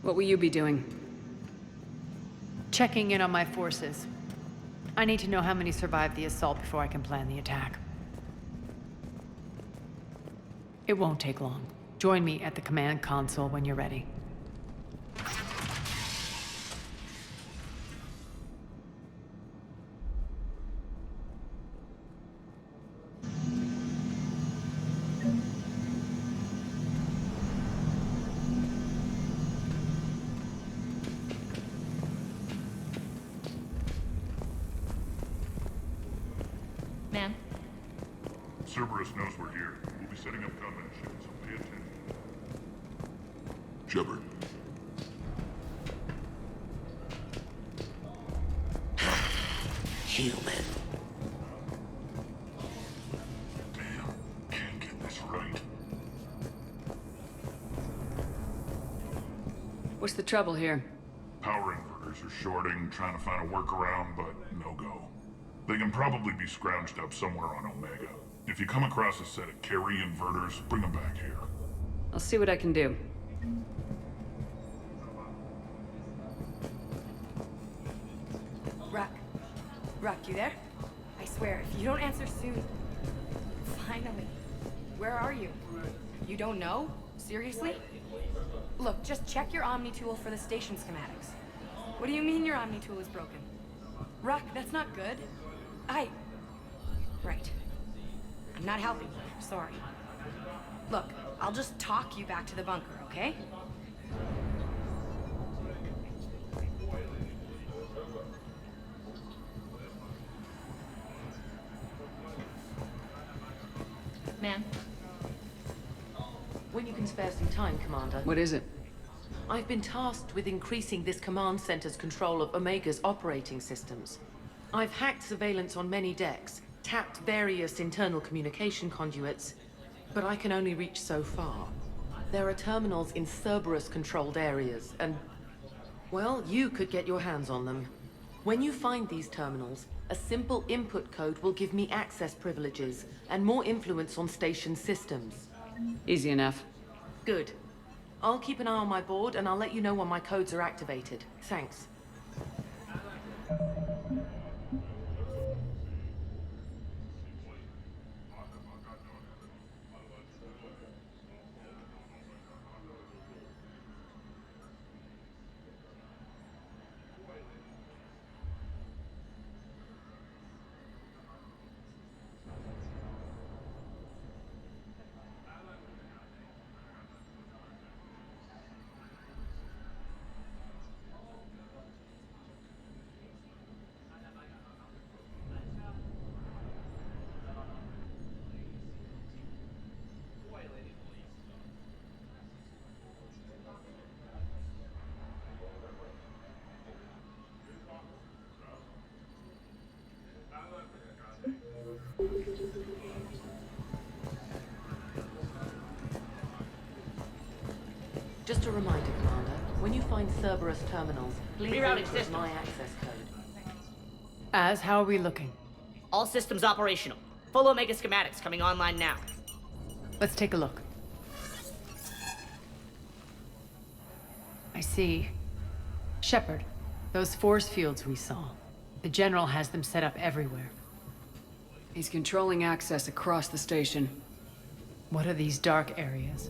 What will you be doing? Checking in on my forces. I need to know how many survived the assault before I can plan the attack. It won't take long. Join me at the command console when you're ready. Ma'am? Cerberus knows we're here. We'll be setting up combat ships, so pay attention. Shepard. Human. Damn, can't get this right. What's the trouble here? Power inverters are shorting, trying to find a workaround, but no go. They can probably be scrounged up somewhere on Omega. If you come across a set of carry inverters, bring them back here. I'll see what I can do. Rock, you there? I swear, if you don't answer soon... Finally. Where are you? You don't know? Seriously? Look, just check your Omni tool for the station schematics. What do you mean your Omni tool is broken? Rock, that's not good. Right. I'm not helping you, sorry. Look, I'll just talk you back to the bunker, okay? Ma'am? When you can spare some time, Commander. What is it? I've been tasked with increasing this command center's control of Omega's operating systems. I've hacked surveillance on many decks, tapped various internal communication conduits, but I can only reach so far. There are terminals in Cerberus-controlled areas, and... well, you could get your hands on them. When you find these terminals, a simple input code will give me access privileges and more influence on station systems. Easy enough. Good. I'll keep an eye on my board, and I'll let you know when my codes are activated. Thanks. Just a reminder, Commander, when you find Cerberus terminals, please input my access code. How are we looking? All systems operational. Full Omega schematics coming online now. Let's take a look. I see. Shepard, those force fields we saw. The General has them set up everywhere. He's controlling access across the station. What are these dark areas?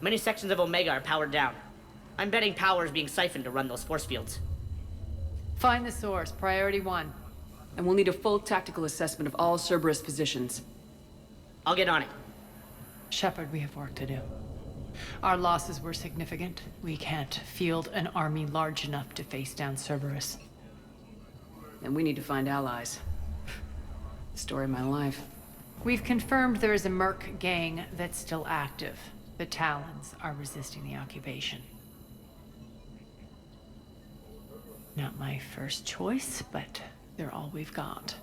Many sections of Omega are powered down. I'm betting power is being siphoned to run those force fields. Find the source, priority 1. And we'll need a full tactical assessment of all Cerberus positions. I'll get on it. Shepard, we have work to do. Our losses were significant. We can't field an army large enough to face down Cerberus. And we need to find allies. Story of my life. We've confirmed there is a Merc gang that's still active. The Talons are resisting the occupation. Not my first choice, but they're all we've got.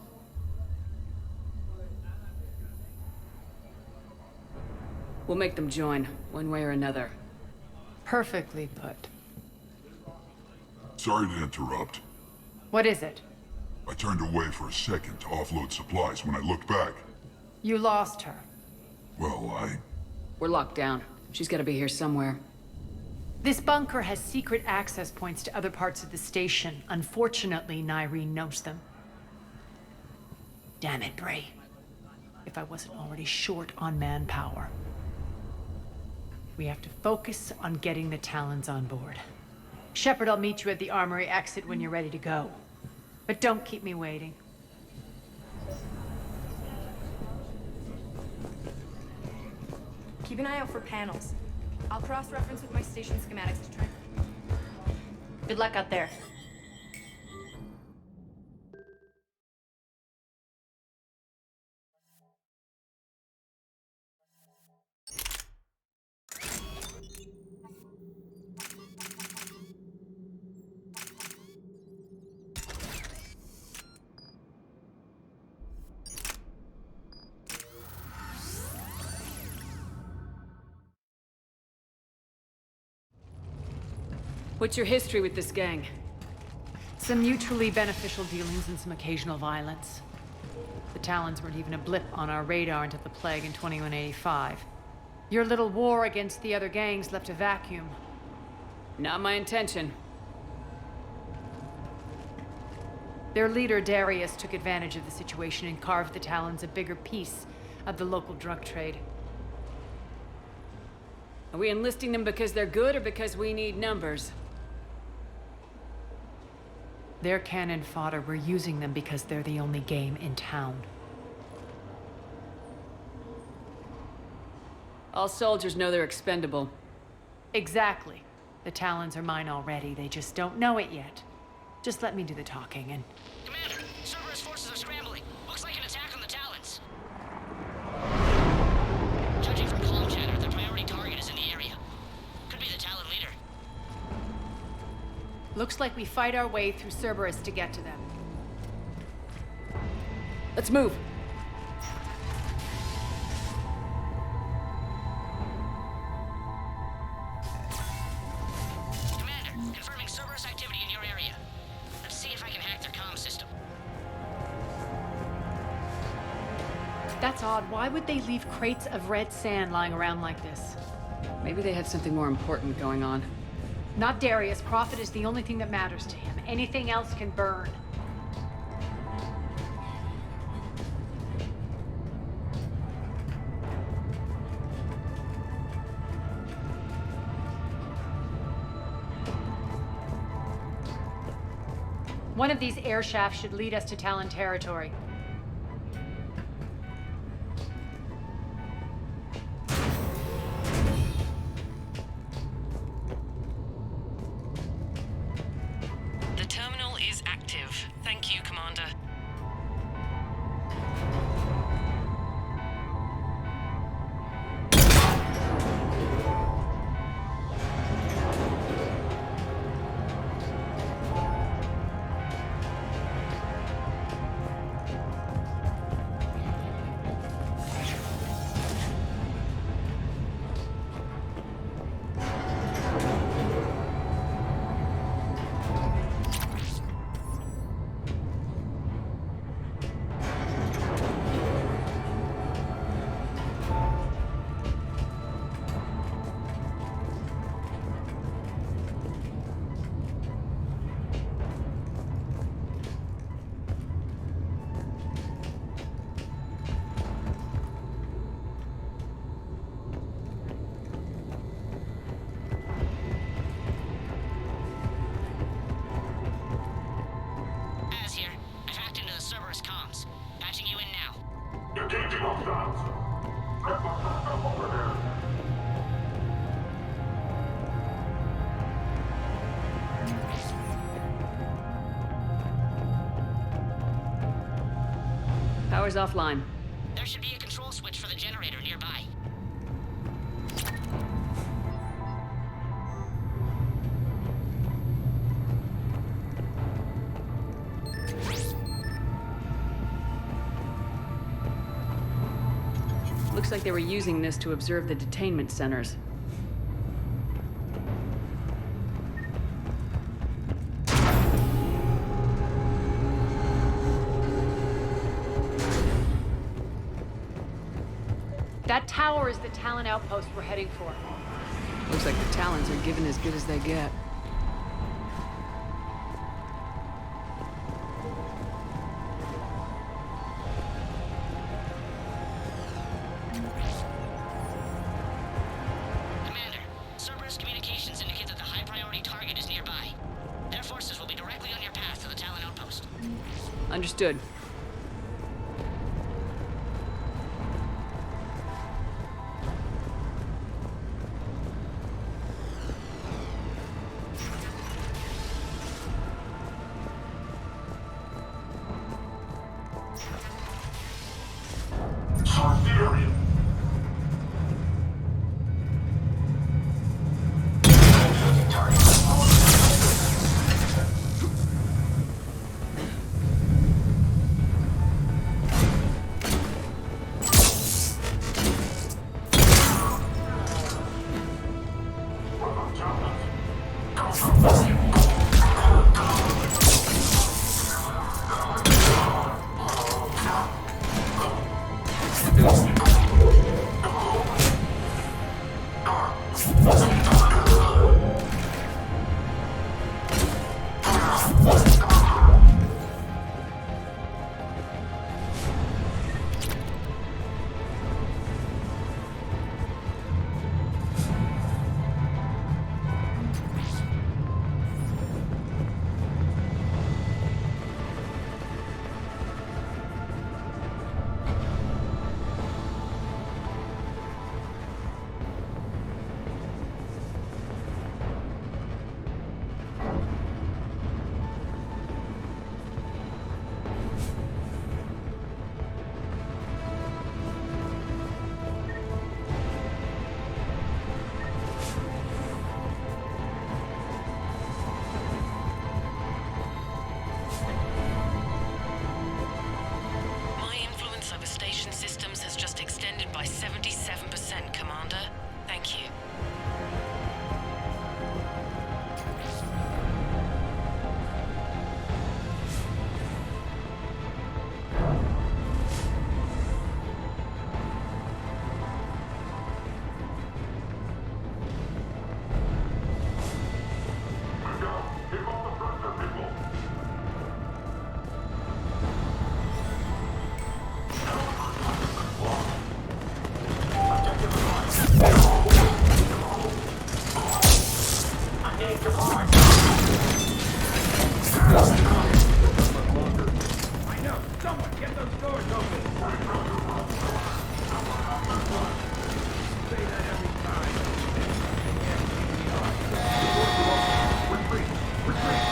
We'll make them join, one way or another. Perfectly put. Sorry to interrupt. What is it? I turned away for a second to offload supplies. When I looked back... You lost her. Well, We're locked down. She's gotta be here somewhere. This bunker has secret access points to other parts of the station. Unfortunately, Nyreen knows them. Damn it, Bray. If I wasn't already short on manpower. We have to focus on getting the Talons on board. Shepard, I'll meet you at the armory exit when you're ready to go. But don't keep me waiting. Keep an eye out for panels. I'll cross-reference with my station schematics to try. Good luck out there. What's your history with this gang? Some mutually beneficial dealings and some occasional violence. The Talons weren't even a blip on our radar until the Plague in 2185. Your little war against the other gangs left a vacuum. Not my intention. Their leader, Darius, took advantage of the situation and carved the Talons a bigger piece of the local drug trade. Are we enlisting them because they're good or because we need numbers? They're cannon fodder. We're using them because they're the only game in town. All soldiers know they're expendable. Exactly. The Talons are mine already. They just don't know it yet. Just let me do the talking and... Commander, Cerberus forces are scrambling. Looks like an attack on the Talons. Judging from comm chatter, their priority target is in the area. Could be the Talon leader. Looks like we fight our way through Cerberus to get to them. Let's move. Commander, confirming Cerberus activity in your area. Let's see if I can hack their comm system. That's odd. Why would they leave crates of red sand lying around like this? Maybe they had something more important going on. Not Darius. Profit is the only thing that matters to him. Anything else can burn. One of these air shafts should lead us to Talon territory. The terminal is active. Thank you, Commander. Power's offline. There should be a control switch for the generator nearby. Looks like they were using this to observe the detainment centers. That tower is the Talon outpost we're heading for. Looks like the Talons are given as good as they get. Commander, Cerberus communications indicate that the high-priority target is nearby. Their forces will be directly on your path to the Talon outpost. Understood. I know! Someone get those doors open! Say that every time. Retreat! Retreat!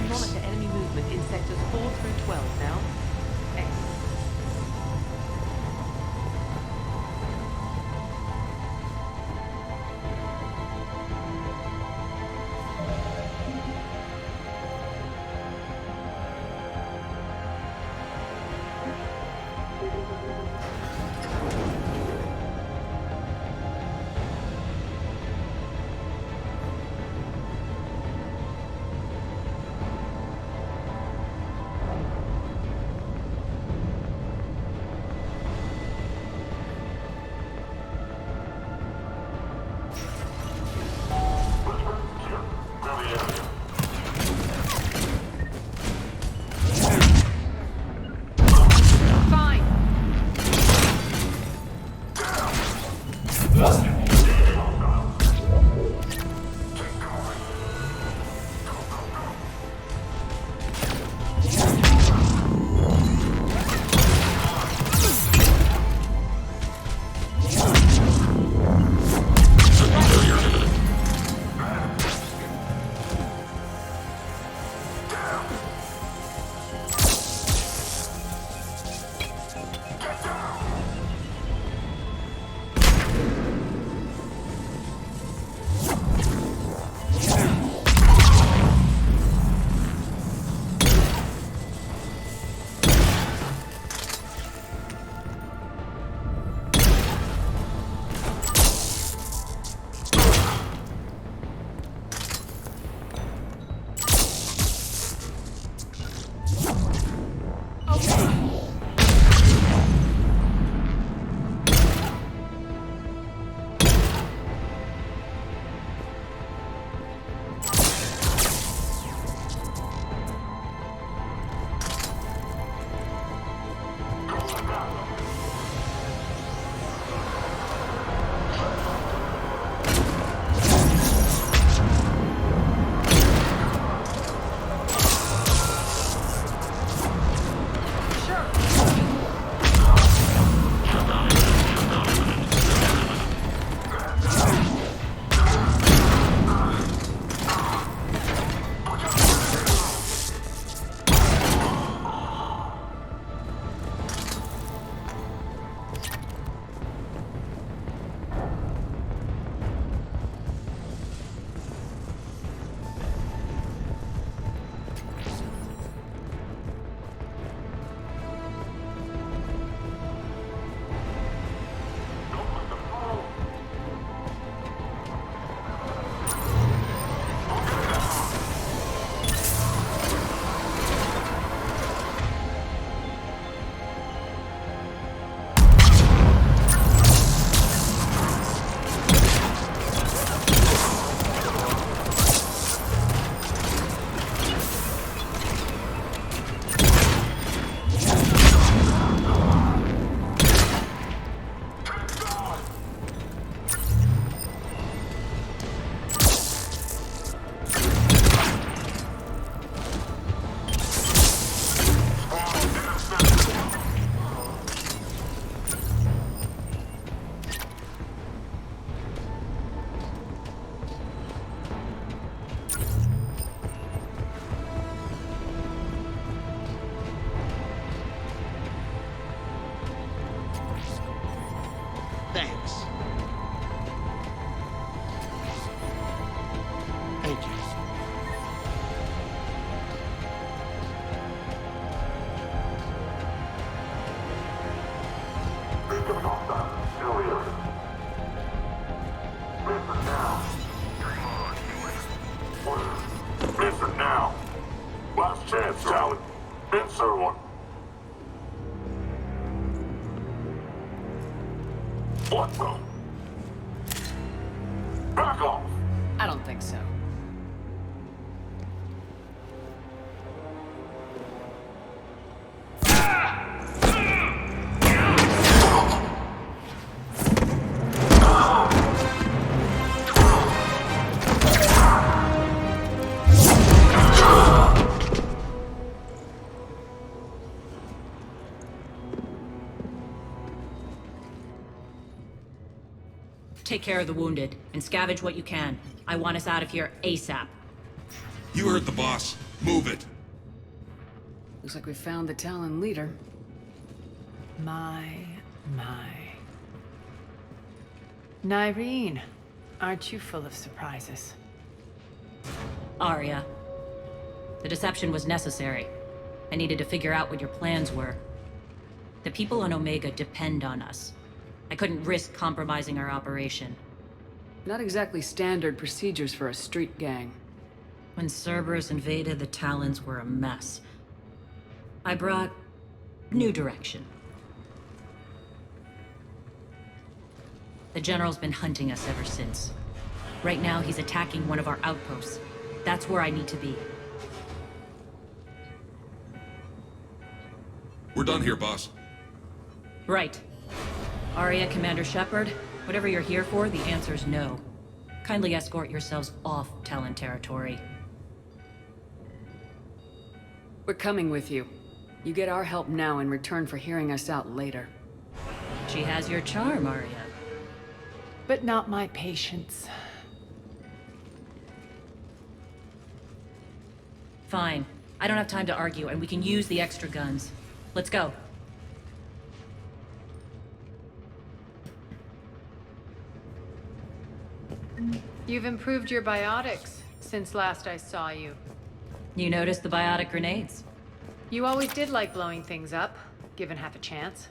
Monitor enemy movement in sectors 4 through 12 now. Excellent. Giving off that. Alien. Listen now. Listen now. Last chance, Talon. Answer one. What the? Back off. I don't think so. Take care of the wounded, and scavenge what you can. I want us out of here ASAP. You heard the boss. Move it. Looks like we found the Talon leader. My. Nyreen, aren't you full of surprises? Arya. The deception was necessary. I needed to figure out what your plans were. The people on Omega depend on us. I couldn't risk compromising our operation. Not exactly standard procedures for a street gang. When Cerberus invaded, the Talons were a mess. I brought new direction. The General's been hunting us ever since. Right now, he's attacking one of our outposts. That's where I need to be. We're done here, boss. Right. Arya, Commander Shepard, whatever you're here for, the answer's no. Kindly escort yourselves off Talon territory. We're coming with you. You get our help now in return for hearing us out later. She has your charm, Arya. But not my patience. Fine. I don't have time to argue, and we can use the extra guns. Let's go. You've improved your biotics since last I saw you. You noticed the biotic grenades? You always did like blowing things up, given half a chance.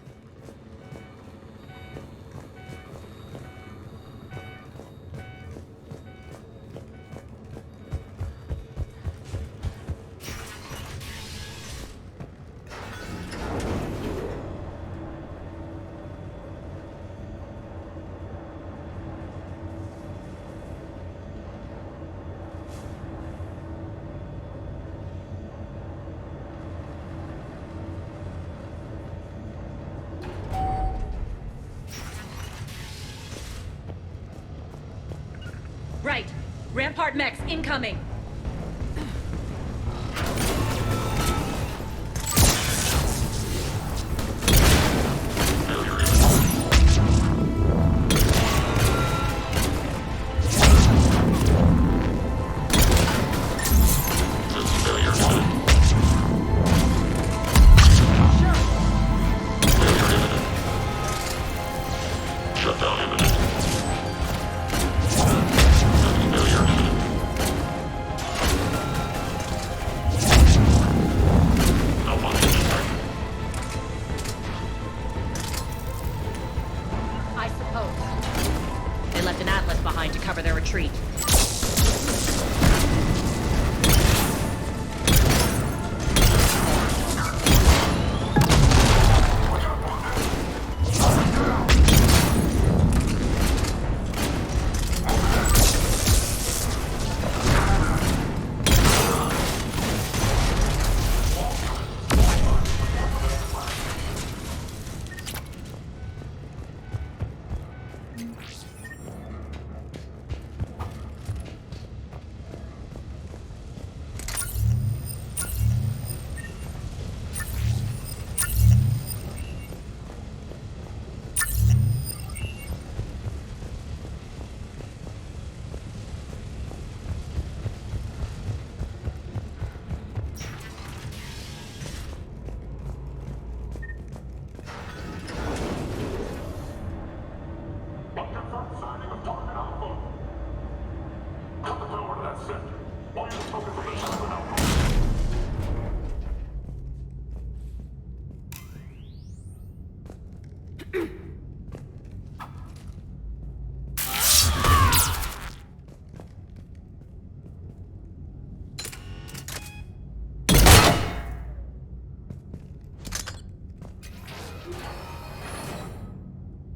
Right. Rampart mechs incoming. To cover their retreat.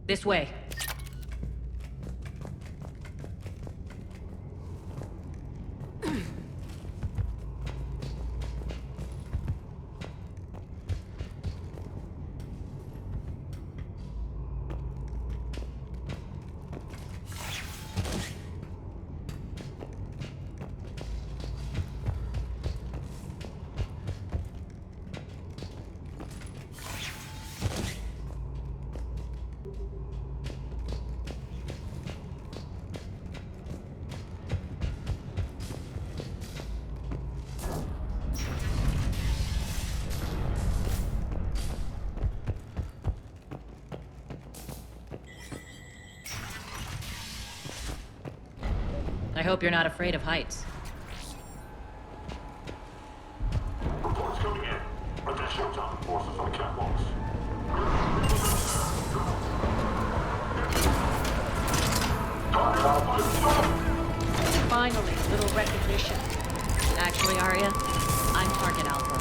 This way. I hope you're not afraid of heights. Reports coming in. Additional time forces on catwalks. Finally, a little recognition. Actually, Arya, I'm Target Alpha.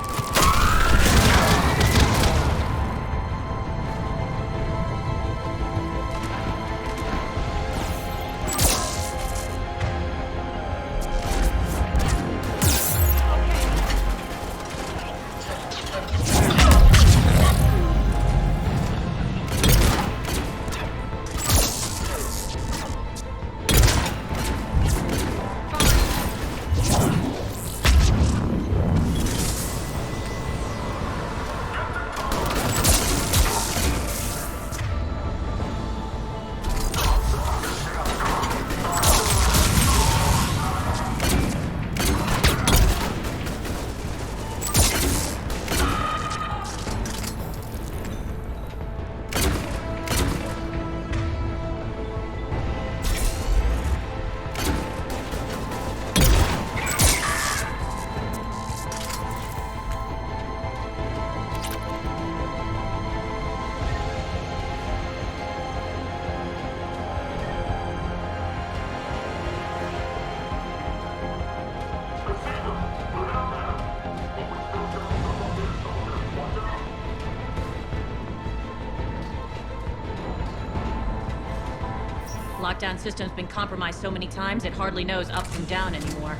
Lockdown system's been compromised so many times it hardly knows up from down anymore.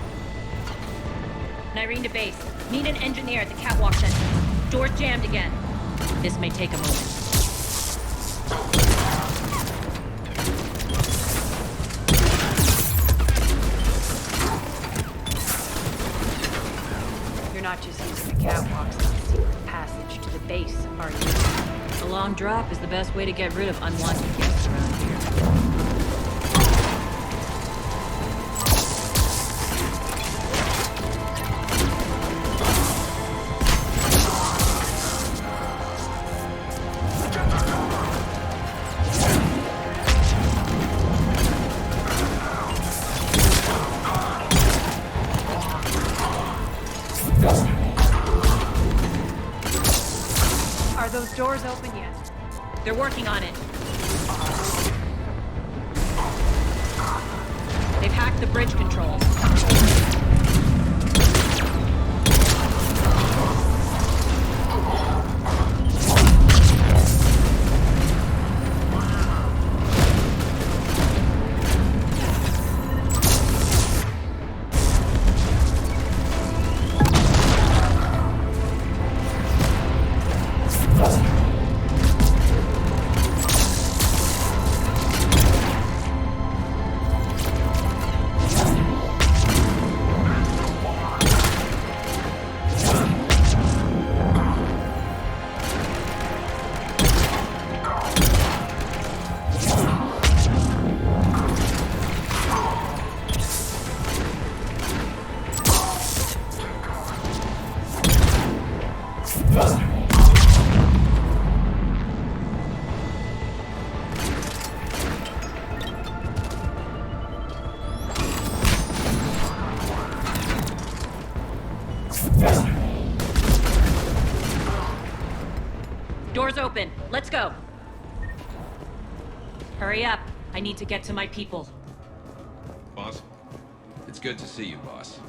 Nyrene to base. Need an engineer at the catwalk center. Door's jammed again. This may take a moment. You're not just using the catwalks as a secret passage to the base, are you? A long drop is the best way to get rid of unwanted guests around here. Are those doors open yet? They're working on it. They've hacked the bridge controls. Doors open. Let's go. Hurry up. I need to get to my people. Boss? It's good to see you, boss.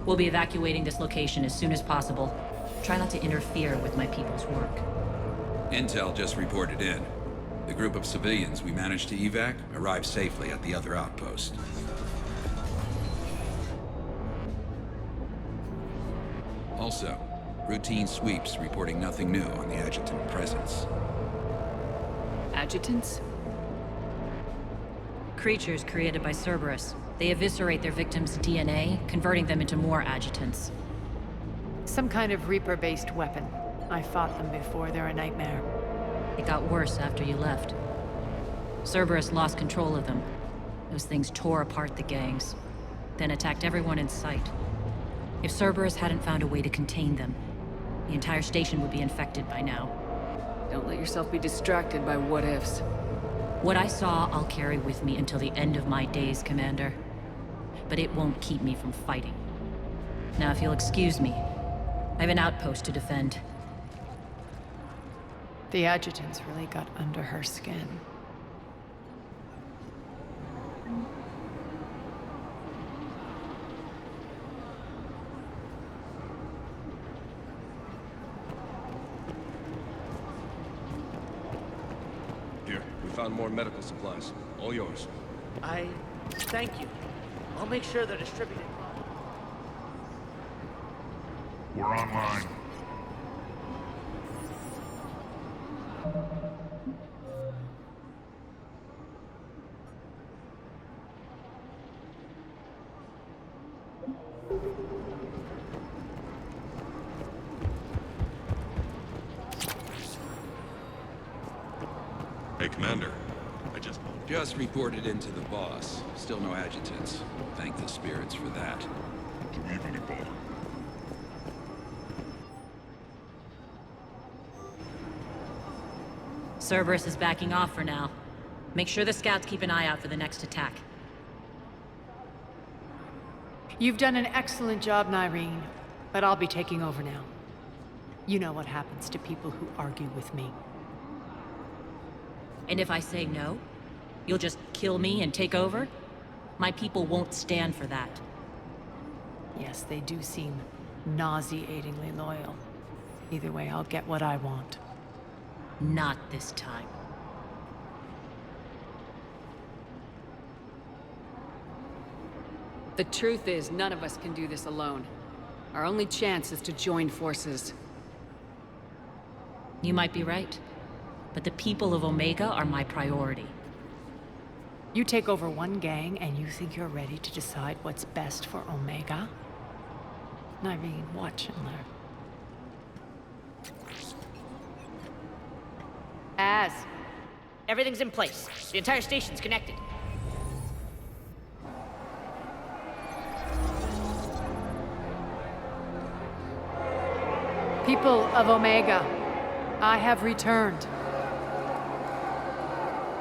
We'll be evacuating this location as soon as possible. Try not to interfere with my people's work. Intel just reported in. The group of civilians we managed to evac arrived safely at the other outpost. Also, routine sweeps reporting nothing new on the adjutant presence. Adjutants? Creatures created by Cerberus. They eviscerate their victims' DNA, converting them into more adjutants. Some kind of Reaper-based weapon. I fought them before, they're a nightmare. It got worse after you left. Cerberus lost control of them. Those things tore apart the gangs, then attacked everyone in sight. If Cerberus hadn't found a way to contain them, the entire station would be infected by now. Don't let yourself be distracted by what-ifs. What I saw, I'll carry with me until the end of my days, Commander. But it won't keep me from fighting. Now, if you'll excuse me, I have an outpost to defend. The adjutants really got under her skin. Here, we found more medical supplies. All yours. Thank you. I'll make sure they're distributed. We're online. Hey, Commander. Just reported into the boss. Still no adjutants. Thank the spirits for that. Cerberus is backing off for now. Make sure the scouts keep an eye out for the next attack. You've done an excellent job, Nyreen, but I'll be taking over now. You know what happens to people who argue with me. And if I say no, you'll just kill me and take over? My people won't stand for that. Yes, they do seem nauseatingly loyal. Either way, I'll get what I want. Not this time. The truth is, none of us can do this alone. Our only chance is to join forces. You might be right, but the people of Omega are my priority. You take over one gang and you think you're ready to decide what's best for Omega? Nyreen, watch and learn. Everything's in place. The entire station's connected. People of Omega, I have returned.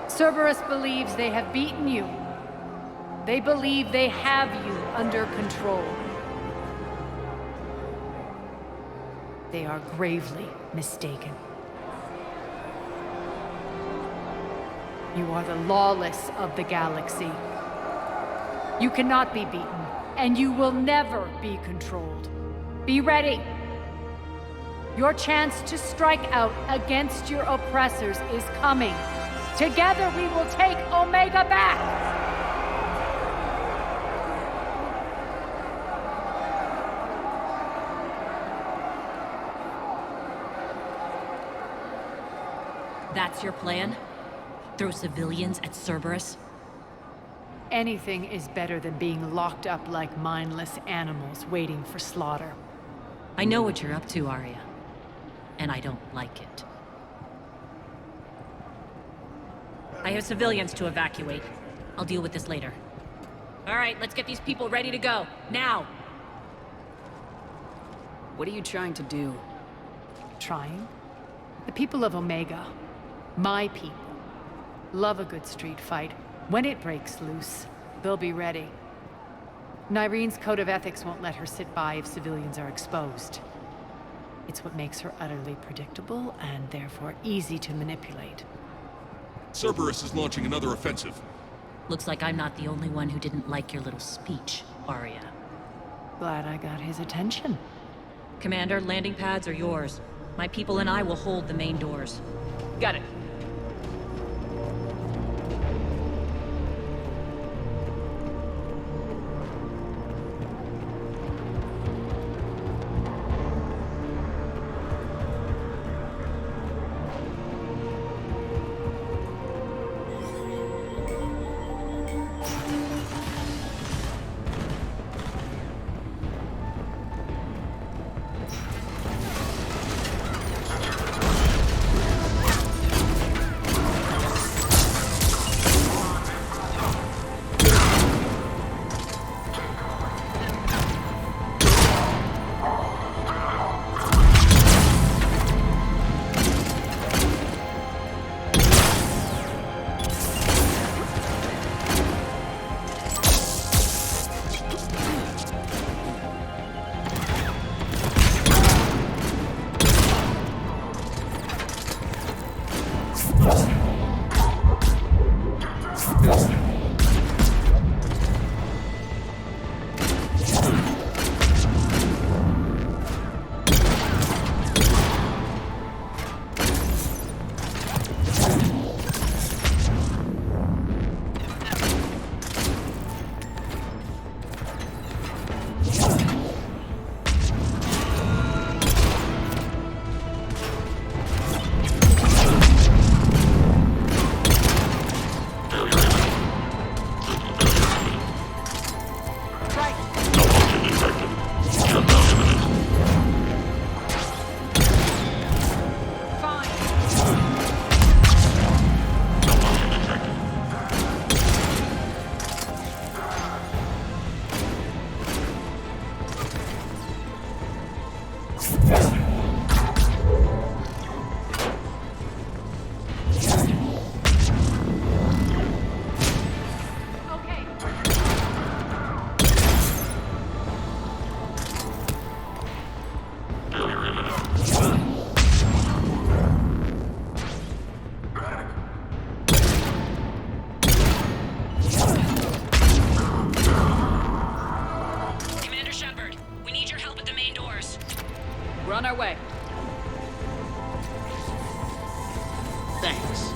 Cerberus believes they have beaten you. They believe they have you under control. They are gravely mistaken. You are the lawless of the galaxy. You cannot be beaten, and you will never be controlled. Be ready. Your chance to strike out against your oppressors is coming. Together we will take Omega back! That's your plan? Throw civilians at Cerberus? Anything is better than being locked up like mindless animals waiting for slaughter. I know what you're up to, Arya. And I don't like it. I have civilians to evacuate. I'll deal with this later. All right, let's get these people ready to go. Now! What are you trying to do? Trying? The people of Omega, my people, love a good street fight. When it breaks loose, they'll be ready. Nyreen's code of ethics won't let her sit by if civilians are exposed. It's what makes her utterly predictable and therefore easy to manipulate. Cerberus is launching another offensive. Looks like I'm not the only one who didn't like your little speech, Arya. Glad I got his attention. Commander, landing pads are yours. My people and I will hold the main doors. Got it. We're on our way. Thanks.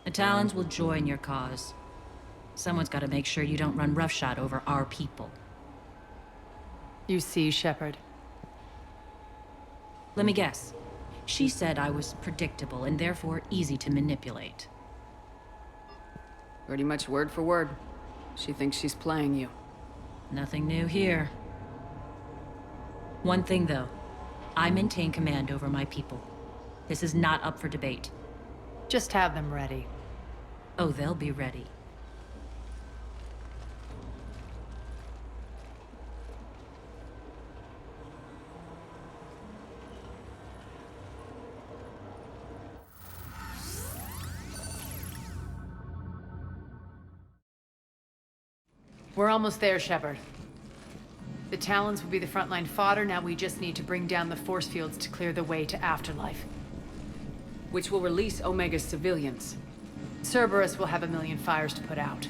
The Talons will join your cause. Someone's got to make sure you don't run roughshod over our people. You see, Shepard? Let me guess. She said I was predictable and therefore easy to manipulate. Pretty much word for word. She thinks she's playing you. Nothing new here. One thing, though. I maintain command over my people. This is not up for debate. Just have them ready. Oh, they'll be ready. We're almost there, Shepard. The Talons will be the frontline fodder, now we just need to bring down the force fields to clear the way to Afterlife. Which will release Omega's civilians. Cerberus will have a million fires to put out.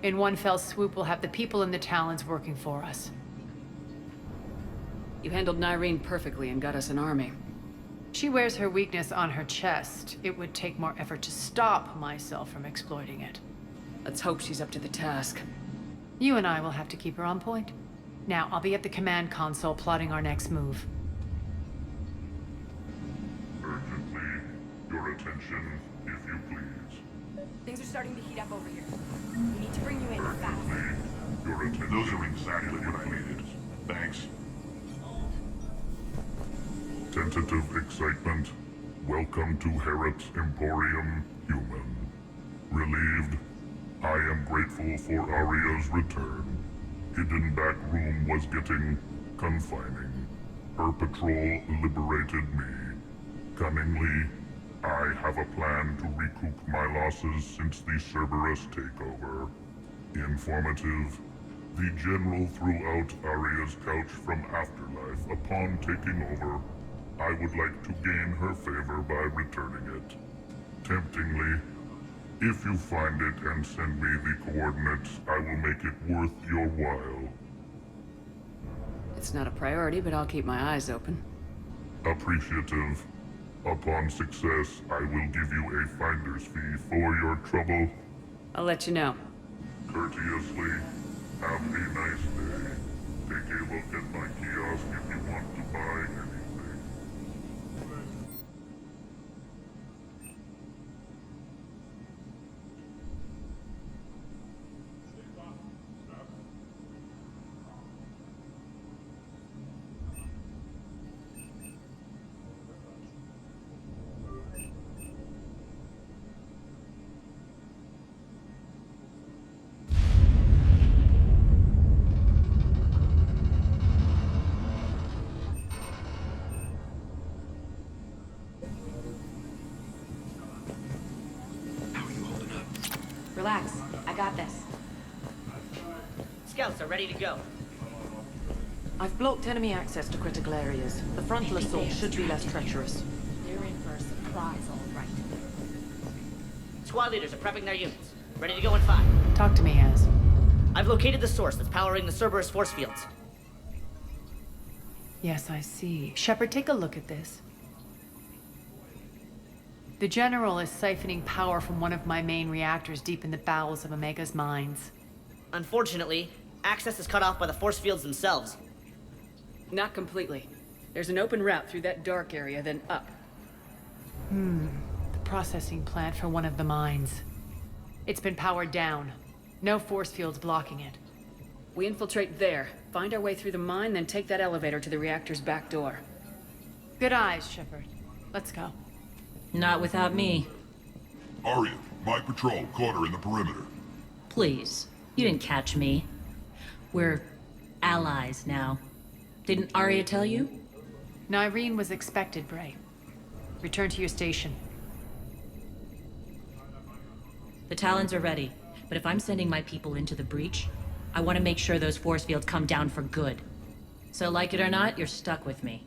In one fell swoop, we'll have the people in the Talons working for us. You handled Nyreen perfectly and got us an army. She wears her weakness on her chest. It would take more effort to stop myself from exploiting it. Let's hope she's up to the task. You and I will have to keep her on point. Now, I'll be at the command console plotting our next move. Urgently, your attention, if you please. Things are starting to heat up over here. We need to bring you in fast. Your attention. Those are exactly what I needed. Thanks. Tentative excitement. Welcome to Harrot's Emporium, human. Relieved. I am grateful for Aria's return. Hidden back room was getting confining. Her patrol liberated me. Cunningly, I have a plan to recoup my losses since the Cerberus takeover. Informative. The General threw out Aria's couch from Afterlife. Upon taking over, I would like to gain her favor by returning it. Temptingly, if you find it and send me the coordinates, I will make it worth your while. It's not a priority, but I'll keep my eyes open. Appreciative. Upon success, I will give you a finder's fee for your trouble. I'll let you know. Courteously, have a nice day. Take a look at my kiosk if you want to buy anything. Relax. I got this. Scouts are ready to go. I've blocked enemy access to critical areas. The frontal assault should be less treacherous. They're in for a surprise, all right. Squad leaders are prepping their units. Ready to go in 5. Talk to me, Az. I've located the source that's powering the Cerberus force fields. Yes, I see. Shepard, take a look at this. The General is siphoning power from one of my main reactors deep in the bowels of Omega's mines. Unfortunately, access is cut off by the force fields themselves. Not completely. There's an open route through that dark area, then up. The processing plant for one of the mines. It's been powered down. No force fields blocking it. We infiltrate there, find our way through the mine, then take that elevator to the reactor's back door. Good eyes, Shepard. Let's go. Not without me. Arya, my patrol caught her in the perimeter. Please. You didn't catch me. We're allies now. Didn't Arya tell you? Nyreen was expected, Bray. Return to your station. The Talons are ready, but if I'm sending my people into the breach, I want to make sure those force fields come down for good. So like it or not, you're stuck with me.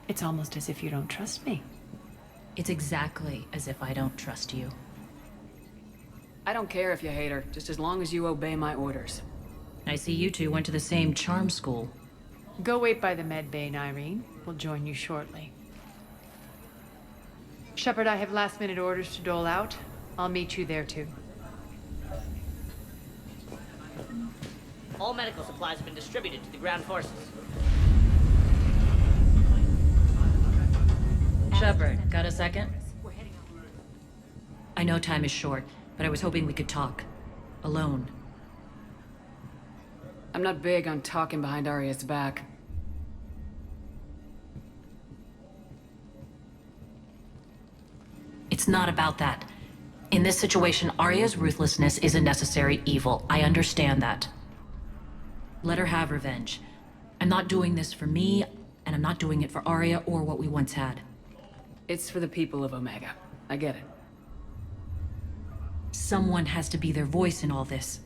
It's almost as if you don't trust me. It's exactly as if I don't trust you. I don't care if you hate her, just as long as you obey my orders. I see you two went to the same charm school. Go wait by the med bay, Nyreen. We'll join you shortly. Shepard, I have last-minute orders to dole out. I'll meet you there, too. All medical supplies have been distributed to the ground forces. Shepard, got a second? I know time is short, but I was hoping we could talk. Alone. I'm not big on talking behind Arya's back. It's not about that. In this situation, Arya's ruthlessness is a necessary evil. I understand that. Let her have revenge. I'm not doing this for me, and I'm not doing it for Arya or what we once had. It's for the people of Omega. I get it. Someone has to be their voice in all this.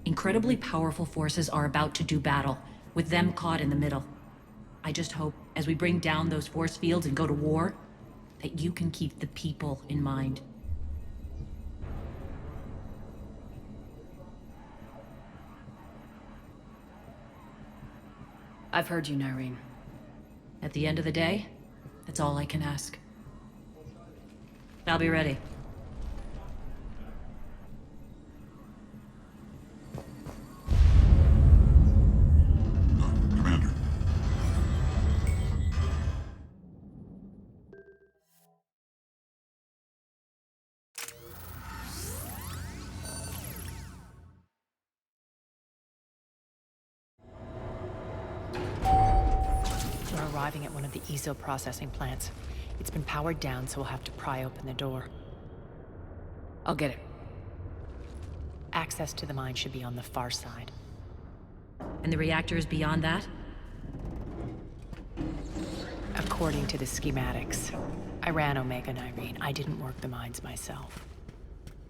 Incredibly powerful forces are about to do battle, with them caught in the middle. I just hope, as we bring down those force fields and go to war, that you can keep the people in mind. I've heard you, Nyreen. At the end of the day, that's all I can ask. I'll be ready. Commander. We're arriving at one of the ESO processing plants. It's been powered down, so we'll have to pry open the door. I'll get it. Access to the mine should be on the far side. And the reactor is beyond that? According to the schematics. I ran Omega, Nyreen. I didn't work the mines myself.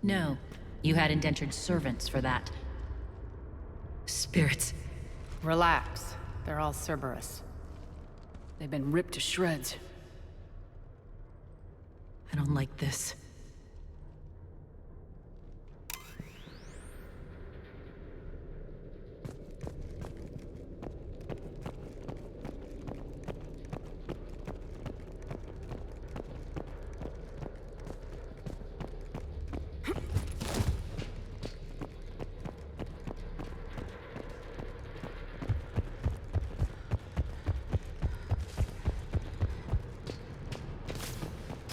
No. You had indentured servants for that. Spirits. Relax. They're all Cerberus. They've been ripped to shreds. I don't like this.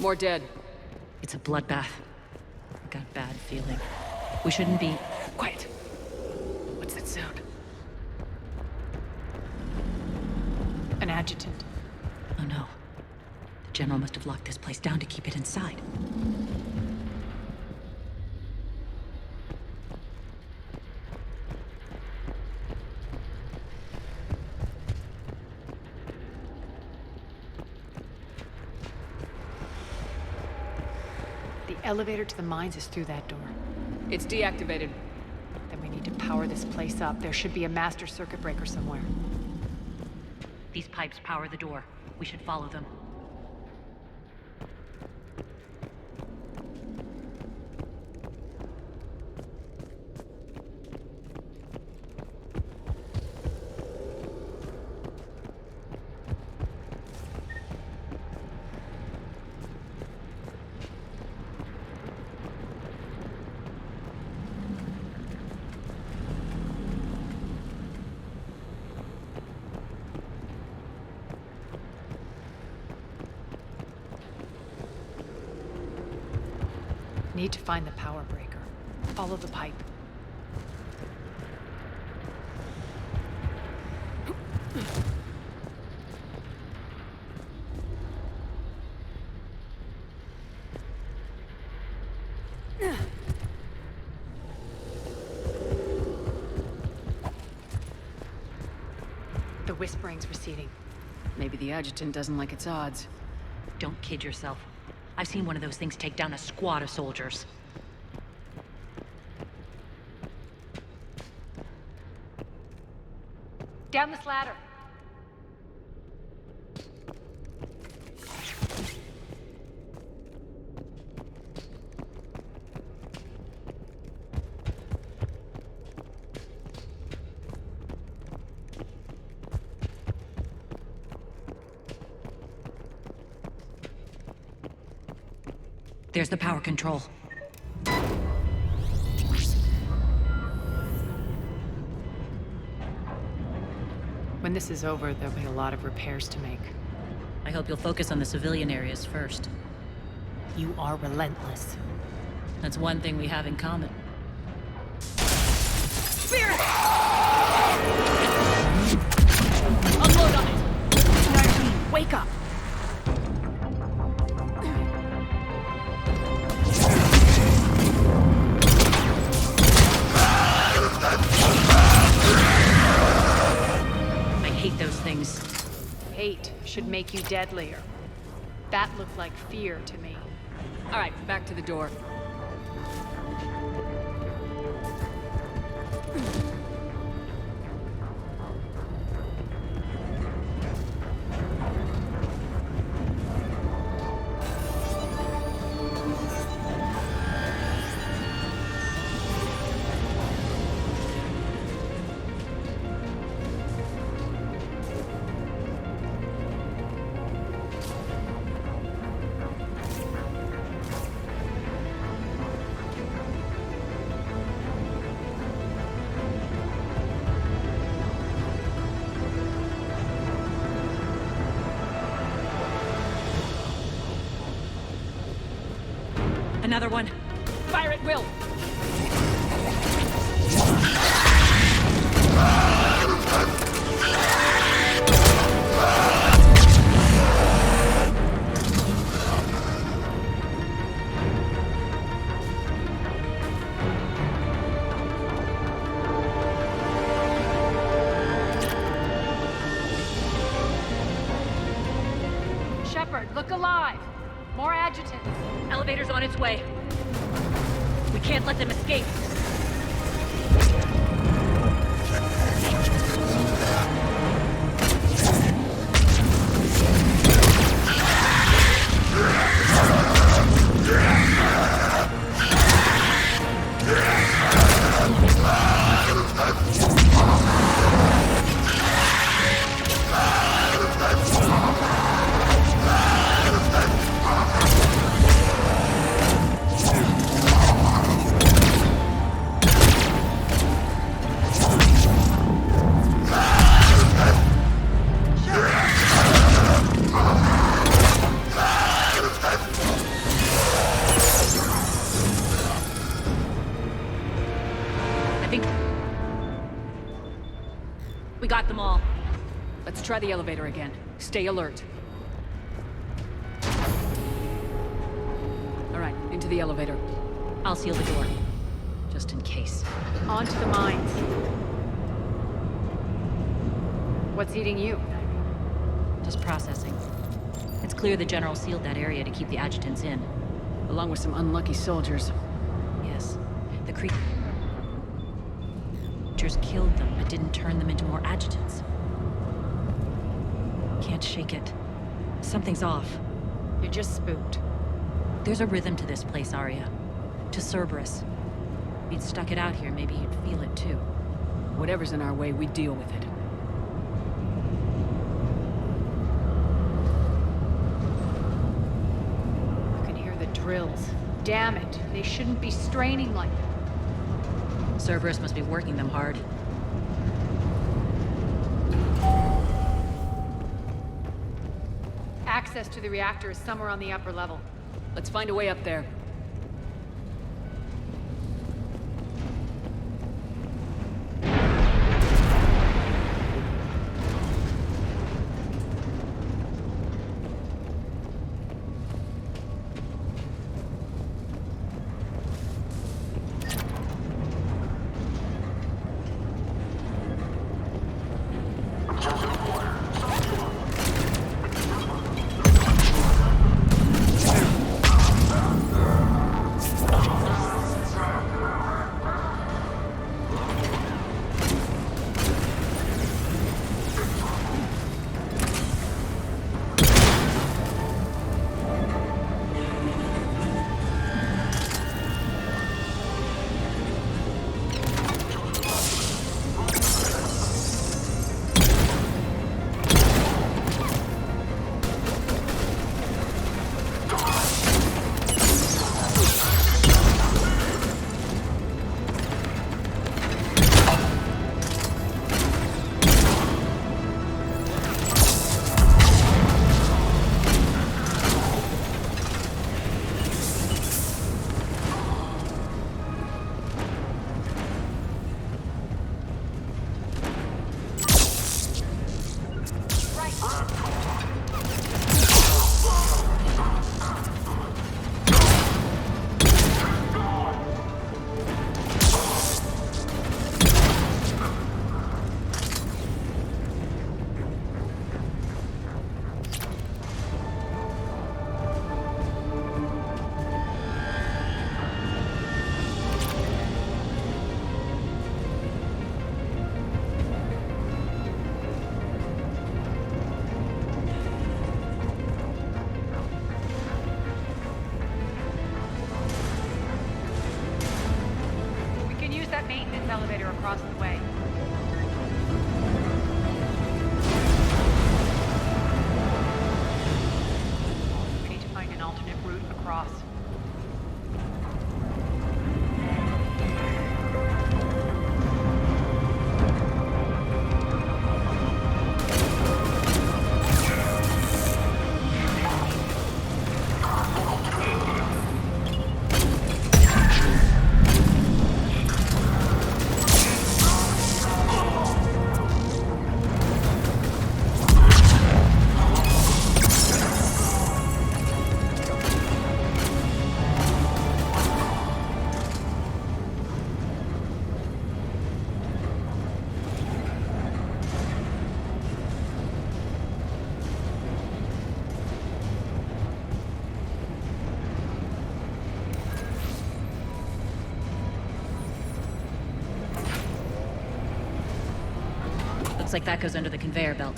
More dead. It's a bloodbath. I got a bad feeling. We shouldn't be... Quiet. What's that sound? An adjutant. Oh no. The General must have locked this place down to keep it inside. The elevator to the mines is through that door. It's deactivated. Then we need to power this place up. There should be a master circuit breaker somewhere. These pipes power the door. We should follow them. Need to find the power breaker. Follow the pipe. The whispering's receding. Maybe the adjutant doesn't like its odds. Don't kid yourself. I've seen one of those things take down a squad of soldiers. Down this ladder. There's the power control. When this is over, there'll be a lot of repairs to make. I hope you'll focus on the civilian areas first. You are relentless. That's one thing we have in common. Spirit! Unload on it! Wake up! should make you deadlier. That looked like fear to me. All right, back to the door. Another one. Fire at will! Shepard, look alive! More adjutants. Elevator's on its way. We can't let them escape. We got them all. Let's try the elevator again. Stay alert. All right, into the elevator. I'll seal the door. Just in case. On to the mines. What's eating you? Just processing. It's clear the General sealed that area to keep the adjutants in. Along with some unlucky soldiers. Yes. The creatures killed them, but didn't turn them into more adjutants. Can't shake it. Something's off. You're just spooked. There's a rhythm to this place, Arya. To Cerberus. If you'd stuck it out here, maybe you'd feel it too. Whatever's in our way, we deal with it. I can hear the drills. Damn it. They shouldn't be straining like that. Cerberus must be working them hard. Access to the reactor is somewhere on the upper level. Let's find a way up there. Use that maintenance elevator across the way. We need to find an alternate route across. Looks like that goes under the conveyor belt.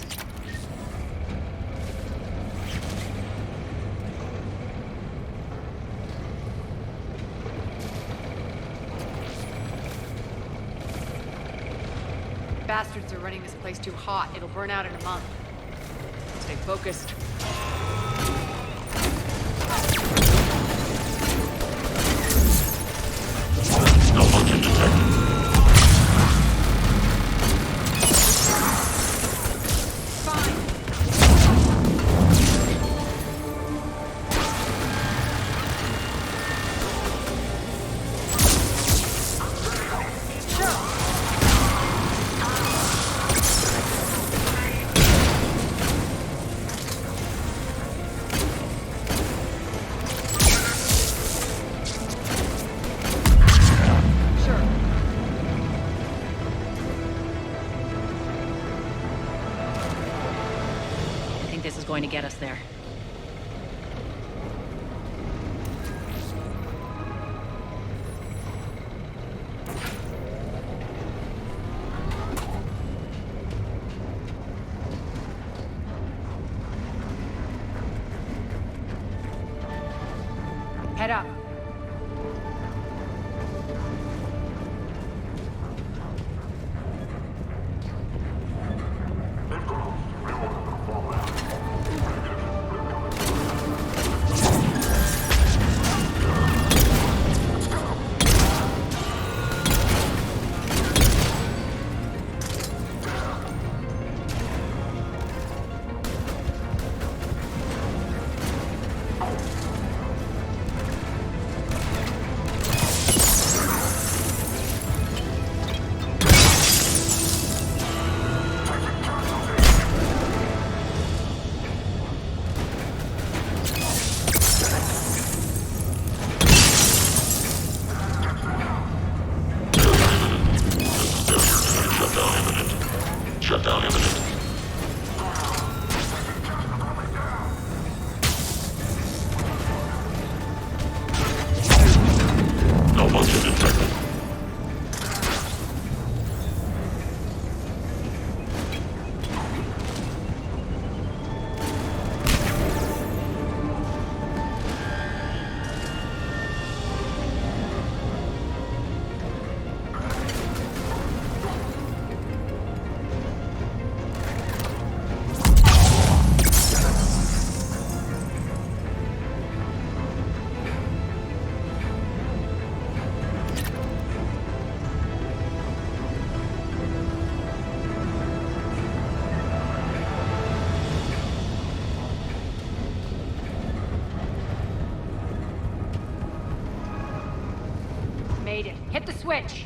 Bastards are running this place too hot. It'll burn out in a month. Stay focused. Malfunction detected. Going to get us there. Head up. Shutdown imminent. Malfunction detected. Made it. Hit the switch!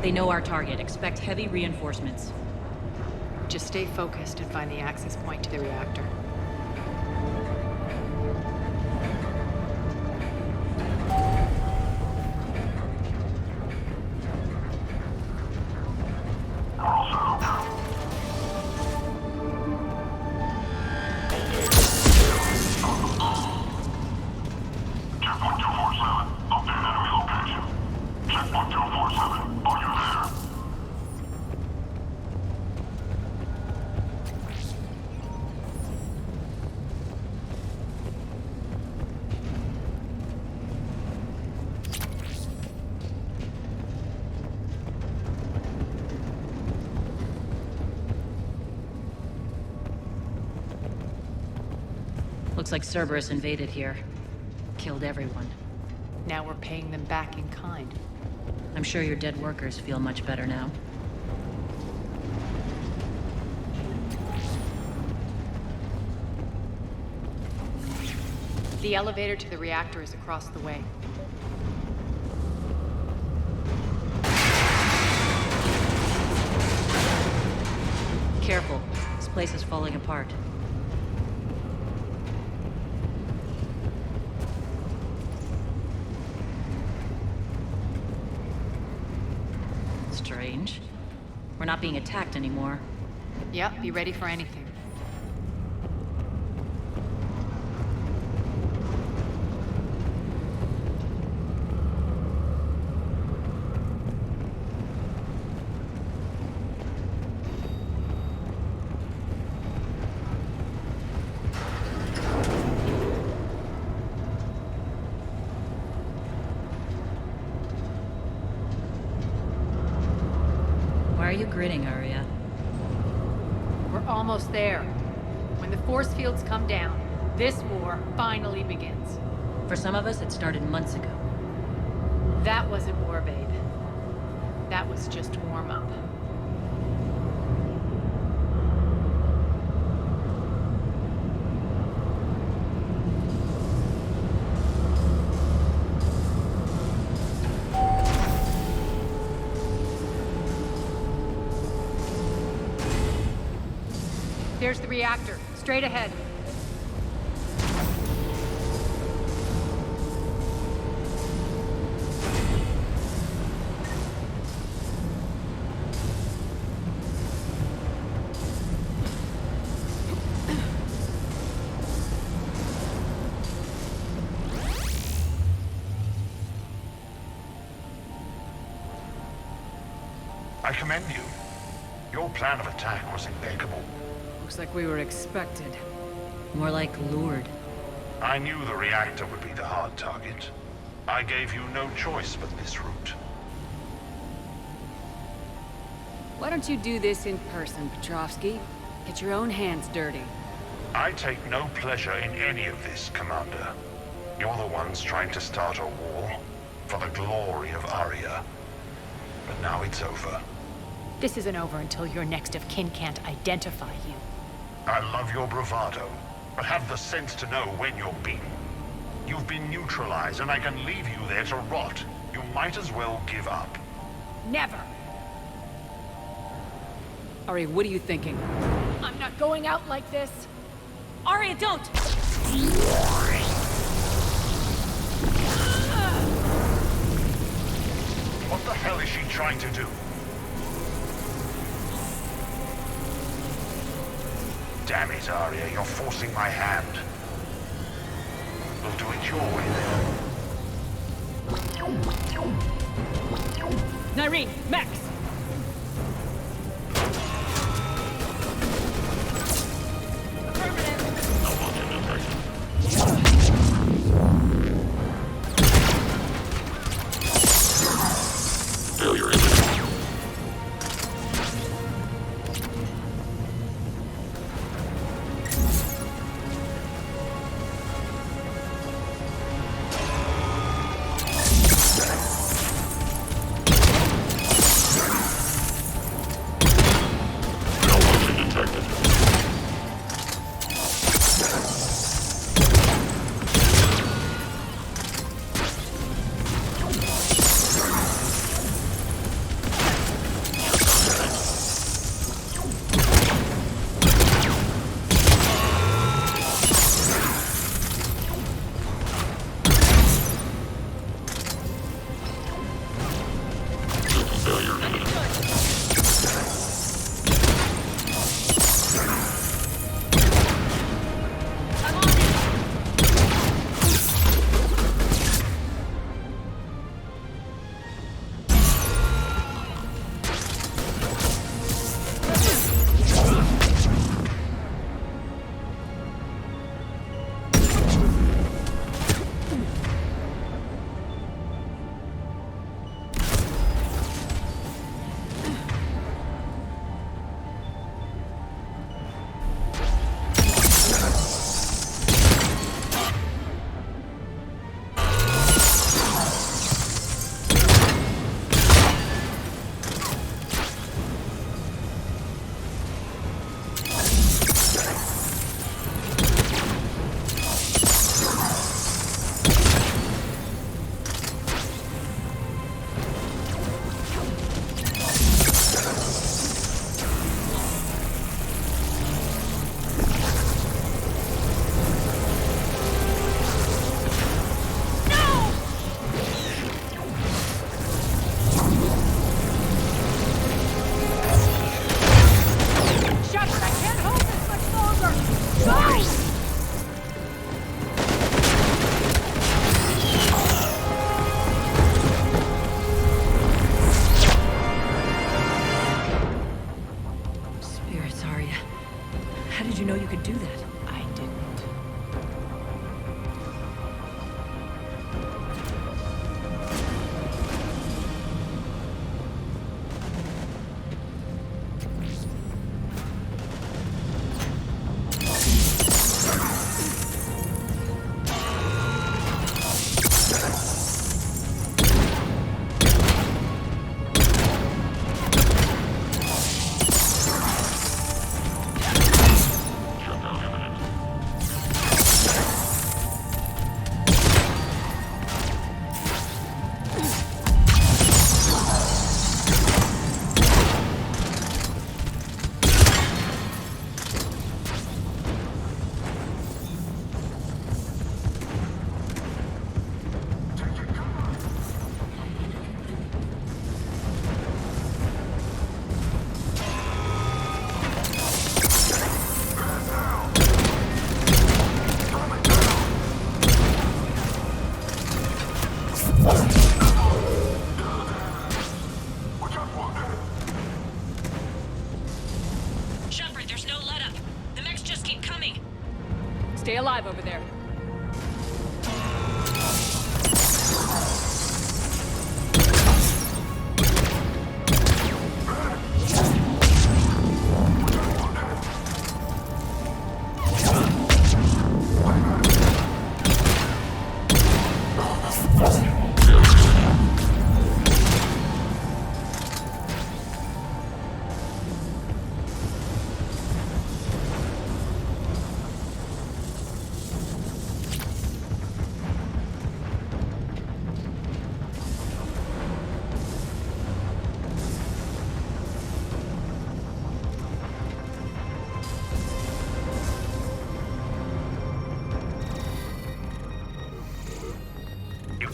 They know our target. Expect heavy reinforcements. Just stay focused and find the access point to the reactor. Looks like Cerberus invaded here. Killed everyone. Now we're paying them back in kind. I'm sure your dead workers feel much better now. The elevator to the reactor is across the way. Careful. This place is falling apart. Strange. We're not being attacked anymore. Yep, be ready for anything. Why are you grinning, Arya? We're almost there. When the force fields come down, this war finally begins. For some of us, it started months ago. That wasn't war, babe. That was just warm-up. There's the reactor, straight ahead. I commend you. Your plan of attack was impeccable. Looks like we were expected. More like lured. I knew the reactor would be the hard target. I gave you no choice but this route. Why don't you do this in person, Petrovsky? Get your own hands dirty. I take no pleasure in any of this, Commander. You're the ones trying to start a war for the glory of Arya. But now it's over. This isn't over until your next of kin can't identify you. I love your bravado, but have the sense to know when you're beaten. You've been neutralized, and I can leave you there to rot. You might as well give up. Never! Ari, what are you thinking? I'm not going out like this! Arya, don't! What the hell is she trying to do? Damn it, Arya, you're forcing my hand. We'll do it your way then. Nyreen, Max! Failure.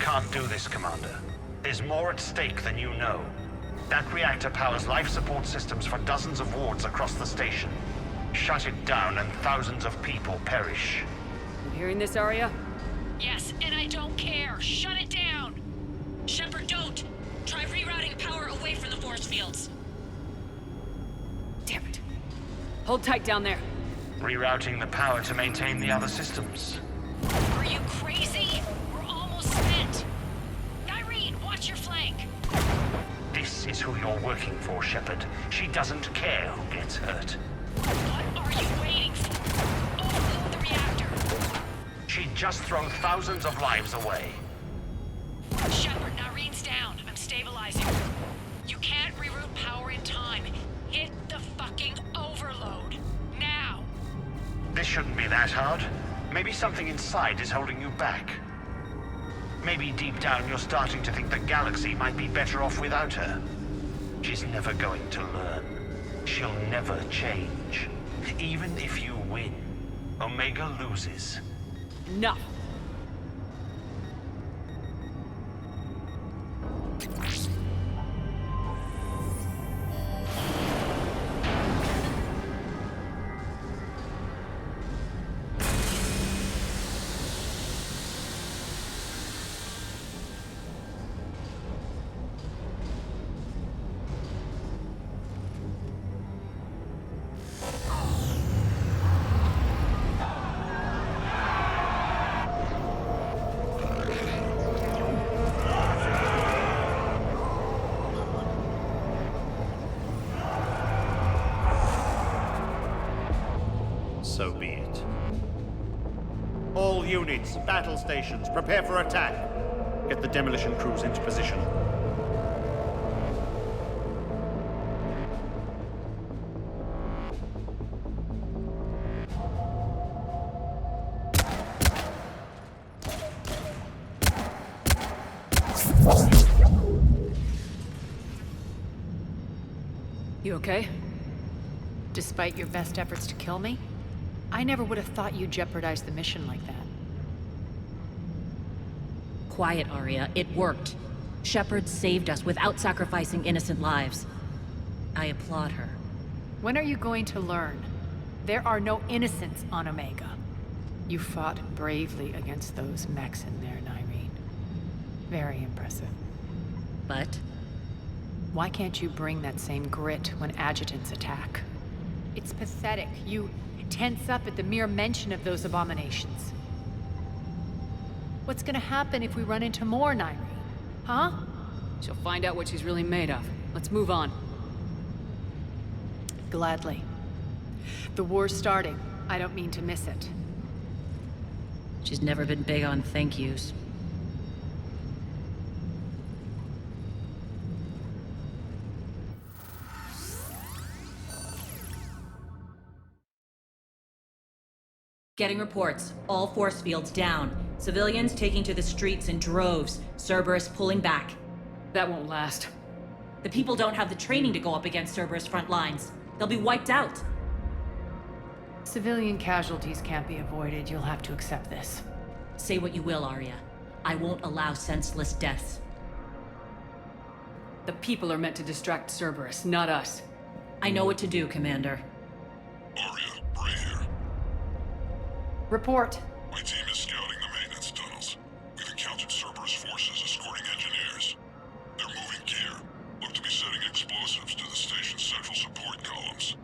can't do this, Commander. There's more at stake than you know. That reactor powers life support systems for dozens of wards across the station. Shut it down and thousands of people perish. You hearing this, Arya? Yes, and I don't care. Shut it down! Shepard, don't! Try rerouting power away from the force fields. Damn it. Hold tight down there. Rerouting the power to maintain the other systems. Are you crazy? We're almost spent. Irene, watch your flank. This is who you're working for, Shepard. She doesn't care who gets hurt. What are you waiting for? Overload the reactor. She'd just throw thousands of lives away. Shepard, Irene's down. I'm stabilizing. You can't reroute power in time. Hit the fucking overload. Now! This shouldn't be that hard. Maybe something inside is holding you back. Maybe deep down you're starting to think the galaxy might be better off without her. She's never going to learn. She'll never change. Even if you win, Omega loses. Enough! So be it. All units, battle stations, prepare for attack. Get the demolition crews into position. You okay? Despite your best efforts to kill me, I never would have thought you'd jeopardize the mission like that. Quiet, Arya. It worked. Shepard saved us without sacrificing innocent lives. I applaud her. When are you going to learn? There are no innocents on Omega. You fought bravely against those mechs in there, Irene. Very impressive. But? Why can't you bring that same grit when adjutants attack? It's pathetic. You tense up at the mere mention of those abominations. What's gonna happen if we run into more, Irene? Huh? She'll find out what she's really made of. Let's move on. Gladly. The war's starting. I don't mean to miss it. She's never been big on thank yous. Getting reports. All force fields down. Civilians taking to the streets in droves. Cerberus pulling back. That won't last. The people don't have the training to go up against Cerberus front lines. They'll be wiped out. Civilian casualties can't be avoided. You'll have to accept this. Say what you will, Arya. I won't allow senseless deaths. The people are meant to distract Cerberus, not us. I know what to do, Commander. Arya, Bray here. Report. My team is scouting the maintenance tunnels. We've encountered Cerberus forces escorting engineers. They're moving gear. Look to be setting explosives to the station's central support columns.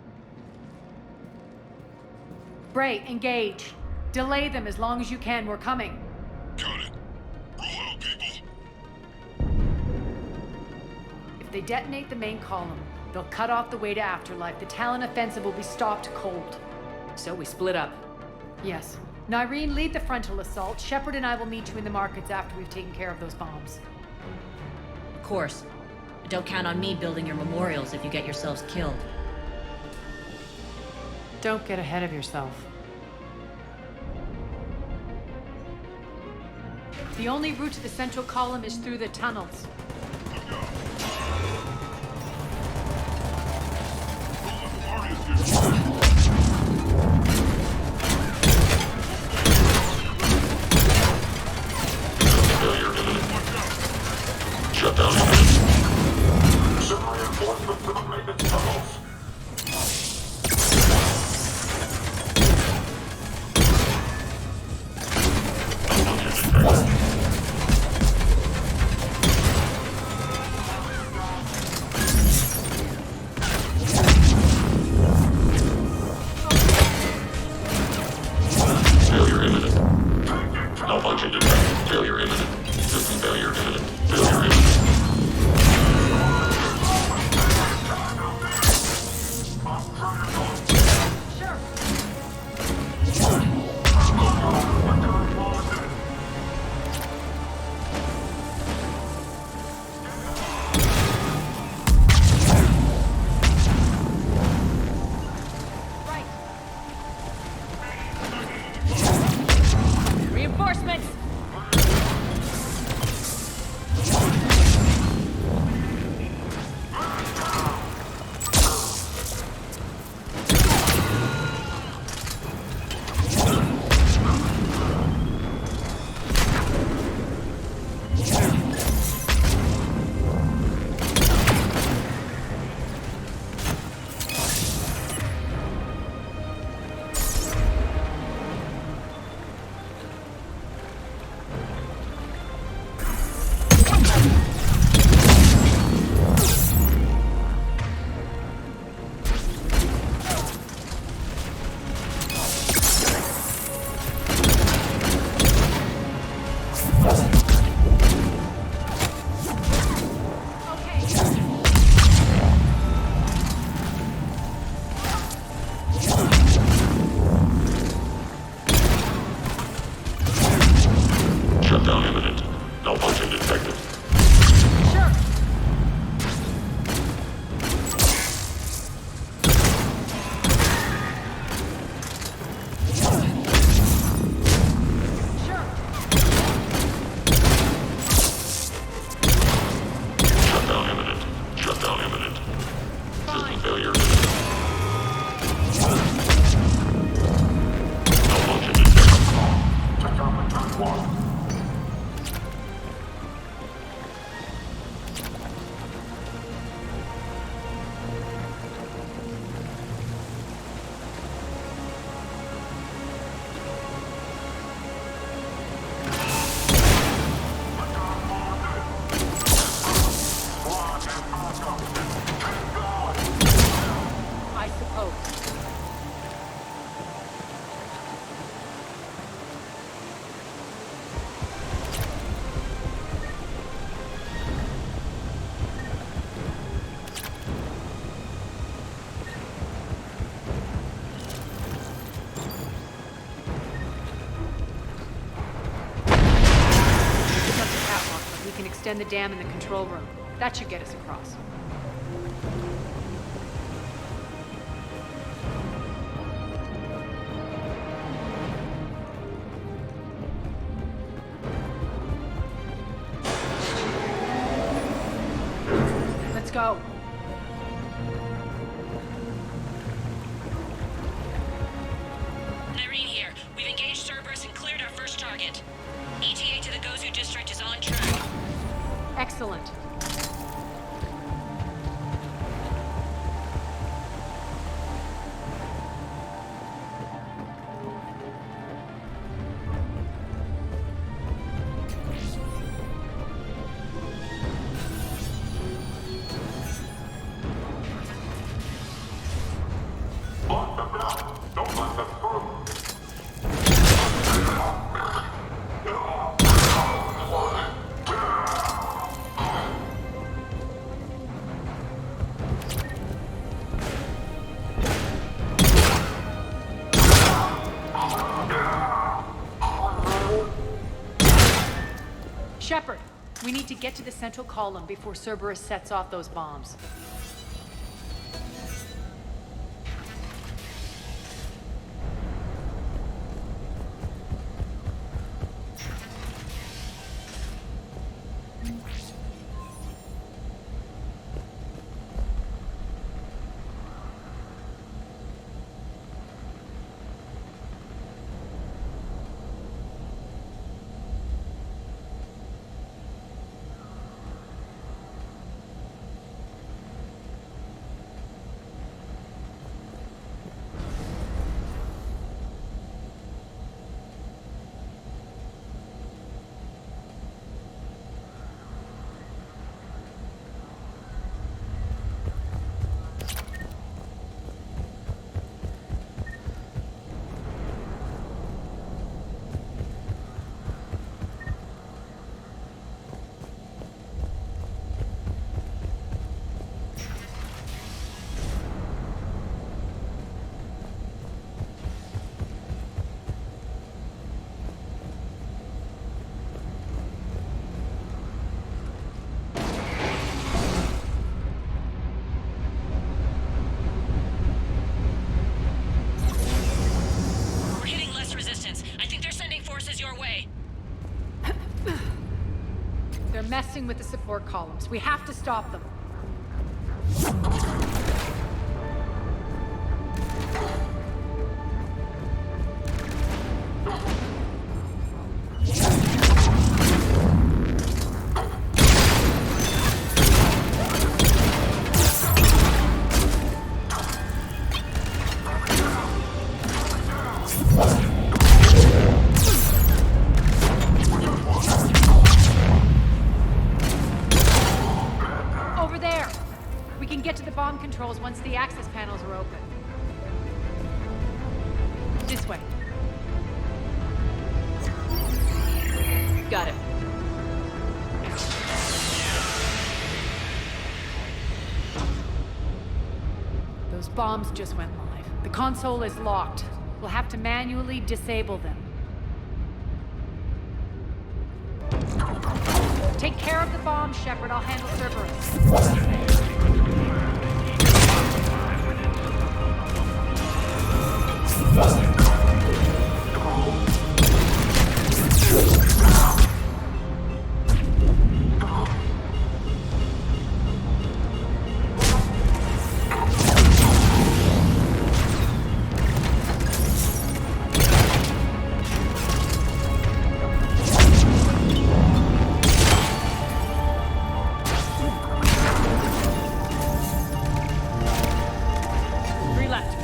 Bray, engage. Delay them as long as you can. We're coming. Got it. Roll out, people. If they detonate the main column, they'll cut off the way to Afterlife. The Talon offensive will be stopped cold. So we split up. Yes. Irene, lead the frontal assault. Shepard and I will meet you in the markets after we've taken care of those bombs. Of course. But don't count on me building your memorials if you get yourselves killed. Don't get ahead of yourself. The only route to the central column is through the tunnels. Failure to the extend the dam in the control room. That should get us across. Let's go. Irene here. We've engaged Cerberus and cleared our first target. ETA to the Gozu district is on track. Excellent. Lock them down. Don't let them through. Shepard, we need to get to the central column before Cerberus sets off those bombs. We're hitting less resistance. I think they're sending forces your way. They're messing with the support columns. We have to stop them. Over there! We can get to the bomb controls once the access panels are open. This way. Got it. Those bombs just went live. The console is locked. We'll have to manually disable them. Take care of the bombs, Shepard. I'll handle Cerberus. Three left.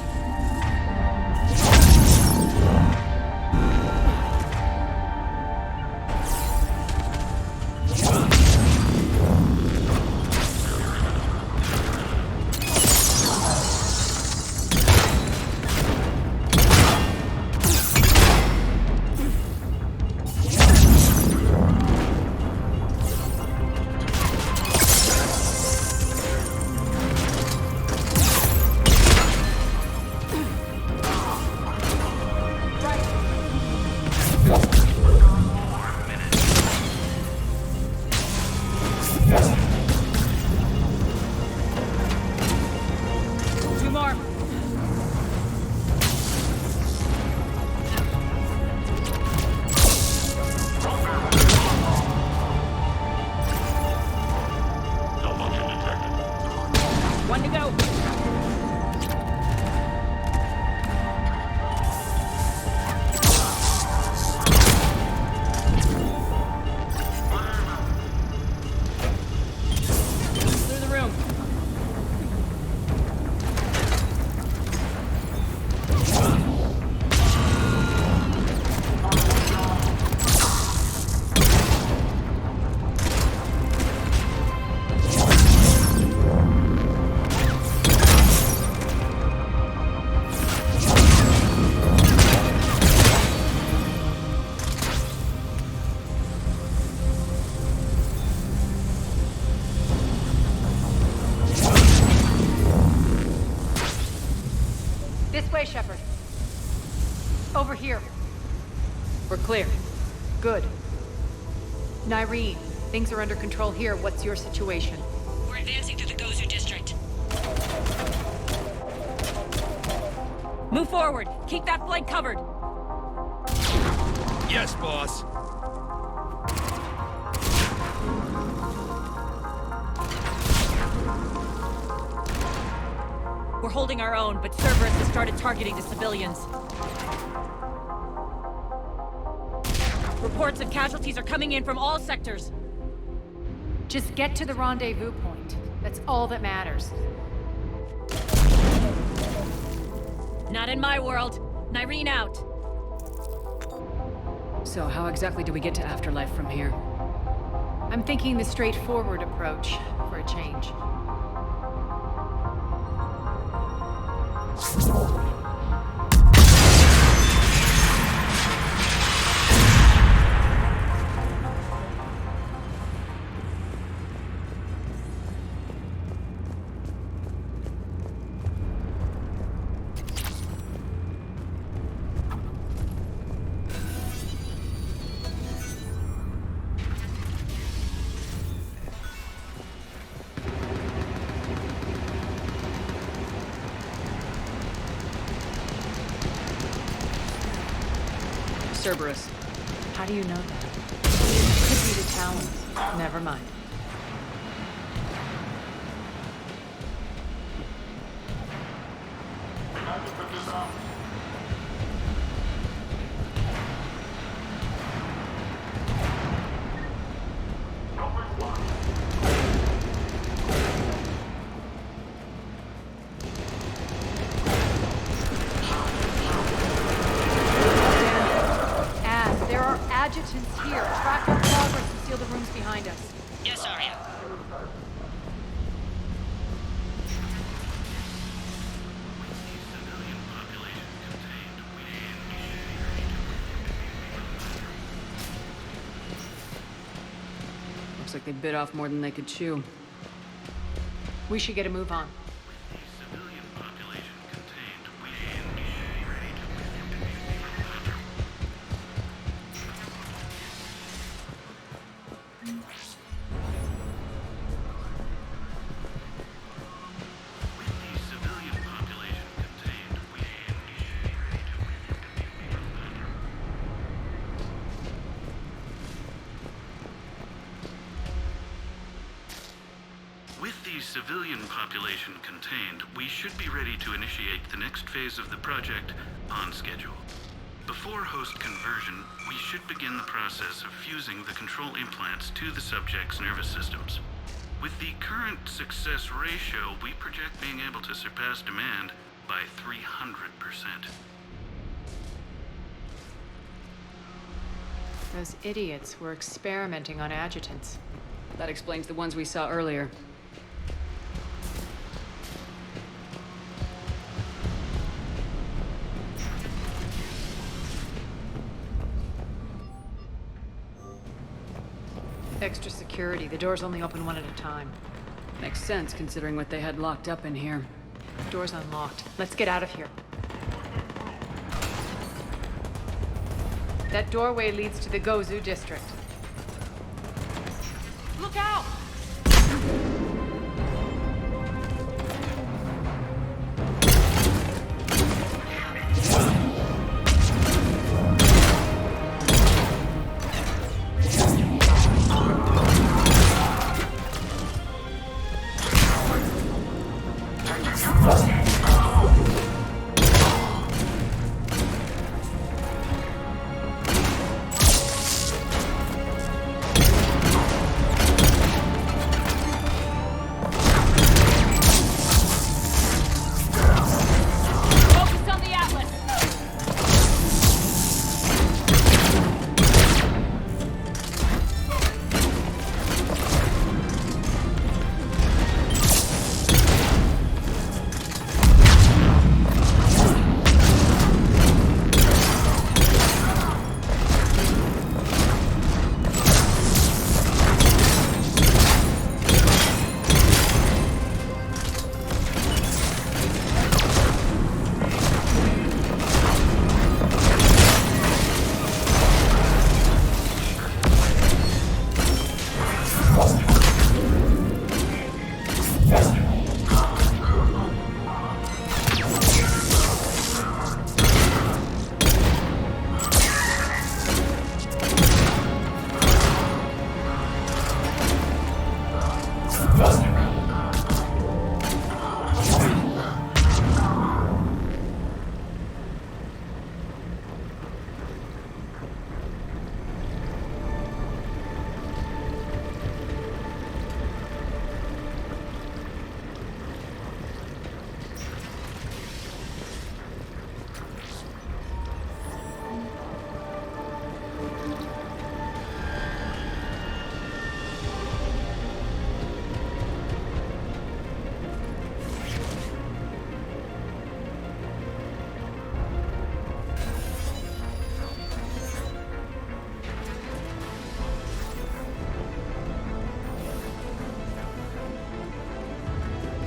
way, Shepard. Over here. We're clear. Good. Nyreen, things are under control here. What's your situation? We're advancing through the Gozu district. Move forward. Keep that flank covered. Yes, boss. We're holding our own, but Cerberus has started targeting the civilians. Reports of casualties are coming in from all sectors. Just get to the rendezvous point. That's all that matters. Not in my world. Nyreen out. So how exactly do we get to Afterlife from here? I'm thinking the straightforward approach, for a change. Cerberus. How do you know that? Could be the Talons. Never mind. Adjutants here. Track our progress and seal the rooms behind us. Yes, Arya. Looks like they bit off more than they could chew. We should get a move on. Civilian population contained, we should be ready to initiate the next phase of the project on schedule. Before host conversion, we should begin the process of fusing the control implants to the subject's nervous systems. With the current success ratio, we project being able to surpass demand by 300%. Those idiots were experimenting on adjutants. That explains the ones we saw earlier. Extra security. The doors only open one at a time. Makes sense, considering what they had locked up in here. Door's unlocked. Let's get out of here. That doorway leads to the Gozu district. Look out!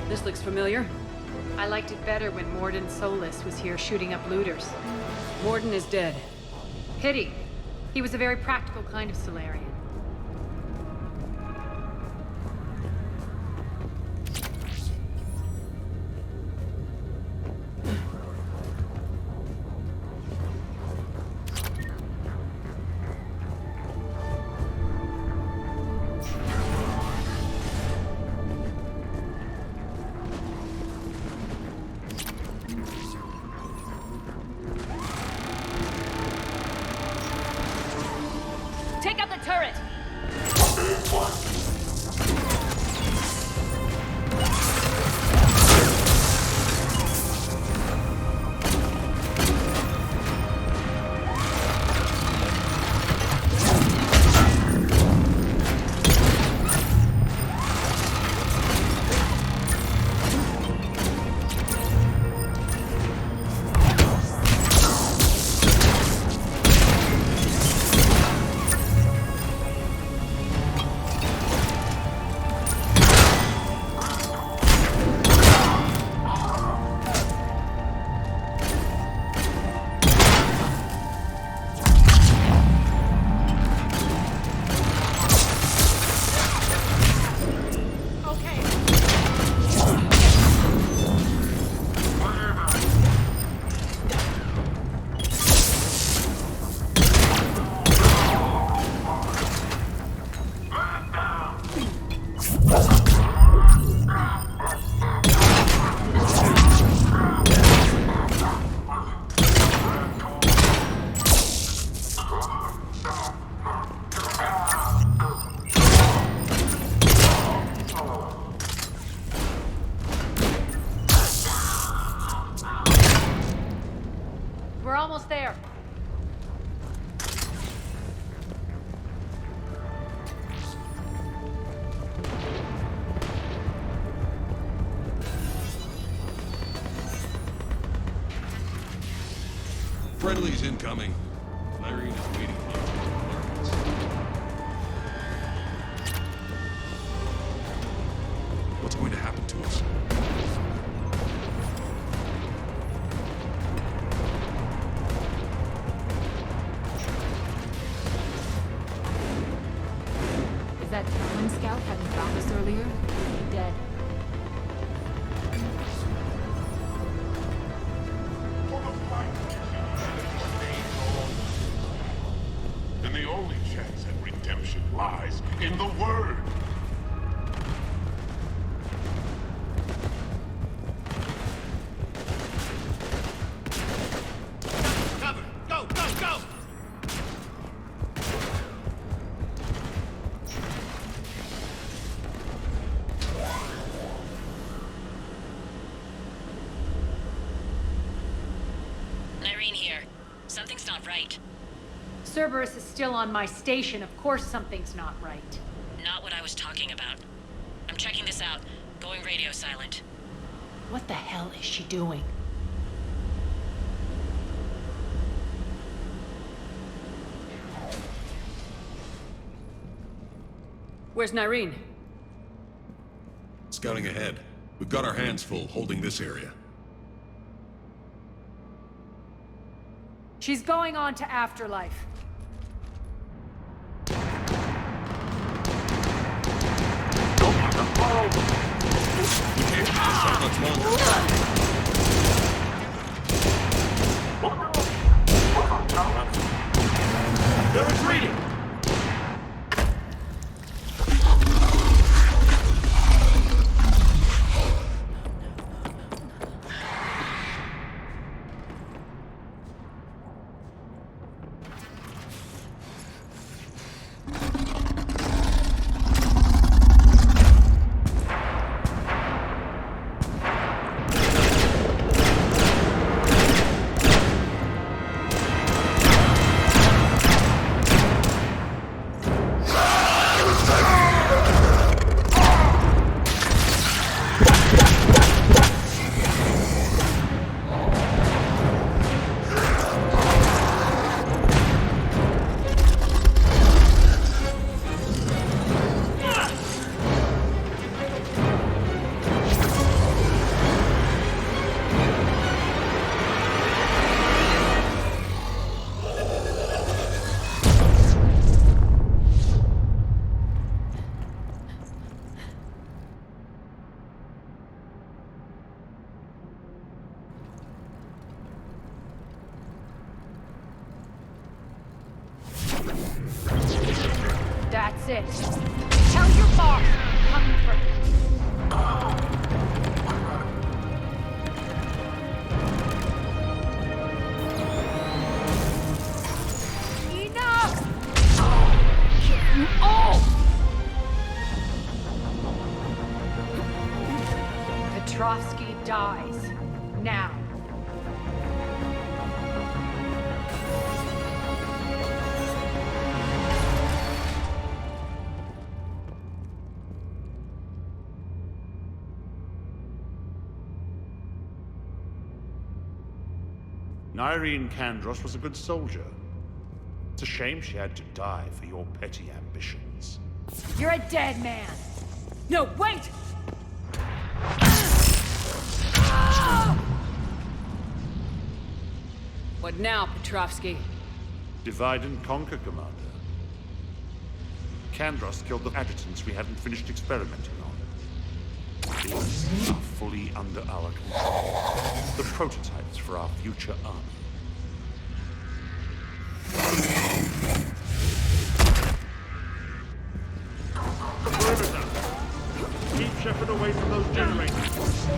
This looks familiar. I liked it better when Morden Solis was here shooting up looters. Morden is dead. Pity. He was a very practical kind of Solarian. Take out the turret! We're almost there. Friendly's incoming. Irene is waiting for you. What's going to happen to us? Is that Talon Scout having found us earlier? Dead. And the only chance at redemption lies in the Word. Cover! Go, go, go! Irene here. Something's not right. Cerberus is still on my station. Of course something's not right. Not what I was talking about. I'm checking this out. Going radio silent. What the hell is she doing? Where's Nyreen? Scouting ahead. We've got our hands full holding this area. She's going on to Afterlife. We can't keep this up much longer. They're retreating! Petrovsky dies. Now. Irene Kandros was a good soldier. It's a shame she had to die for your petty ambitions. You're a dead man! No, wait! What now, Petrovsky? Divide and conquer, Commander. Kandros killed the adjutants we hadn't finished experimenting on. These are fully under our control. The prototypes for our future army. The perimeter! Keep Shepard away from those generators.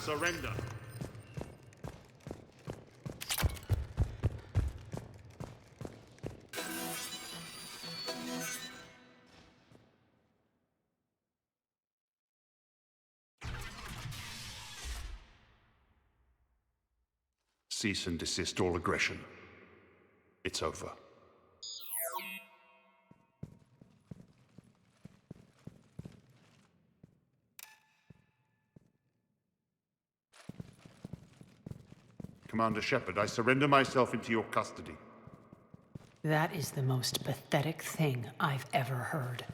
Surrender. Cease and desist all aggression. It's over. Commander Shepard, I surrender myself into your custody. That is the most pathetic thing I've ever heard.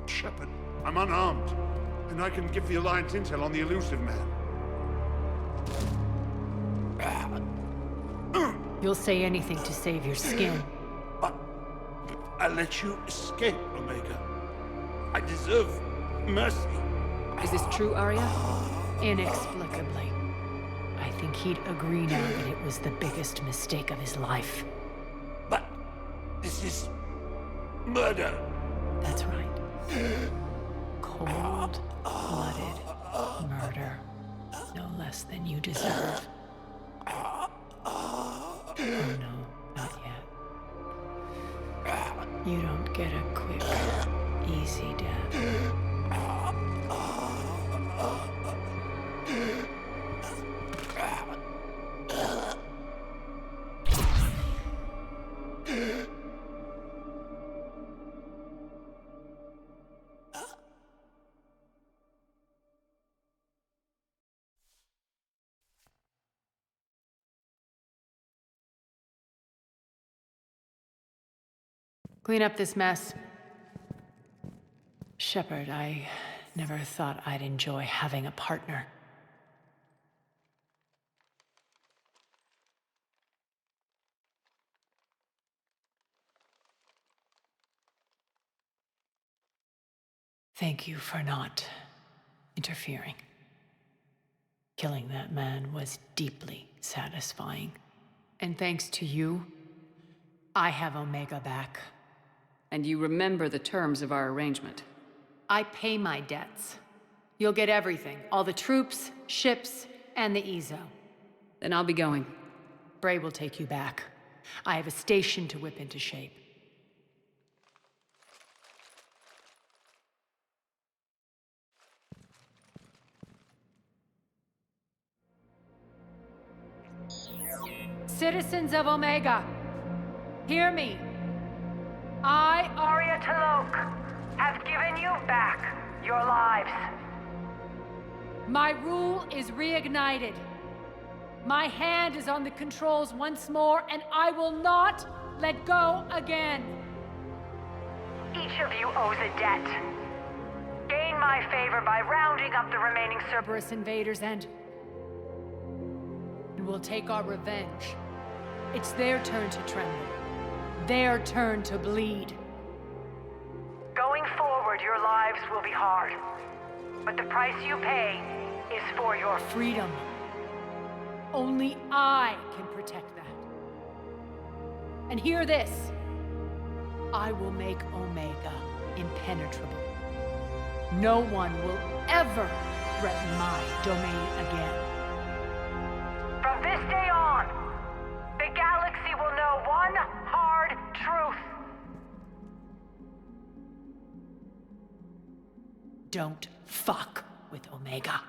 Shepard, I'm unarmed, and I can give the Alliance intel on the elusive man. You'll say anything to save your skin. I let you escape, Omega. I deserve mercy. Is this true, Arya? Inexplicably. I think he'd agree now that it was the biggest mistake of his life. But this is murder. That's right. Cold-blooded murder. No less than you deserve. Oh no, not yet. You don't get a quick, easy death. Clean up this mess. Shepard, I never thought I'd enjoy having a partner. Thank you for not interfering. Killing that man was deeply satisfying. And thanks to you, I have Omega back. And you remember the terms of our arrangement. I pay my debts. You'll get everything. All the troops, ships, and the Ezo. Then I'll be going. Bray will take you back. I have a station to whip into shape. Citizens of Omega, hear me. I, Arya Talok, have given you back your lives. My rule is reignited. My hand is on the controls once more, and I will not let go again. Each of you owes a debt. Gain my favor by rounding up the remaining Cerberus invaders and we'll take our revenge. It's their turn to tremble. Their turn to bleed. Going forward, your lives will be hard. But the price you pay is for your freedom. Only I can protect that. And hear this. I will make Omega impenetrable. No one will ever threaten my domain again. From this day on, the galaxy will know one hard truth. Don't fuck with Omega.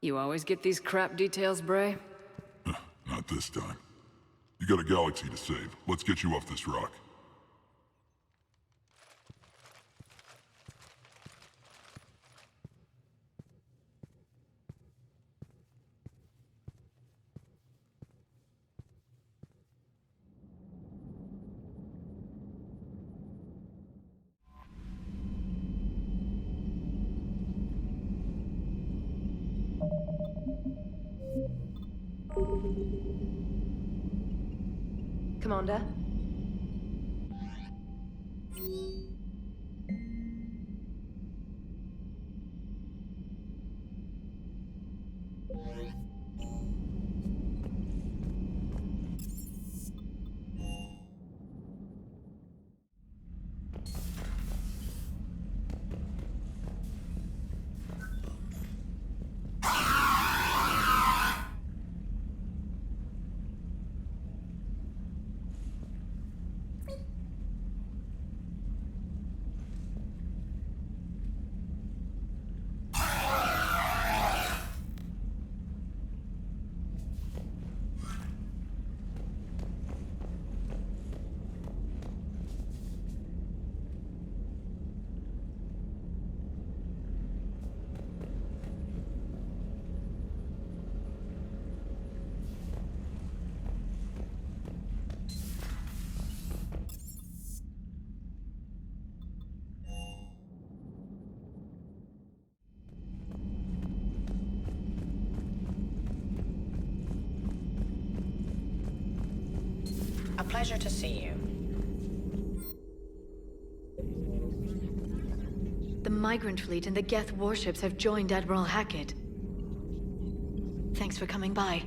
You always get these crap details, Bray? Not this time. You got a galaxy to save. Let's get you off this rock. Commander? Pleasure to see you. The Migrant Fleet and the Geth warships have joined Admiral Hackett. Thanks for coming by.